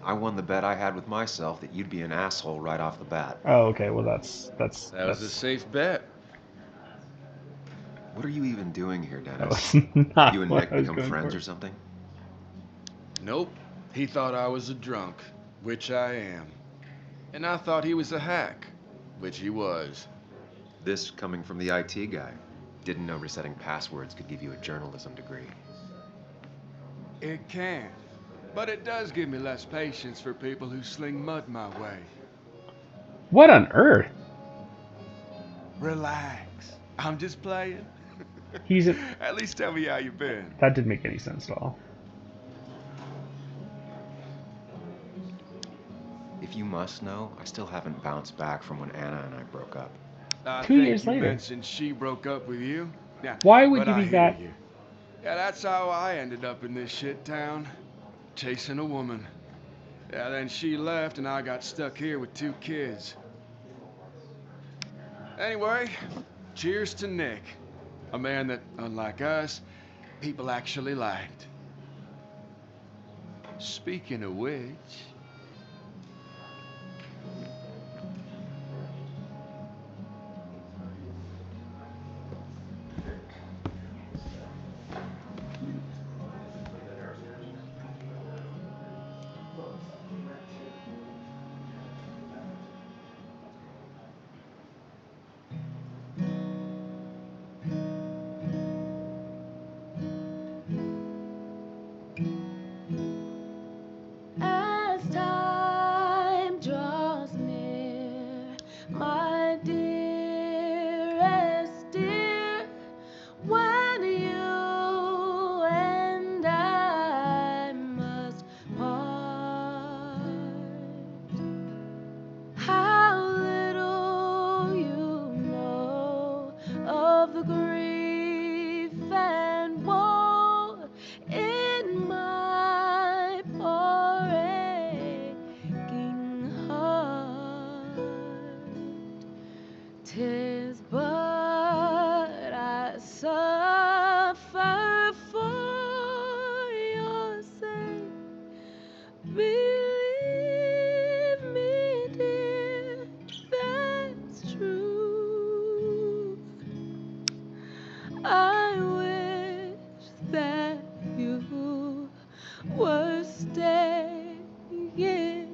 I won the bet I had with myself that you'd be an asshole right off the bat. Oh, okay. Well, That was a safe bet. What are you even doing here, Dennis? That was not You and what Nick I was become going friends for. or something? Nope. He thought I was a drunk, which I am. And I thought he was a hack, which he was. This coming from the IT guy. Didn't know resetting passwords could give you a journalism degree. It can. But it does give me less patience for people who sling mud my way. What on earth? Relax. I'm just playing. At least tell me how you been. That didn't make any sense at all. If you must know, I still haven't bounced back from when Anna and I broke up. I 2 think years you later. mentioned she broke up with you. Yeah, Why would but you I be hear that? you. Yeah, that's how I ended up in this shit town. Chasing a woman. Yeah, then she left and I got stuck here with 2 kids. Anyway, cheers to Nick. A man that, unlike us, people actually liked. Speaking of which... I I wish that you were staying here.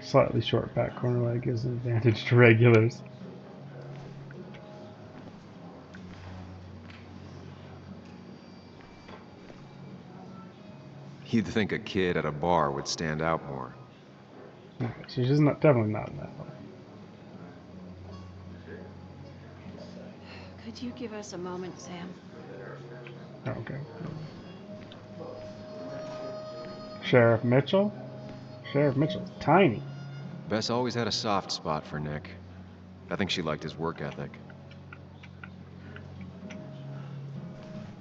Slightly short back corner leg gives an advantage to regulars. You'd think a kid at a bar would stand out more. Okay, so she's not definitely not in that one. Could you give us a moment, Sam? Oh, okay. Sheriff Mitchell? Sheriff Mitchell's tiny. Bess always had a soft spot for Nick. I think she liked his work ethic.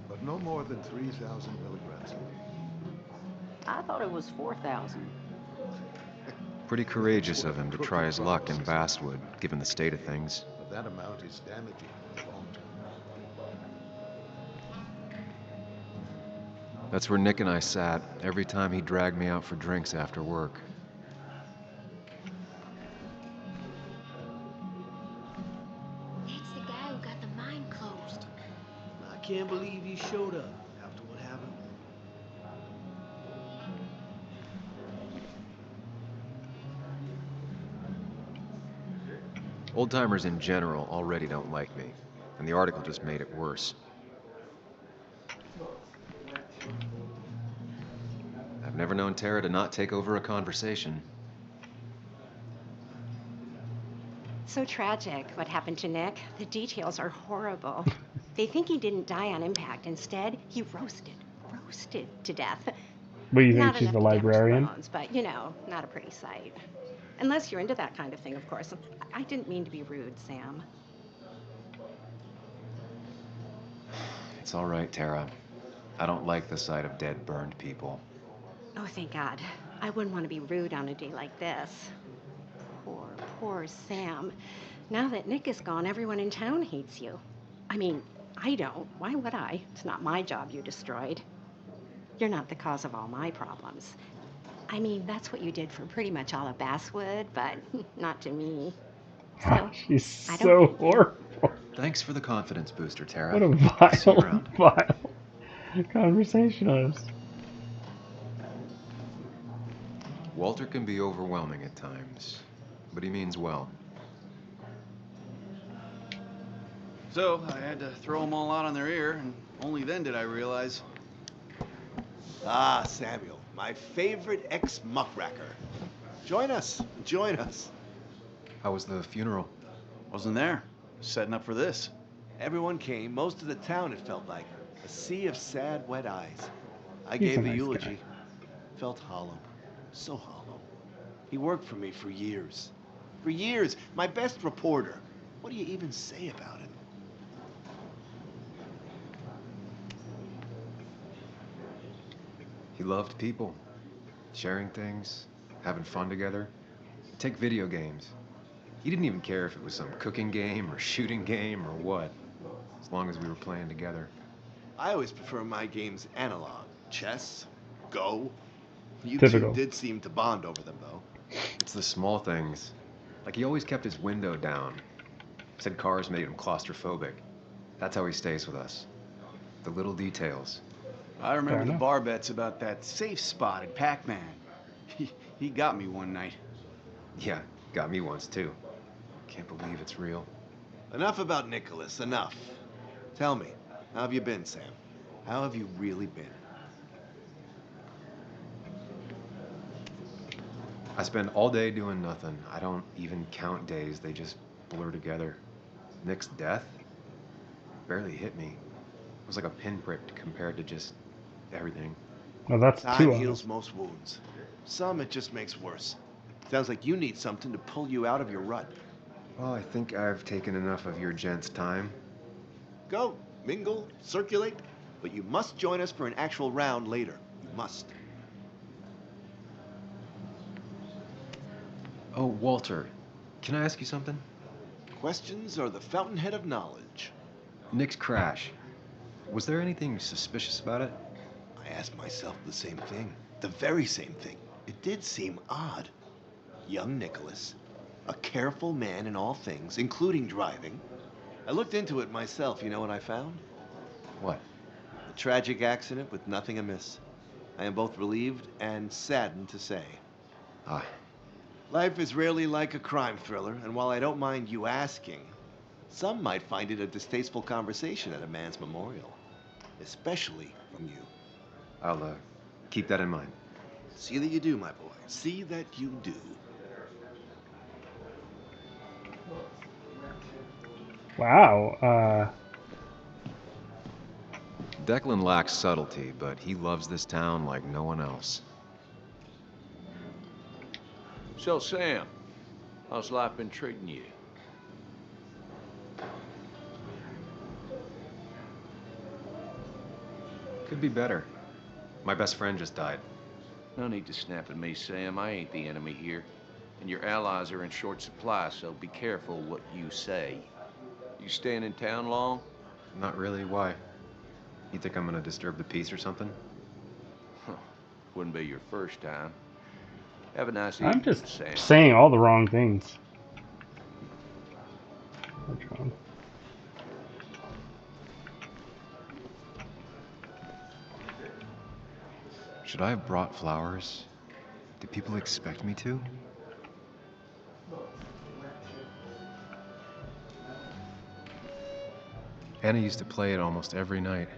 But no more than 3,000 milligrams a day. I thought it was 4,000. Pretty courageous of him to try his luck in Basswood, given the state of things. But that amount is damaging in the long term. That's where Nick and I sat every time he dragged me out for drinks after work. That's the guy who got the mine closed. I can't believe he showed up after what happened. Old-timers in general already don't like me, and the article just made it worse. I've never known Tara to not take over a conversation. So tragic what happened to Nick. The details are horrible. They think he didn't die on impact. Instead, he roasted to death. What do you think? Not She's enough the to damage the librarian? bones, but you know, not a pretty sight. Unless you're into that kind of thing, of course. I didn't mean to be rude, Sam. It's all right, Tara. I don't like the sight of dead, burned people. Oh, thank God. I wouldn't want to be rude on a day like this. Poor Sam. Now that Nick is gone, everyone in town hates you. I mean, I don't. Why would I? It's not my job you destroyed. You're not the cause of all my problems. I mean, that's what you did for pretty much all of Basswood, but not to me. So, She's I don't so hate you. horrible. Thanks for the confidence booster, Tara. What a See you vile, around. vile conversationalist. Walter can be overwhelming at times, but he means well. So I had to throw them all out on their ear, and only then did I realize. Ah, Samuel, my favorite ex-muckracker. Join us. How was the funeral? Wasn't there. Setting up for this. Everyone came, most of the town, it felt like. A sea of sad, wet eyes. I He's a gave the nice eulogy. guy. Felt hollow. So hollow. He worked for me for years. For years. My best reporter. What do you even say about him? He loved people, sharing things, having fun together. Take video games. He didn't even care if it was some cooking game or shooting game or what, as long as we were playing together. I always prefer my games analog. Chess, Go. You Typical. two did seem to bond over them, though. It's the small things. Like he always kept his window down. Said cars made him claustrophobic. That's how he stays with us. The little details. I remember Fair the enough. bar bets about that safe spot at Pac-Man. He got me one night. Yeah, got me once too. Can't believe it's real. Enough about Nicholas, enough. Tell me, how have you been, Sam? How have you really been? I spend all day doing nothing. I don't even count days. They just blur together. Nick's death barely hit me. It was like a pinprick compared to just everything. Well, that's Time too heals honest. most wounds. Some it just makes worse. Sounds like you need something to pull you out of your rut. Well, I think I've taken enough of your gents' time. Go, mingle, circulate, but you must join us for an actual round later. You must. Oh, Walter, can I ask you something? Questions are the fountainhead of knowledge. Nick's crash. Was there anything suspicious about it? I asked myself the same thing. The very same thing. It did seem odd. Young Nicholas, a careful man in all things, including driving. I looked into it myself. You know what I found? What? A tragic accident with nothing amiss. I am both relieved and saddened to say. Ah. Life is rarely like a crime thriller, and while I don't mind you asking, some might find it a distasteful conversation at a man's memorial. Especially from you. I'll, keep that in mind. See that you do, my boy. See that you do. Wow. Declan lacks subtlety, but he loves this town like no one else. So, Sam, how's life been treating you? Could be better. My best friend just died. No need to snap at me, Sam. I ain't the enemy here. And your allies are in short supply, so be careful what you say. You staying in town long? Not really. Why? You think I'm gonna disturb the peace or something? Huh. Wouldn't be your first time. Have a nice I'm evening, just Sam. saying all the wrong things. Which one? Should I have brought flowers? Do people expect me to? Anna used to play it almost every night.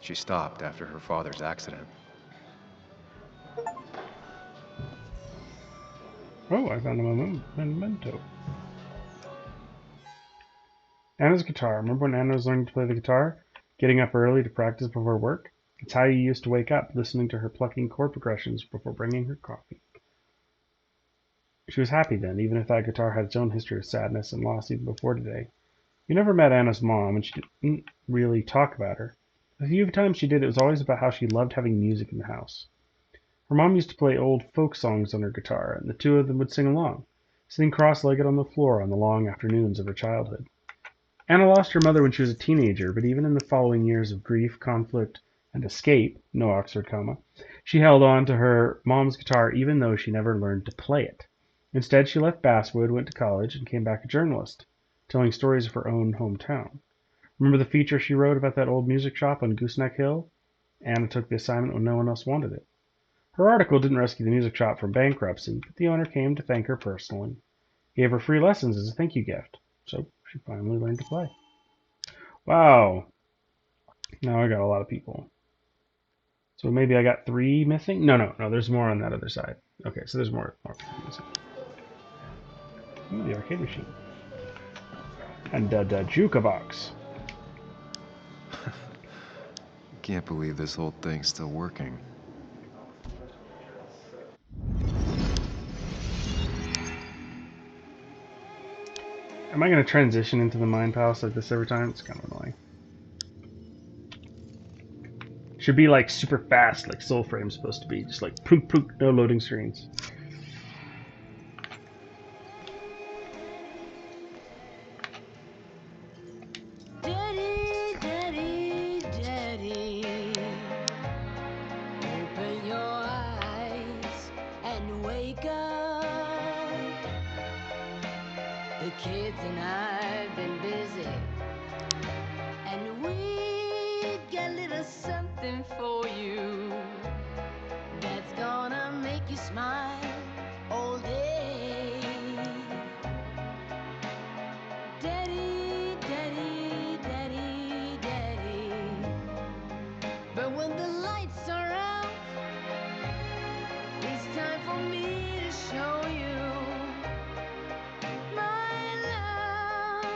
She stopped after her father's accident. Oh, I found a memento. Anna's guitar. Remember when Anna was learning to play the guitar? Getting up early to practice before work? It's how you used to wake up, listening to her plucking chord progressions before bringing her coffee. She was happy then, even if that guitar had its own history of sadness and loss even before today. You never met Anna's mom, and she didn't really talk about her. The few times she did, it was always about how she loved having music in the house. Her mom used to play old folk songs on her guitar, and the two of them would sing along, sitting cross-legged on the floor on the long afternoons of her childhood. Anna lost her mother when she was a teenager, but even in the following years of grief, conflict, and escape, no Oxford comma, she held on to her mom's guitar even though she never learned to play it. Instead, she left Basswood, went to college, and came back a journalist, telling stories of her own hometown. Remember the feature she wrote about that old music shop on Gooseneck Hill? Anna took the assignment when no one else wanted it. Her article didn't rescue the music shop from bankruptcy, but the owner came to thank her personally, gave her free lessons as a thank you gift, so she finally learned to play. Wow. Now I got a lot of people. So maybe I got 3 missing? No, there's more on that other side. Okay, so there's more missing. Ooh, the arcade machine. And the jukebox. Can't believe this whole thing's still working. Am I going to transition into the Mind Palace like this every time? It's kind of annoying. Should be like super fast, like Soul Frame's supposed to be. Just like pook pook, no loading screens. Daddy, daddy, daddy, open your eyes and wake up. The kids and I've been busy, and we got a little something for you that's gonna make you smile all day. Daddy, daddy, daddy, daddy. But when the lights are out, it's time for me to show you my love.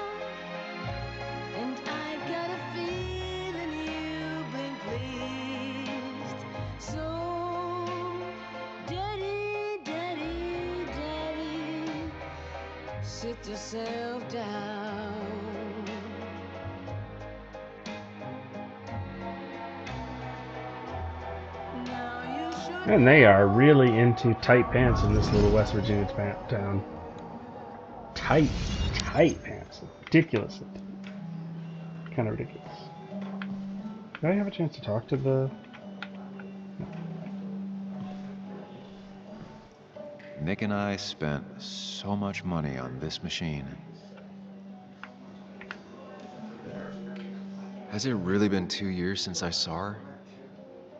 And I got a feeling you've been pleased. So, daddy, daddy, daddy, sit yourself down. Now you should And they are really into tight pants in this little West Virginia town. Tight pants. Ridiculous. Kind of ridiculous. Did I have a chance to talk to the... Nick and I spent so much money on this machine. Has it really been 2 years since I saw her?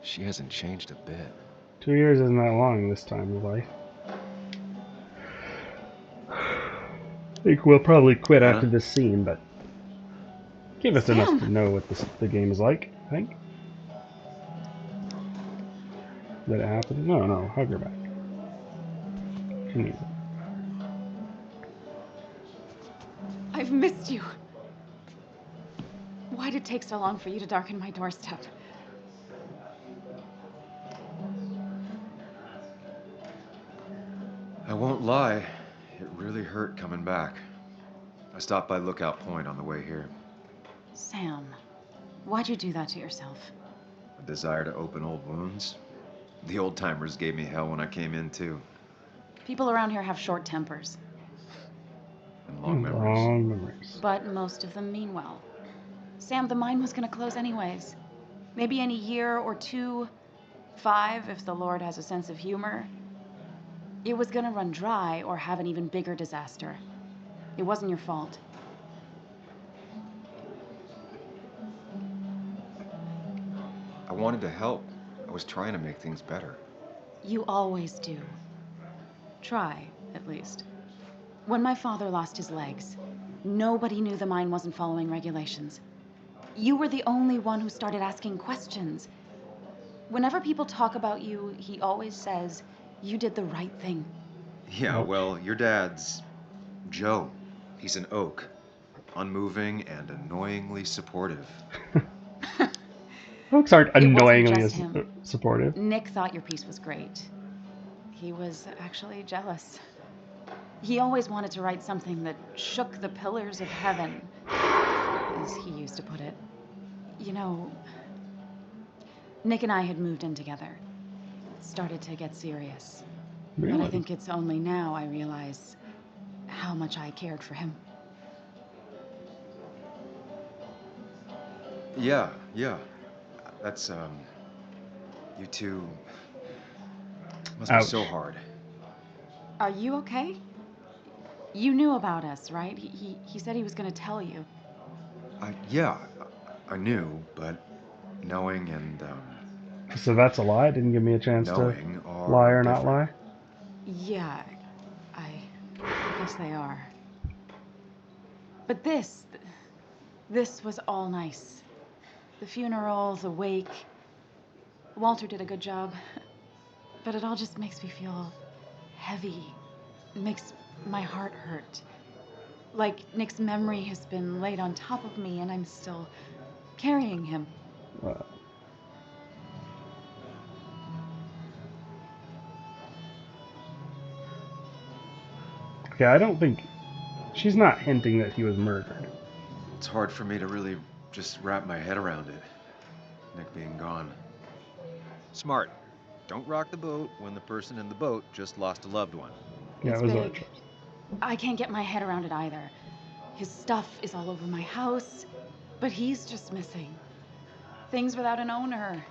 She hasn't changed a bit. 2 years isn't that long this time of life. I think we'll probably quit after this scene, but give us enough to know what the game is like, I think. Did it happen? No, hug her back. She needs it. I've missed you. Why'd it take so long for you to darken my doorstep? I won't lie, it really hurt coming back. I stopped by Lookout Point on the way here. Sam, why'd you do that to yourself? A desire to open old wounds. The old-timers gave me hell when I came in, too. People around here have short tempers. And long memories. Long memories. But most of them mean well. Sam, the mine was gonna close anyways. Maybe in a year or 2, 5, if the Lord has a sense of humor. It was gonna run dry or have an even bigger disaster. It wasn't your fault. I wanted to help. I was trying to make things better. You always do. Try, at least. When my father lost his legs, nobody knew the mine wasn't following regulations. You were the only one who started asking questions. Whenever people talk about you, he always says, you did the right thing. Yeah, well, your dad's Joe. He's an oak. Unmoving and annoyingly supportive. Oaks aren't It wasn't annoyingly just him. supportive. Nick thought your piece was great. He was actually jealous. He always wanted to write something that shook the pillars of heaven, as he used to put it. You know, Nick and I had moved in together. It started to get serious. Really? But I think it's only now I realize how much I cared for him. Yeah. That's, you two must be so hard. Are you okay? You knew about us, right? He said he was gonna tell you. Yeah, I knew, but knowing and, So that's a lie? Didn't give me a chance knowing to are lie or not different. lie? Yeah, I guess they are. But this was all nice. The funeral, the wake. Walter did a good job. But it all just makes me feel heavy. It makes my heart hurt. Like Nick's memory has been laid on top of me and I'm still carrying him. Okay, I don't think... She's not hinting that he was murdered. It's hard for me to really just wrap my head around it. Nick being gone. Smart. Don't rock the boat when the person in the boat just lost a loved one. Yeah, It's it was big. I can't get my head around it either. His stuff is all over my house, but he's just missing. Things without an owner.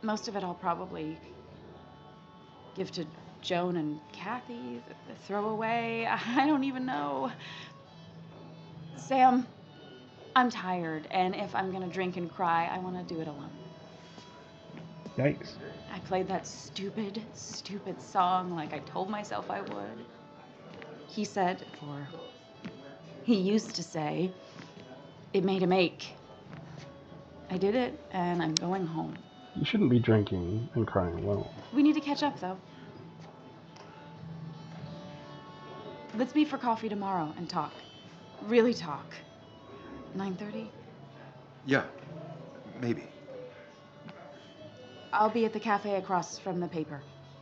Most of it I'll probably give to Joan and Kathy, throw away. I don't even know. Sam, I'm tired, and if I'm gonna drink and cry, I want to do it alone. Yikes. I played that stupid song like I told myself I would. He said, or he used to say, it made him ache. I did it, and I'm going home. You shouldn't be drinking and crying alone. We need to catch up, though. Let's meet for coffee tomorrow and talk. Really talk. 9:30? Yeah, maybe. I'll be at the cafe across from the paper.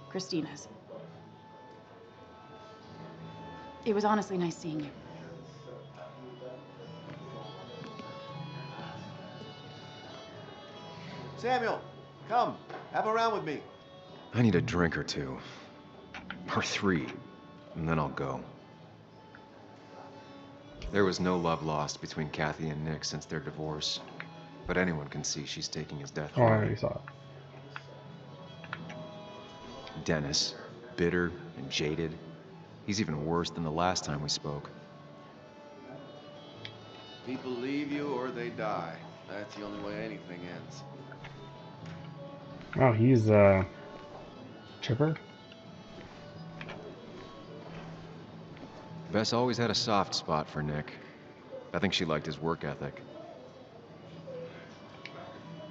Christina's. It was honestly nice seeing you. Samuel, come, have a round with me. I need a drink or two. Or 3, and then I'll go. There was no love lost between Kathy and Nick since their divorce, but anyone can see she's taking his death Oh, I hard. already saw it. Dennis, bitter and jaded. He's even worse than the last time we spoke. People leave you or they die. That's the only way anything ends. Wow, he's chipper. Bess always had a soft spot for Nick. I think she liked his work ethic.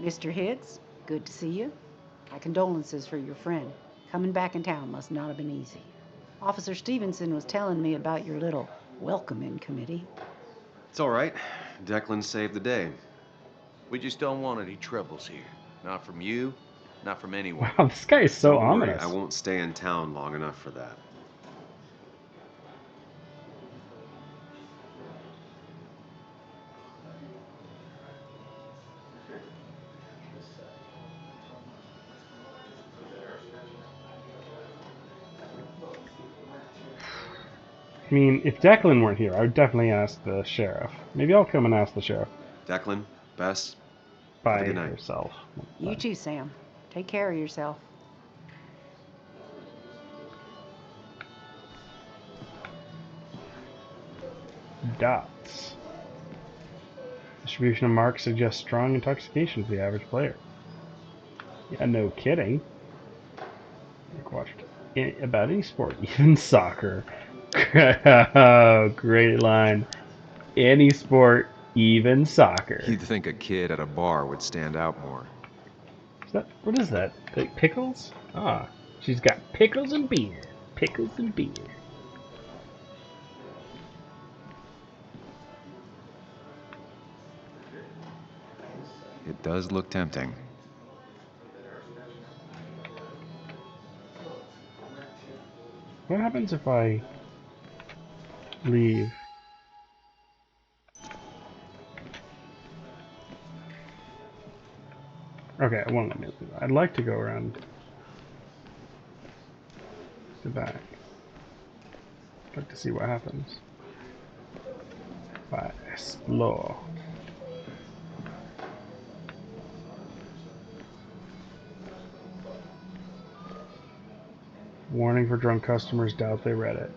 Mr. Hicks, good to see you. My condolences for your friend. Coming back in town must not have been easy. Officer Stevenson was telling me about your little welcoming committee. It's all right. Declan saved the day. We just don't want any troubles here. Not from you, not from anyone. Wow, this guy is so Don't worry, ominous. I won't stay in town long enough for that. I mean, if Declan weren't here, I would definitely ask the sheriff. Maybe I'll come and ask the sheriff Declan, Bess, have a by good night. herself. You too, Sam. Take care of yourself. Dots. Distribution of marks suggests strong intoxication for the average player. Yeah, no kidding. Watched about any sport, even soccer. Great line. Any sport, even soccer. You'd think a kid at a bar would stand out more. What is that? Like pickles? Ah, she's got pickles and beer. Pickles and beer. It does look tempting. What happens if I leave? Okay, it won't let me leave. I'd like to go around the back. I'd like to see what happens. By explore. Warning for drunk customers, doubt they read it.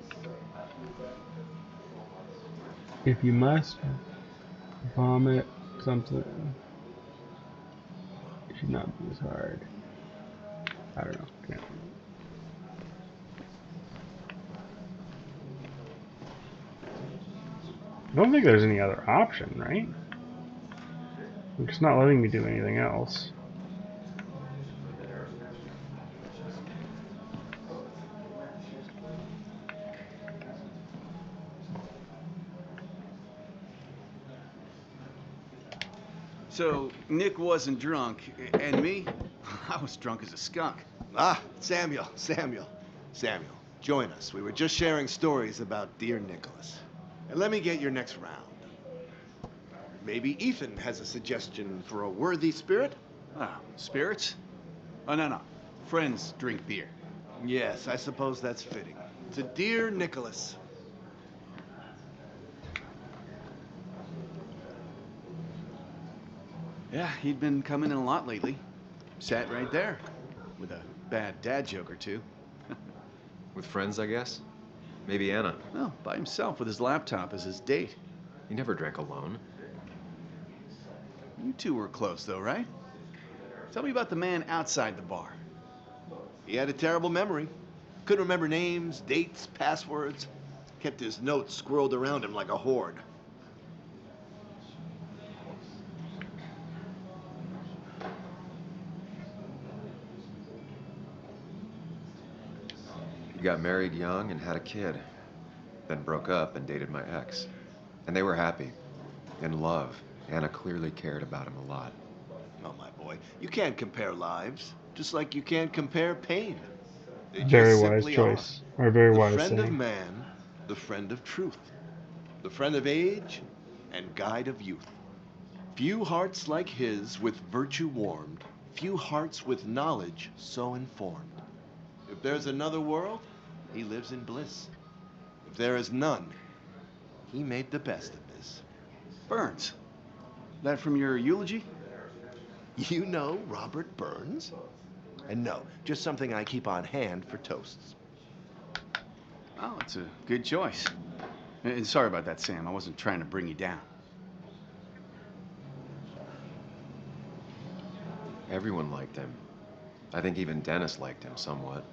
If you must vomit something, it should not be as hard. I don't know. Can't. I don't think there's any other option, right? It's just not letting me do anything else. So, Nick wasn't drunk, and me? I was drunk as a skunk. Ah, Samuel, join us. We were just sharing stories about dear Nicholas. And let me get your next round. Maybe Ethan has a suggestion for a worthy spirit? Ah, spirits? Oh, no. Friends drink beer. Yes, I suppose that's fitting. To dear Nicholas. Yeah, he'd been coming in a lot lately. Sat right there, with a bad dad joke or two. With friends, I guess? Maybe Anna. No, by himself with his laptop as his date. He never drank alone. You two were close, though, right? Tell me about the man outside the bar. He had a terrible memory. Couldn't remember names, dates, passwords. Kept his notes squirreled around him like a hoard. He got married young and had a kid. Then broke up and dated my ex. And they were happy. In love. Anna clearly cared about him a lot. Oh, my boy, you can't compare lives. Just like you can't compare pain. They Very just wise simply choice. are. Or very The wise friend of saying. man, the friend of truth, the friend of age, and guide of youth. Few hearts like his with virtue warmed, few hearts with knowledge so informed. If there's another world, he lives in bliss. If there is none, he made the best of this. Burns. That from your eulogy? You know Robert Burns? And no, just something I keep on hand for toasts. Oh, it's a good choice. And sorry about that, Sam. I wasn't trying to bring you down. Everyone liked him. I think even Dennis liked him somewhat.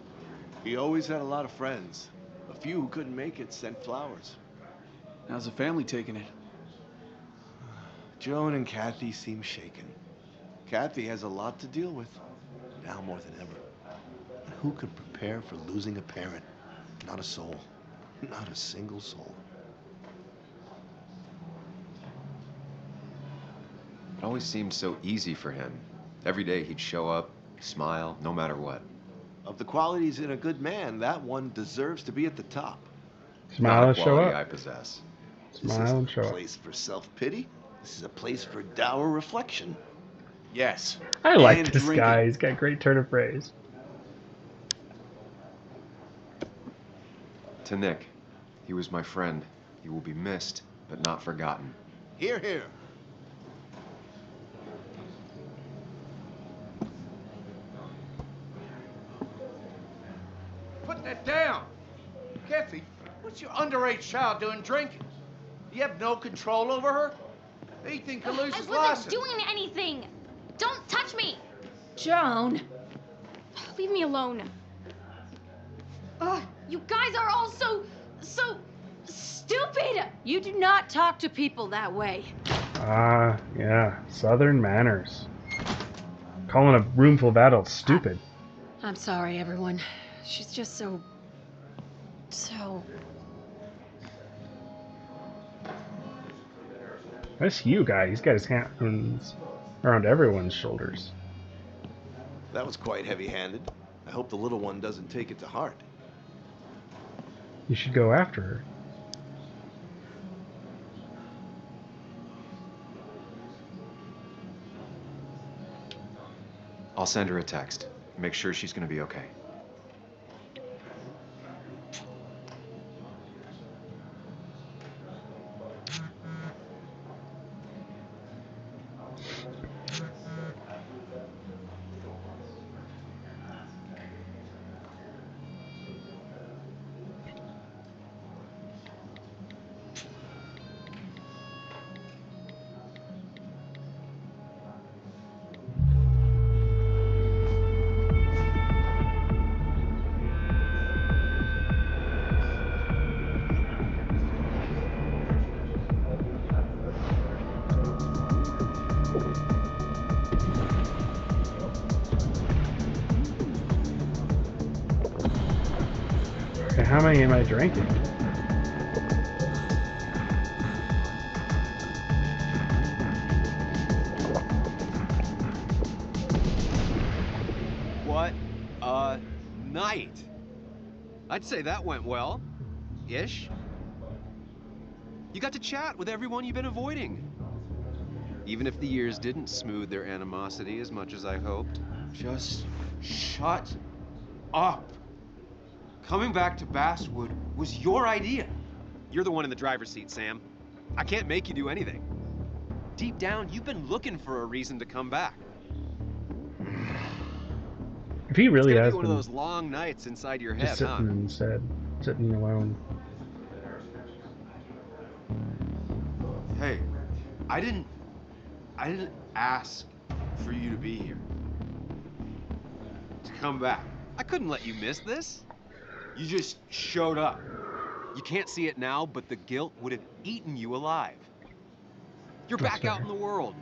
He always had a lot of friends. A few who couldn't make it sent flowers. How's the family taking it? Joan and Kathy seem shaken. Kathy has a lot to deal with, now more than ever. And who could prepare for losing a parent? Not a soul. Not a single soul. It always seemed so easy for him. Every day he'd show up, smile, no matter what. Of the qualities in a good man, that one deserves to be at the top. Smile and Not a show quality up. I possess. Smile and show This isn't a up. place for self-pity. This is a place for dour reflection. Yes. I like And this drinking. guy. He's got a great turn of phrase. To Nick, he was my friend. He will be missed, but not forgotten. Hear, hear. Put that down! Kathy, what's your underage child doing drinking? You have no control over her? Ethan could lose I his wasn't license. doing anything! Don't touch me! Joan! Leave me alone. Ugh, you guys are all so stupid! You do not talk to people that way. Ah, yeah. Southern manners. Calling a room full of adults stupid. I'm sorry, everyone. She's just so... This Hugh guy, he's got his hands around everyone's shoulders. That was quite heavy-handed. I hope the little one doesn't take it to heart. You should go after her. I'll send her a text. Make sure she's gonna be okay. Okay, how many am I drinking? What a night! I'd say that went well. Ish. You got to chat with everyone you've been avoiding. Even if the years didn't smooth their animosity as much as I hoped. Just shut up. Coming back to Basswood was your idea. You're the one in the driver's seat, Sam. I can't make you do anything. Deep down, you've been looking for a reason to come back. If he really It's gonna has be one of been those long nights inside your just head, huh? sitting instead, sitting alone. Hey, I didn't ask for you to be here. To come back. I couldn't let you miss this. You just showed up. You can't see it now, but the guilt would have eaten you alive. You're That's back out fair. in the world,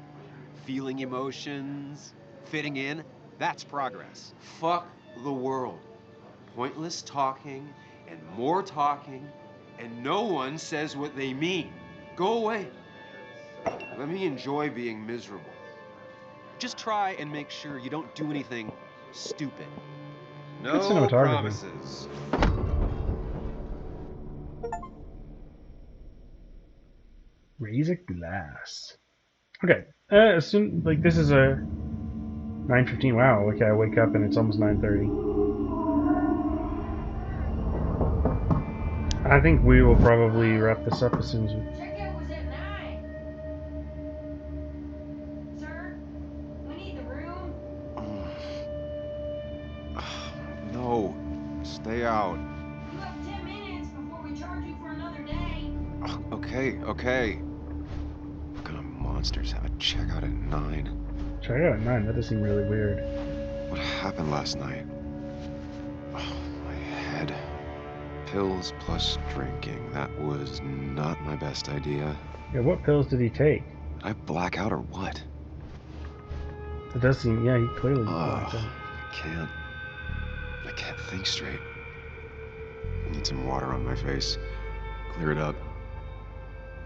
feeling emotions, fitting in. That's progress. Fuck the world. Pointless talking and more talking, and no one says what they mean. Go away. Let me enjoy being miserable. Just try and make sure you don't do anything stupid. No cinematography. promises. Raise a glass. Okay. Assume like this is a 9:15. Wow. Okay, I wake up and it's almost 9:30. I think we will probably wrap this up as soon as we. Checkout was at 9. Sir, we need the room. No, stay out. You have 10 minutes before we charge you for another day. Okay, okay. What kind of monsters have a checkout at 9? Check it out at 9. That does seem really weird. What happened last night? Oh, my head. Pills plus drinking. That was not my best idea. Yeah, what pills did he take? Did I black out or what? It does seem, yeah, he clearly blacked out. I can't think straight. I need some water on my face. Clear it up.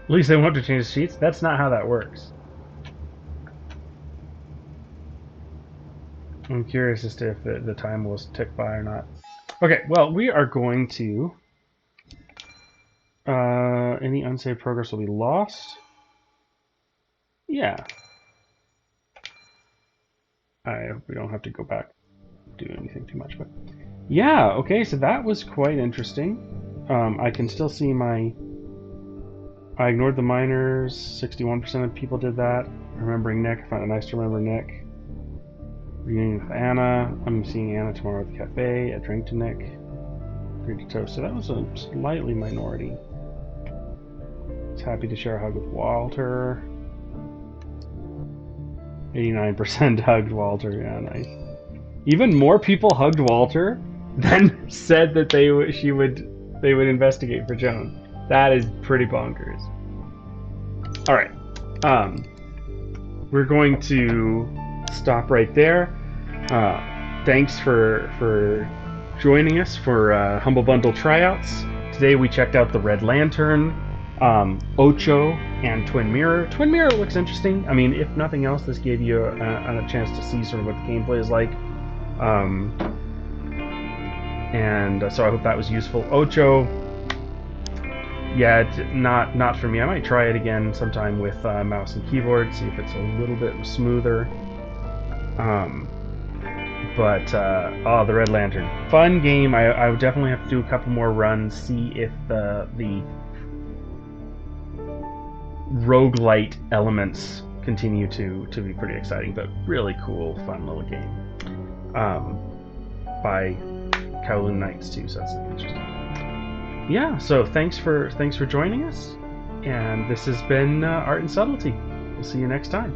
At least they won't have to change the sheets. That's not how that works. I'm curious as to if the time will tick by or not. Okay, well, we are going to... any unsaved progress will be lost. Yeah. We don't have to go back do anything too much, but... Yeah, okay, so that was quite interesting. I can still see my... I ignored the minors. 61% of people did that. Remembering Nick. I found it nice to remember Nick. Reunion with Anna. I'm seeing Anna tomorrow at the cafe. A drink to Nick. Agreed to toast. So that was a slightly minority. Was happy to share a hug with Walter. 89% hugged Walter. Yeah, nice. Even more people hugged Walter than said that they would investigate for Joan. That is pretty bonkers. All right, we're going to stop right there. Thanks for joining us for Humble Bundle Tryouts. Today we checked out the Red Lantern, OTXO, and Twin Mirror. Twin Mirror looks interesting. I mean, if nothing else, this gave you a chance to see sort of what the gameplay is like. And so I hope that was useful. OTXO, yeah, not for me. I might try it again sometime with mouse and keyboard, see if it's a little bit smoother. Oh, the Red Lantern, fun game. I would definitely have to do a couple more runs, see if the roguelite elements continue to be pretty exciting, but really cool, fun little game. By Kowloon Knights too, so that's interesting. Yeah, so thanks for joining us, and this has been Art and Subtlety. We'll see you next time.